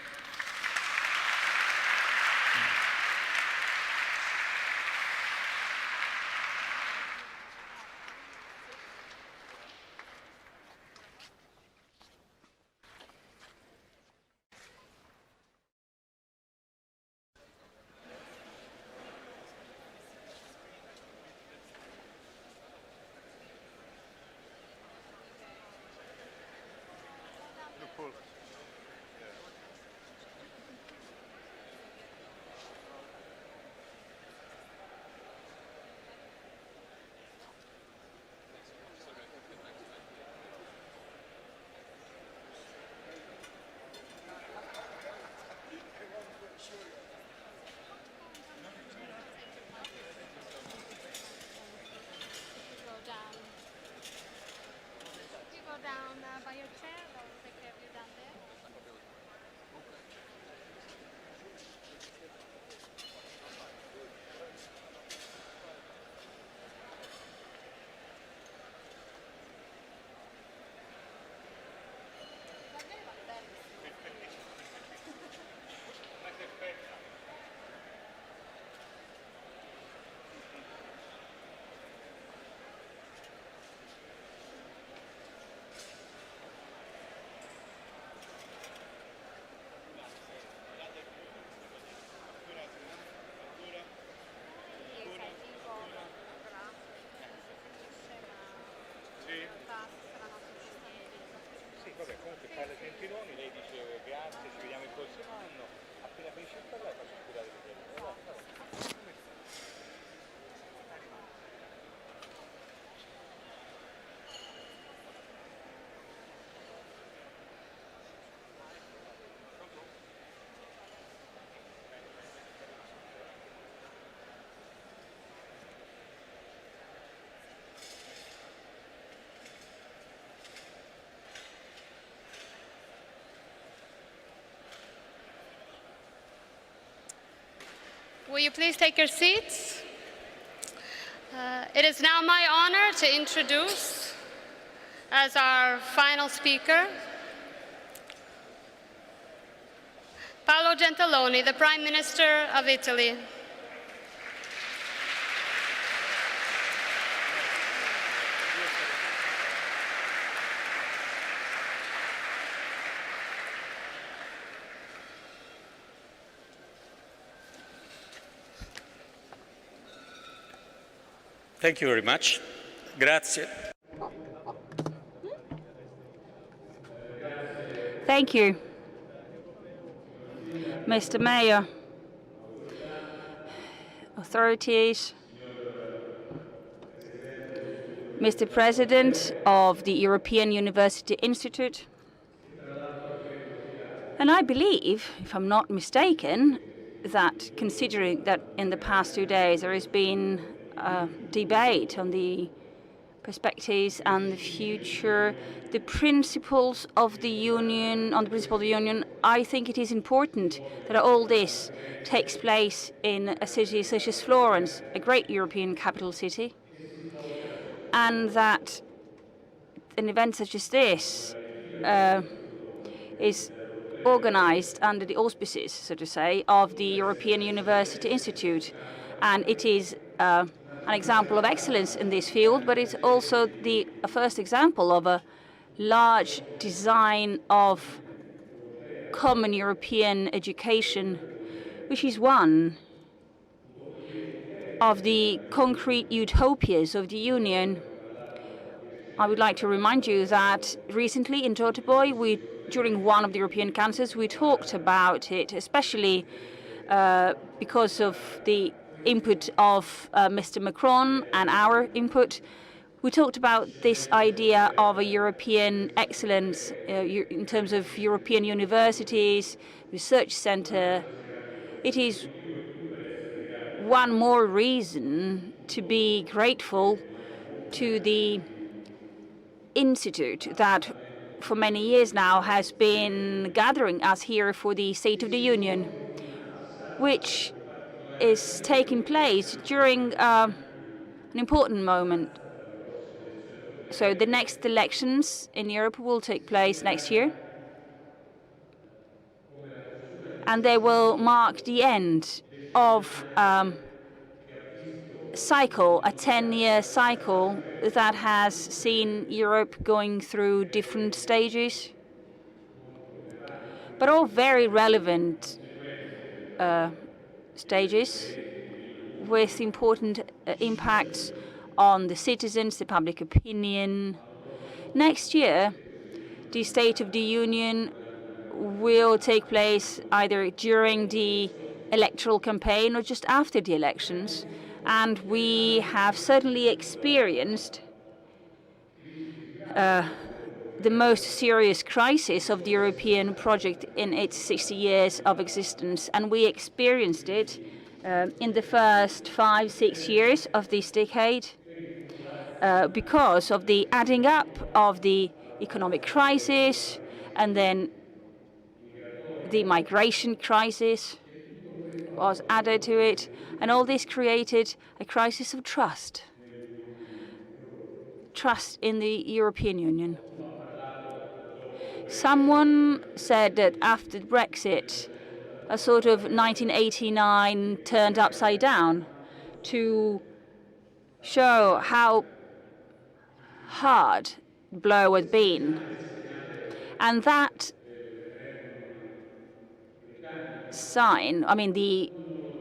By your chair, or take care of you down there. Vabbè, comunque parla Gentiloni, lei dice grazie, ci vediamo il prossimo anno, appena finisce il parlare faccio curare le tele. Will you please take your seats? It is now my honor to introduce, as our final speaker, Paolo Gentiloni, the Prime Minister of Italy. Thank you very much. Grazie. Thank you, Mr. Mayor, authorities, Mr. President of the European University Institute, and I believe, if I'm not mistaken, that considering that in the past 2 days there has been a debate on the perspectives and the future, the principles of the Union, on the principle of the Union, I think it is important that all this takes place in a city such as Florence, a great European capital city, and that an event such as this is organized under the auspices, so to say, of the European University Institute. And it is an example of excellence in this field, but it's also the first example of a large design of common European education, which is one of the concrete utopias of the Union. I would like to remind you that recently in Göteborg, during one of the European Councils, we talked about it, especially because of the input of Mr. Macron and our input. We talked about this idea of a European excellence in terms of European universities, research center. It is one more reason to be grateful to the institute that for many years now has been gathering us here for the State of the Union, which is taking place during an important moment. So the next elections in Europe will take place next year, and they will mark the end of cycle, a 10-year cycle that has seen Europe going through different stages, but all very relevant stages with important impacts on the citizens, the public opinion. Next year, the State of the Union will take place either during the electoral campaign or just after the elections. And we have certainly experienced the most serious crisis of the European project in its 60 years of existence. And we experienced it in the first 5-6 years of this decade because of the adding up of the economic crisis and then the migration crisis was added to it, and all this created a crisis of trust in the European Union. Someone said that after Brexit, a sort of 1989 turned upside down to show how hard the blow had been. And that sign, I mean, the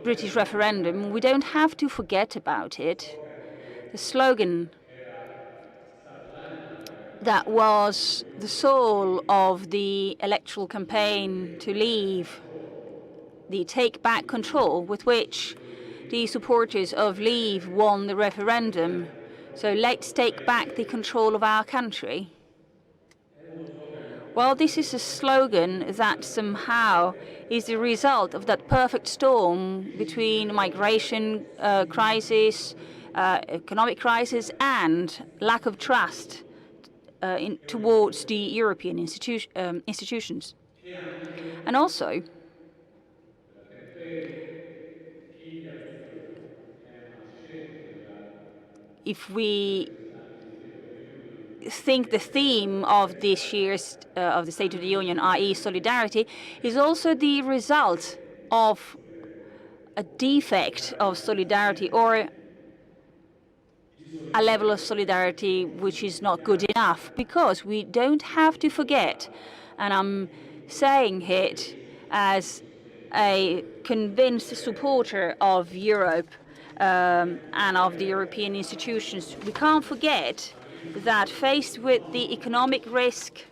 British referendum, we don't have to forget about it. The slogan that was the soul of the electoral campaign to leave, the take back control with which the supporters of Leave won the referendum. So let's take back the control of our country. Well, this is a slogan that somehow is the result of that perfect storm between migration crisis, economic crisis, and lack of trust towards the European institutions. And also, if we think the theme of this year's of the State of the Union, i.e. solidarity, is also the result of a defect of solidarity or a level of solidarity which is not good enough, because we don't have to forget, and I'm saying it as a convinced supporter of Europe and of the European institutions, we can't forget that faced with the economic risk,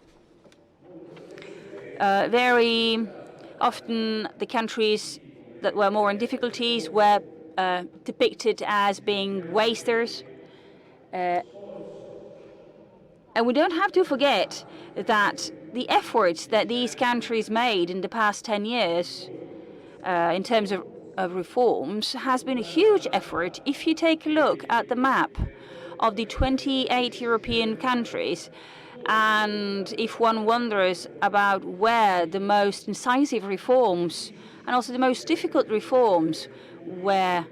very often the countries that were more in difficulties were depicted as being wasters. And we don't have to forget that the efforts that these countries made in the past 10 years in terms of reforms has been a huge effort. If you take a look at the map of the 28 European countries. And if one wonders about where the most incisive reforms and also the most difficult reforms were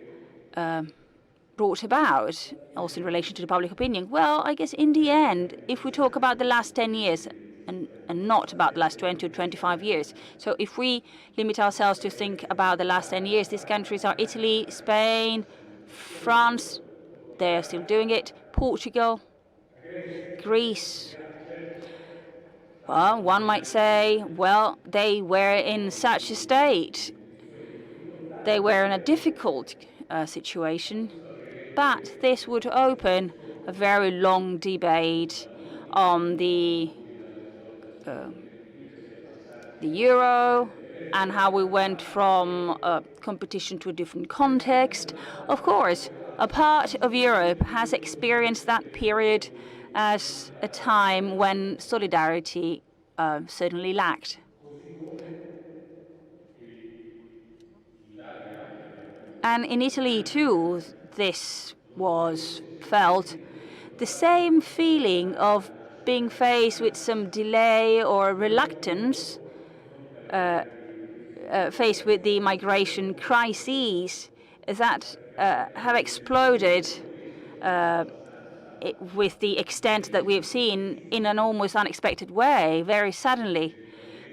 brought about, also in relation to the public opinion, well, I guess in the end, if we talk about the last 10 years and not about the last 20 or 25 years, so if we limit ourselves to think about the last 10 years, these countries are Italy, Spain, France, they're still doing it, Portugal, Greece. Well, one might say, well, they were in such a state. They were in a difficult situation, but this would open a very long debate on the euro and how we went from competition to a different context. Of course, a part of Europe has experienced that period as a time when solidarity certainly lacked. And in Italy, too, this was felt. The same feeling of being faced with some delay or reluctance, faced with the migration crises that have exploded with the extent that we have seen in an almost unexpected way, very suddenly.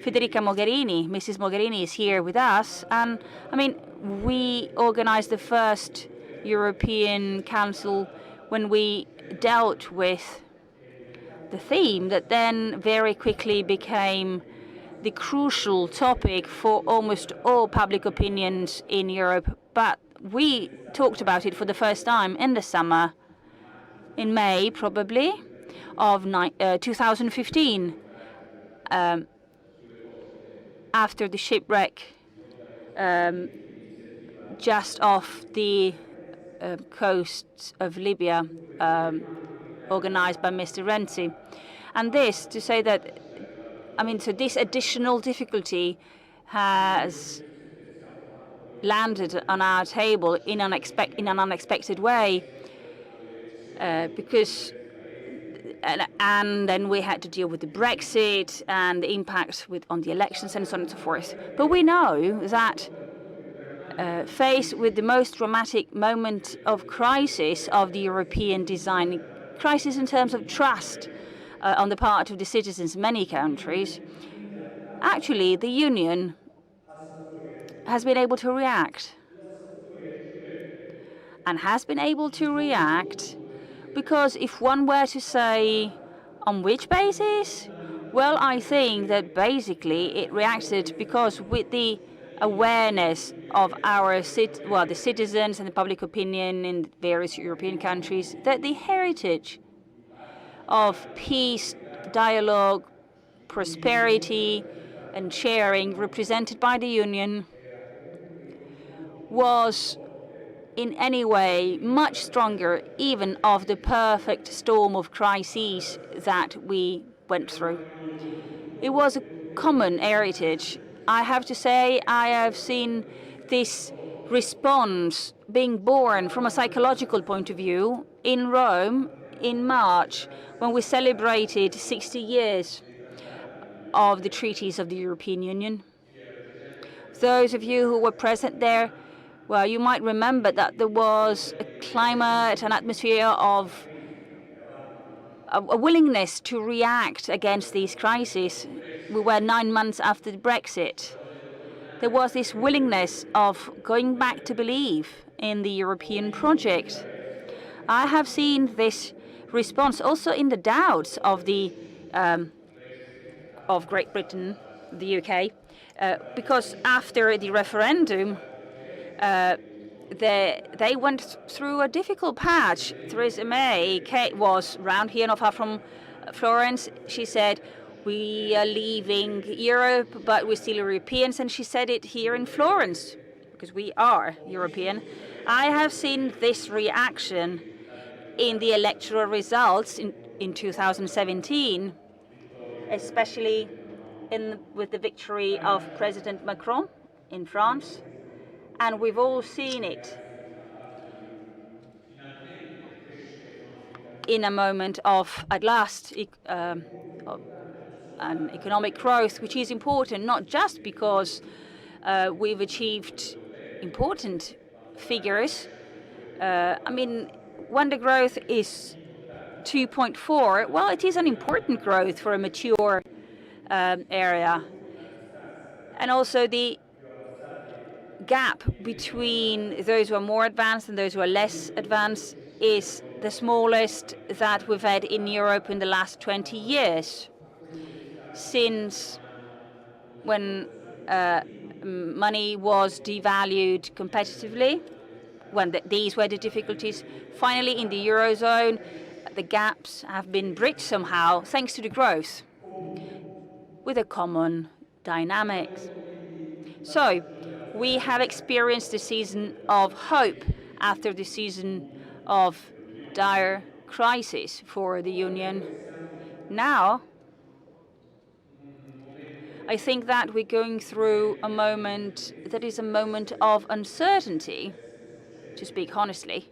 Federica Mogherini, Mrs. Mogherini is here with us, and I mean, we organized the first European Council when we dealt with the theme that then very quickly became the crucial topic for almost all public opinions in Europe. But we talked about it for the first time in the summer, in May probably, of 2015, after the shipwreck just off the coasts of Libya, organized by Mr. Renzi. And this to say that, I mean, so this additional difficulty has landed on our table in an unexpected way, because and then we had to deal with the Brexit and the impact on the elections and so on and so forth. But we know that faced with the most dramatic moment of crisis of the European design, crisis in terms of trust on the part of the citizens in many countries, actually the Union has been able to react. And has been able to react because if one were to say on which basis, well, I think that basically it reacted because with the awareness of our the citizens and the public opinion in various European countries that the heritage of peace, dialogue, prosperity and sharing represented by the Union was in any way much stronger even of the perfect storm of crises that we went through. It was a common heritage. I have to say I have seen this response being born from a psychological point of view in Rome in March when we celebrated 60 years of the treaties of the European Union. Those of you who were present there, well, you might remember that there was a climate, an atmosphere of a willingness to react against these crises. We were 9 months after the Brexit. There was this willingness of going back to believe in the European project. I have seen this response also in the doubts of the of Great Britain, the UK, because after the referendum, they went through a difficult patch. Theresa May was round here, not far from Florence. She said, we are leaving Europe, but we're still Europeans. And she said it here in Florence, because we are European. I have seen this reaction in the electoral results in 2017, especially with the victory of President Macron in France. And we've all seen it in a moment of, at last, an economic growth, which is important, not just because we've achieved important figures. I mean, when the growth is 2.4, well, it is an important growth for a mature area. And also the gap between those who are more advanced and those who are less advanced is the smallest that we've had in Europe in the last 20 years. Since when money was devalued competitively, when these were the difficulties. Finally, in the Eurozone, the gaps have been bridged somehow thanks to the growth with a common dynamics. So we have experienced the season of hope after the season of dire crisis for the Union. Now, I think that we're going through a moment that is a moment of uncertainty, to speak honestly.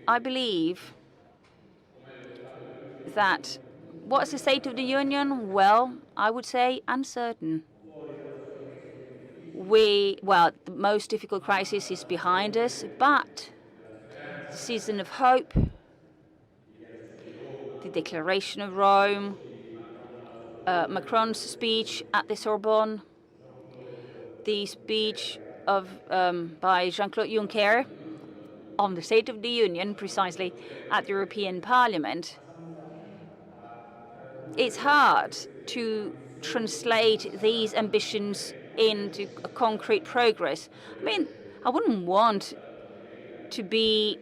I believe that what's the state of the Union? Well, I would say uncertain. Well, the most difficult crisis is behind us, but the season of hope, the Declaration of Rome, Macron's speech at the Sorbonne, the speech by Jean-Claude Juncker on the State of the Union, precisely at the European Parliament. It's hard to translate these ambitions into a concrete progress. I mean, I wouldn't want Federica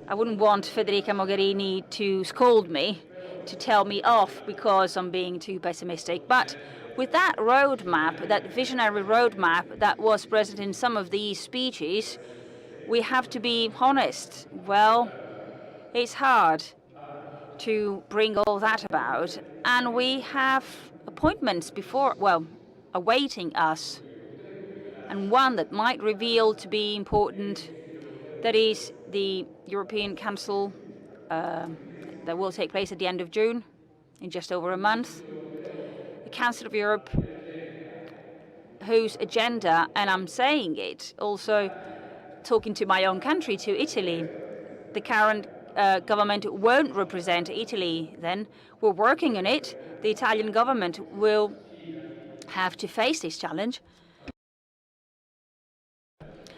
Mogherini to scold me, to tell me off because I'm being too pessimistic. But with that roadmap, that visionary roadmap that was present in some of these speeches, we have to be honest. Well, it's hard to bring all that about. And we have appointments awaiting us. And one that might reveal to be important, that is the European Council that will take place at the end of June, in just over a month. The Council of Europe, whose agenda, and I'm saying it also talking to my own country, to Italy, the current government won't represent Italy then. We're working on it. The Italian government will have to face this challenge.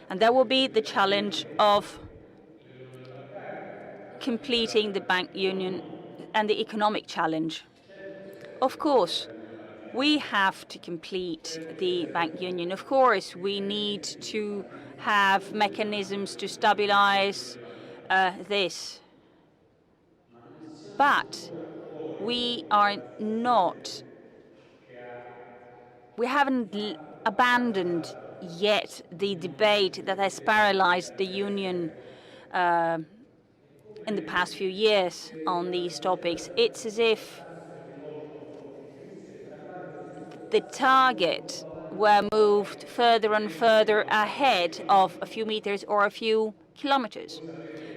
And there will be the challenge of completing the bank union and the economic challenge. Of course, we have to complete the bank union. Of course, we need to have mechanisms to stabilize this. But we haven't abandoned yet the debate that has paralyzed the Union in the past few years on these topics. It's as if the target were moved further and further ahead of a few meters or a few kilometers.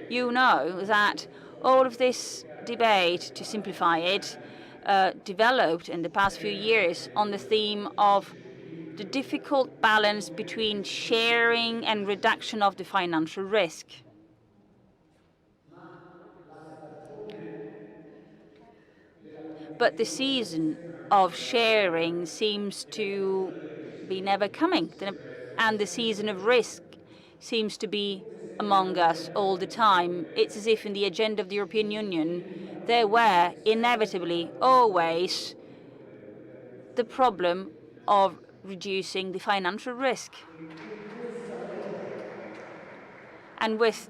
You know that all of this debate, to simplify it, developed in the past few years on the theme of the difficult balance between sharing and reduction of the financial risk. But the season of sharing seems to be never coming, and the season of risk seems to be among us all the time. It's as if in the agenda of the European Union there were inevitably always the problem of reducing the financial risk. And with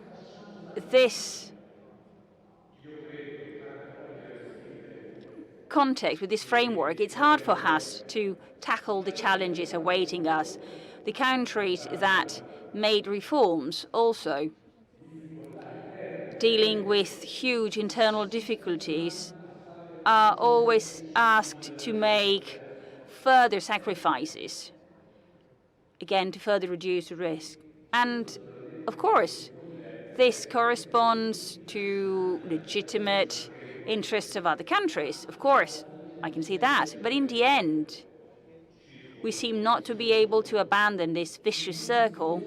this context, with this framework, it's hard for us to tackle the challenges awaiting us. The countries that made reforms also dealing with huge internal difficulties are always asked to make further sacrifices, again, to further reduce the risk. And, of course, This corresponds to legitimate interests of other countries. Of course, I can see that. But in the end, we seem not to be able to abandon this vicious circle,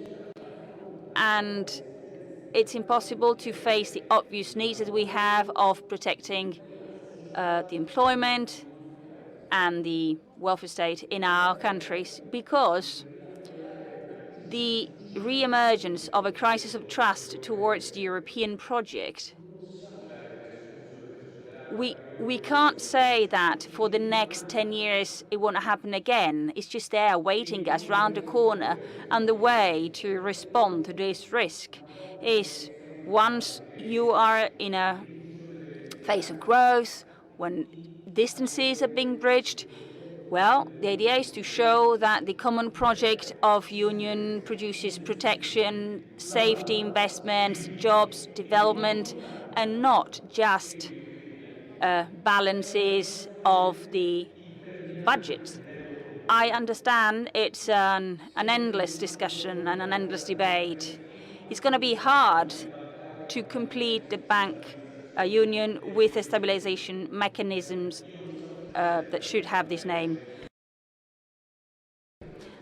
and it's impossible to face the obvious needs that we have of protecting the employment and the welfare state in our countries, because the re-emergence of a crisis of trust towards the European project, we can't say that for the next 10 years it won't happen again. It's just there waiting us round the corner, and the way to respond to this risk is, once you are in a phase of growth, when distances are being bridged, well, the idea is to show that the common project of union produces protection, safety, investments, jobs, development, and not just balances of the budget. I understand it's an endless discussion and an endless debate. It's going to be hard to complete the bank union with the stabilization mechanisms that should have this name.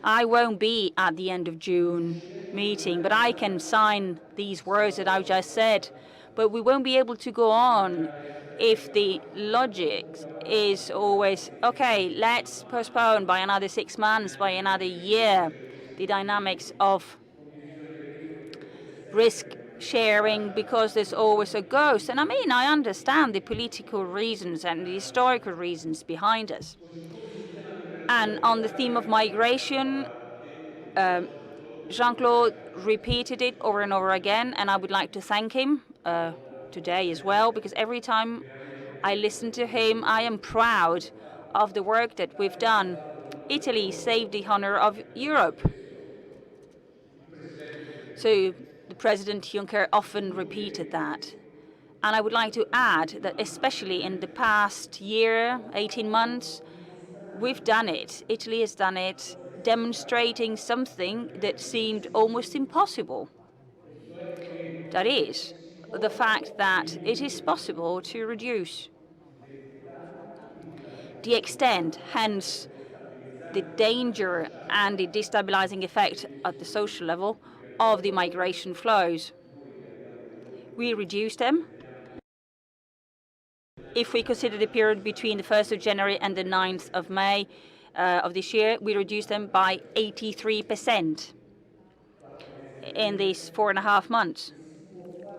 I won't be at the end of June meeting, but I can sign these words that I've just said. But we won't be able to go on if the logic is always, okay, let's postpone by another 6 months, by another year, the dynamics of risk sharing, because there's always a ghost. And I mean, I understand the political reasons and the historical reasons behind us. And on the theme of migration, Jean-Claude repeated it over and over again, and I would like to thank him today as well, because every time I listen to him, I am proud of the work that we've done. Italy saved the honor of Europe. So the President Juncker often repeated that. And I would like to add that especially in the past year, 18 months, we've done it. Italy has done it, demonstrating something that seemed almost impossible. That is, the fact that it is possible to reduce the extent, hence the danger and the destabilizing effect at the social level of the migration flows. We reduced them. If we consider the period between the 1st of January and the 9th of May of this year, we reduced them by 83% in these 4.5 months.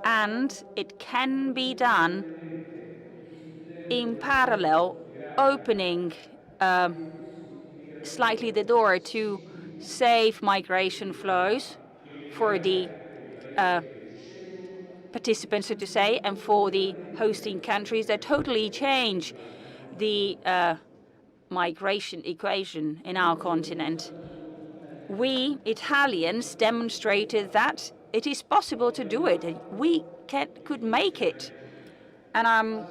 And it can be done in parallel, opening slightly the door to safe migration flows for the participants, so to say, and for the hosting countries that totally change the migration equation in our continent. We Italians demonstrated that it is possible to do it. We could make it. And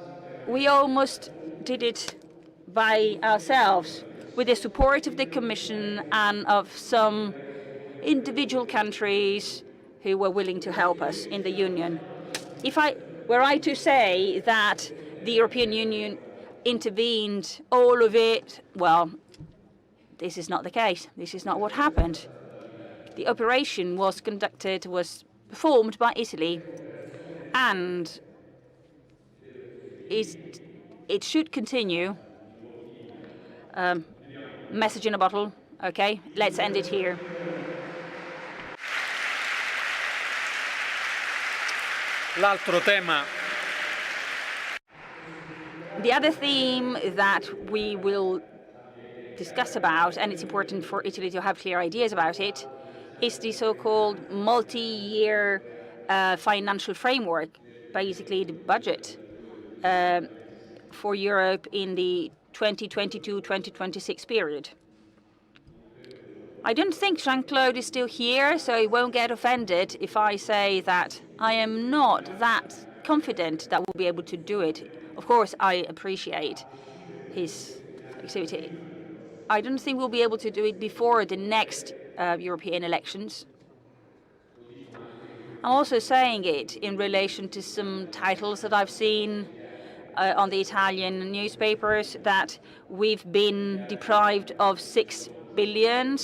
we almost did it by ourselves with the support of the Commission and of some individual countries who were willing to help us in the Union. Were I to say that the European Union intervened all of it, well, this is not the case. This is not what happened. The operation was performed by Italy, and it should continue. Message in a bottle. Okay, let's end it here. L'altro tema. The other theme that we will discuss about, and it's important for Italy to have clear ideas about it, is the so-called multi-year financial framework, basically the budget for Europe in the 2022-2026 period. I don't think Jean-Claude is still here, so he won't get offended if I say that I am not that confident that we'll be able to do it. Of course, I appreciate his activity. I don't think we'll be able to do it before the next European elections. I'm also saying it in relation to some titles that I've seen on the Italian newspapers, that we've been deprived of 6 billion.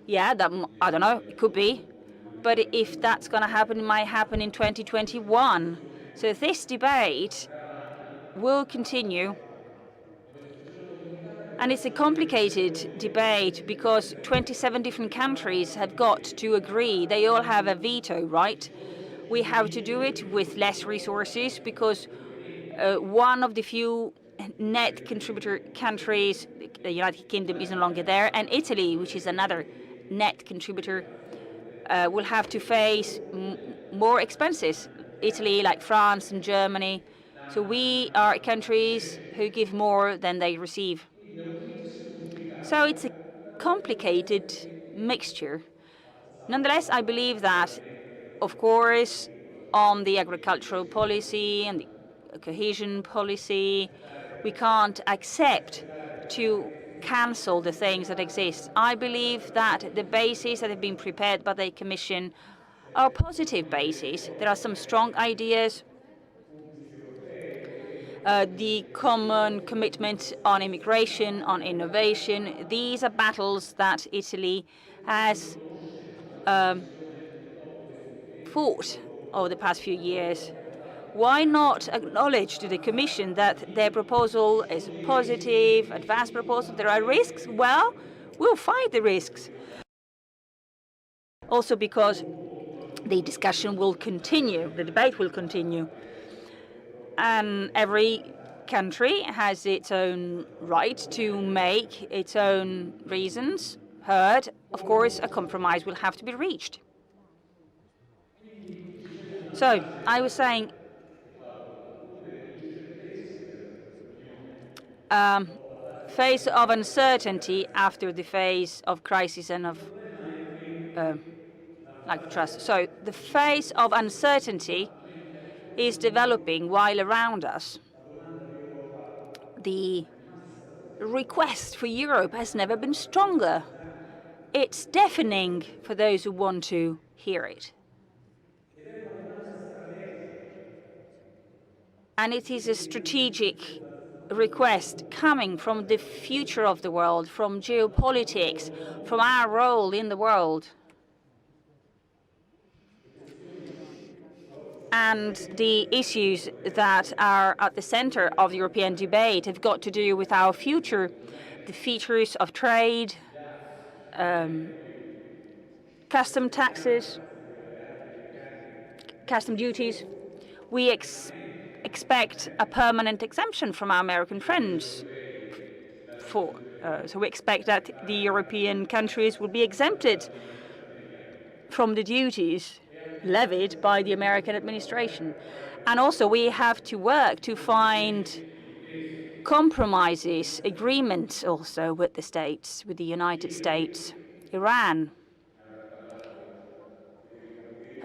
Yeah, that, I don't know, it could be. But if that's going to happen, it might happen in 2021. So this debate will continue. And it's a complicated debate because 27 different countries have got to agree. They all have a veto, right? We have to do it with less resources because one of the few net contributor countries, the United Kingdom, is no longer there, and Italy, which is another net contributor, will have to face more expenses. Italy, like France and Germany. So we are countries who give more than they receive. So it's a complicated mixture. Nonetheless, I believe that, of course, on the agricultural policy and the cohesion policy, we can't accept to cancel the things that exist. I believe that the bases that have been prepared by the Commission are positive bases. There are some strong ideas. The common commitment on immigration, on innovation, these are battles that Italy has fought over the past few years. Why not acknowledge to the Commission that their proposal is positive, advanced proposal? There are risks. Well, we'll fight the risks. Also because the discussion will continue, the debate will continue. And every country has its own right to make its own reasons heard. Of course, a compromise will have to be reached. So, I was saying, phase of uncertainty after the phase of crisis and of lack of trust. So, the phase of uncertainty is developing while around us. The request for Europe has never been stronger. It's deafening for those who want to hear it. And it is a strategic request coming from the future of the world, from geopolitics, from our role in the world. And the issues that are at the center of the European debate have got to do with our future, the features of trade, custom taxes, custom duties. We expect a permanent exemption from our American friends. So we expect that the European countries will be exempted from the duties levied by the American administration. And also we have to work to find compromises, agreements also with the States, with the United States, Iran.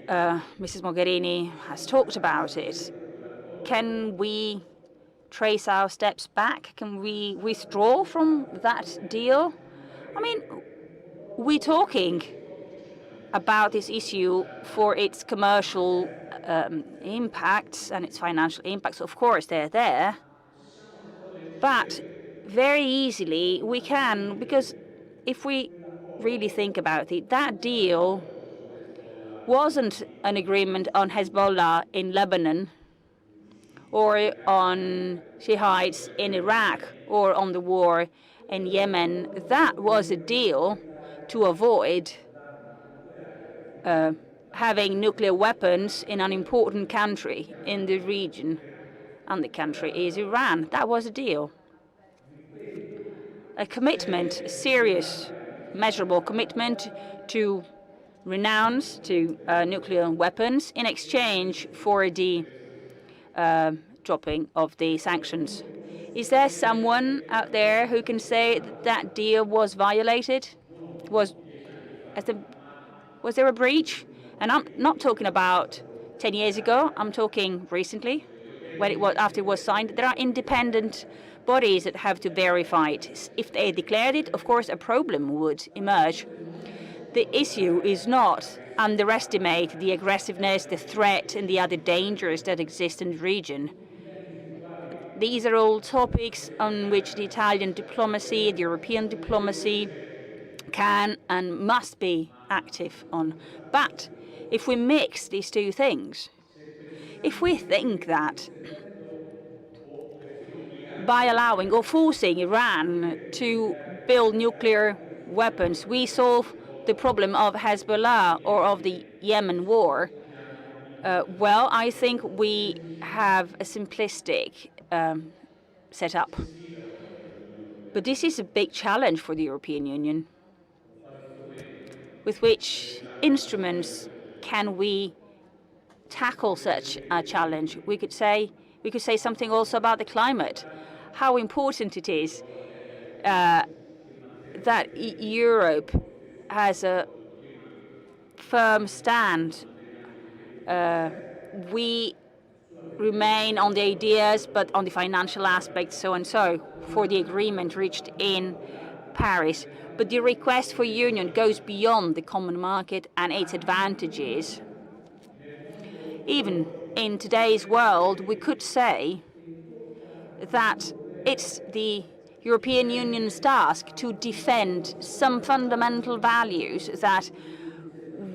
Mrs. Mogherini has talked about it. Can we trace our steps back? Can we withdraw from that deal? I mean, we're talking about this issue for its commercial impacts and its financial impacts. Of course, they're there. But very easily we can, because if we really think about it, that deal wasn't an agreement on Hezbollah in Lebanon or on Shiites in Iraq or on the war in Yemen. That was a deal to avoid having nuclear weapons in an important country in the region, and the country is Iran. That was a deal. A commitment, a serious, measurable commitment to renounce to nuclear weapons in exchange for the dropping of the sanctions. Is there someone out there who can say that that deal was violated? Was there a breach? And I'm not talking about 10 years ago. I'm talking recently, when it was after it was signed. There are independent bodies that have to verify it. If they declared it, of course, a problem would emerge. The issue is not underestimate the aggressiveness, the threat, and the other dangers that exist in the region. These are all topics on which the Italian diplomacy, the European diplomacy, can and must be active on. But if we mix these two things, if we think that by allowing or forcing Iran to build nuclear weapons, we solve the problem of Hezbollah or of the Yemen war, well, I think we have a simplistic setup. But this is a big challenge for the European Union. With which instruments can we tackle such a challenge? We could say something also about the climate, how important it is that Europe has a firm stand. We remain on the ideas, but on the financial aspects, so and so, for the agreement reached in Paris. But the request for union goes beyond the common market and its advantages. Even in today's world, we could say that it's the European Union's task to defend some fundamental values that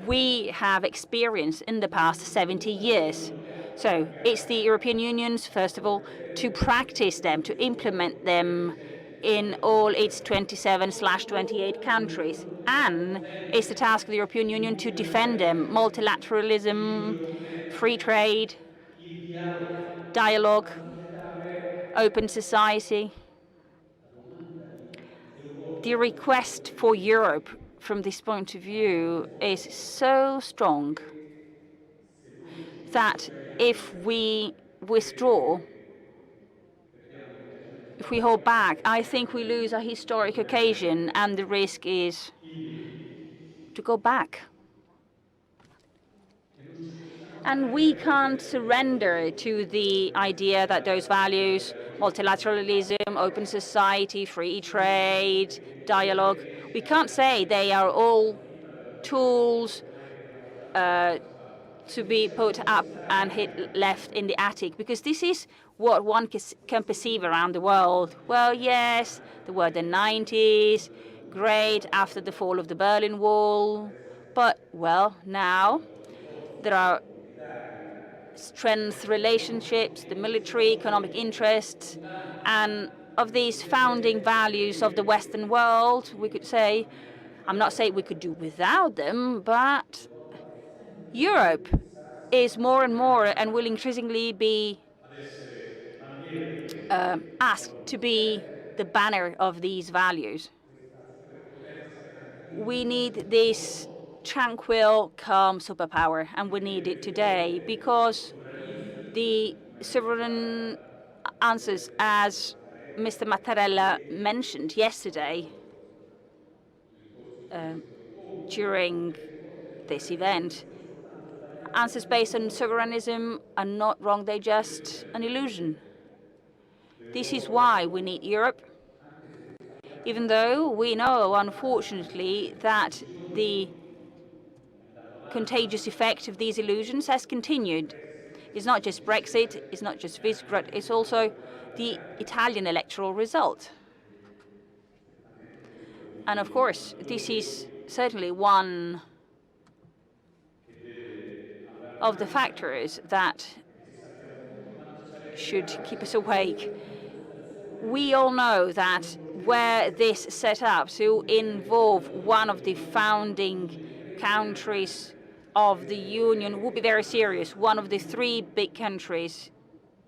we have experienced in the past 70 years. So it's the European Union's, first of all, to practice them, to implement them in all its 27/28 countries. And it's the task of the European Union to defend them. Multilateralism, free trade, dialogue, open society. The request for Europe from this point of view is so strong that if we withdraw, if we hold back, I think we lose a historic occasion, and the risk is to go back. And we can't surrender to the idea that those values, multilateralism, open society, free trade, dialogue, we can't say they are all tools to be put up and left in the attic, because this is what one can perceive around the world. Well, yes, there were the 90s, great, after the fall of the Berlin Wall, but, well, now there are strength relationships, the military, economic interests, and of these founding values of the Western world, we could say, I'm not saying we could do without them, but Europe is more and more and will increasingly be asked to be the banner of these values. We need this tranquil, calm superpower, and we need it today because the sovereign answers, as Mr. Mattarella mentioned yesterday during this event, answers based on sovereignism are not wrong, they're just an illusion. This is why we need Europe, even though we know, unfortunately, that the contagious effect of these illusions has continued. It's not just Brexit, it's not just Visegrad, it's also the Italian electoral result. And of course, this is certainly one of the factors that should keep us awake. We all know that were this set up to involve one of the founding countries of the Union would be very serious. One of the three big countries,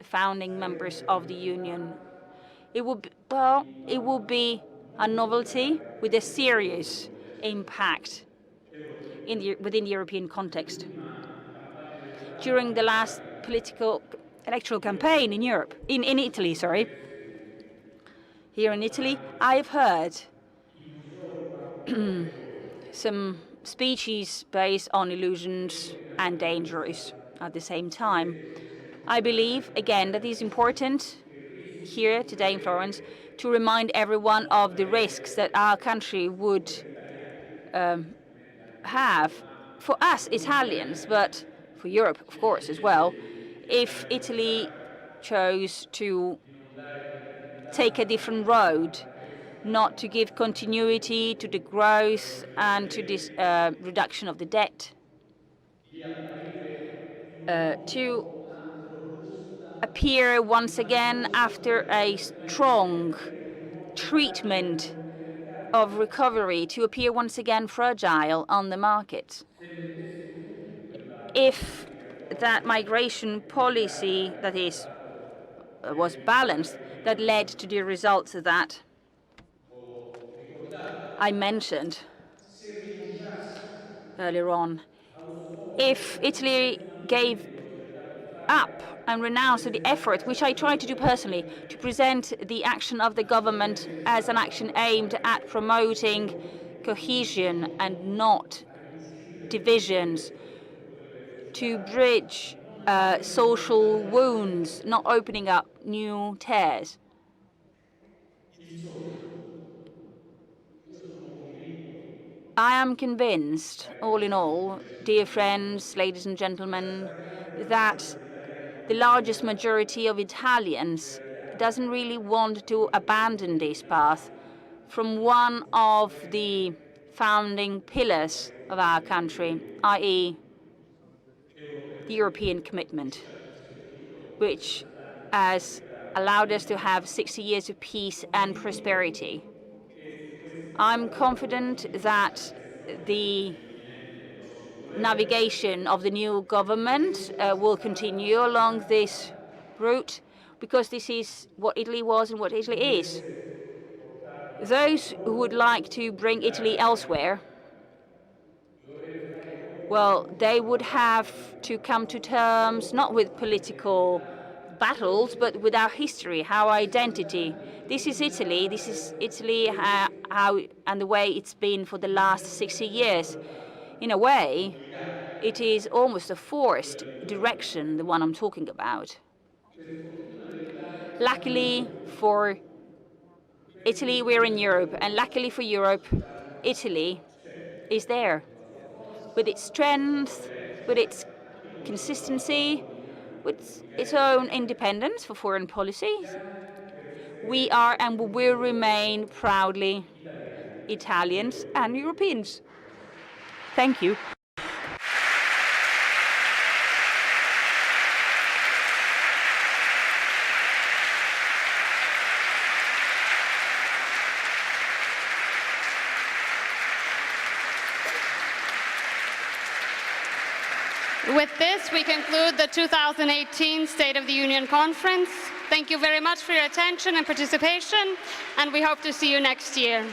founding members of the Union. It would be, well, it would be a novelty with a serious impact within the European context. During the last electoral campaign in Europe, in Italy, sorry, here in Italy, I've heard some speeches based on illusions and dangerous at the same time. I believe, again, that it is important here today in Florence to remind everyone of the risks that our country would have, for us Italians, but for Europe, of course, as well, if Italy chose to take a different road, not to give continuity to the growth and to this reduction of the debt, to appear once again after a strong treatment of recovery, to appear once again fragile on the market. If that migration policy that was balanced, that led to the results that I mentioned earlier on, if Italy gave up and renounced the effort, which I tried to do personally, to present the action of the government as an action aimed at promoting cohesion and not divisions, to bridge social wounds, not opening up new tears. I am convinced, all in all, dear friends, ladies and gentlemen, that the largest majority of Italians doesn't really want to abandon this path from one of the founding pillars of our country, i.e. the European commitment, which has allowed us to have 60 years of peace and prosperity. I'm confident that the navigation of the new government will continue along this route, because this is what Italy was and what Italy is. Those who would like to bring Italy elsewhere, well, they would have to come to terms not with political battles, but with our history, our identity. This is Italy. This is Italy how and the way it's been for the last 60 years. In a way, it is almost a forced direction, the one I'm talking about. Luckily for Italy, we're in Europe, and luckily for Europe, Italy is there. With its strength, with its consistency, with its own independence for foreign policy, we are and will remain proudly Italians and Europeans. Thank you. With this, we conclude the 2018 State of the Union Conference. Thank you very much for your attention and participation, and we hope to see you next year.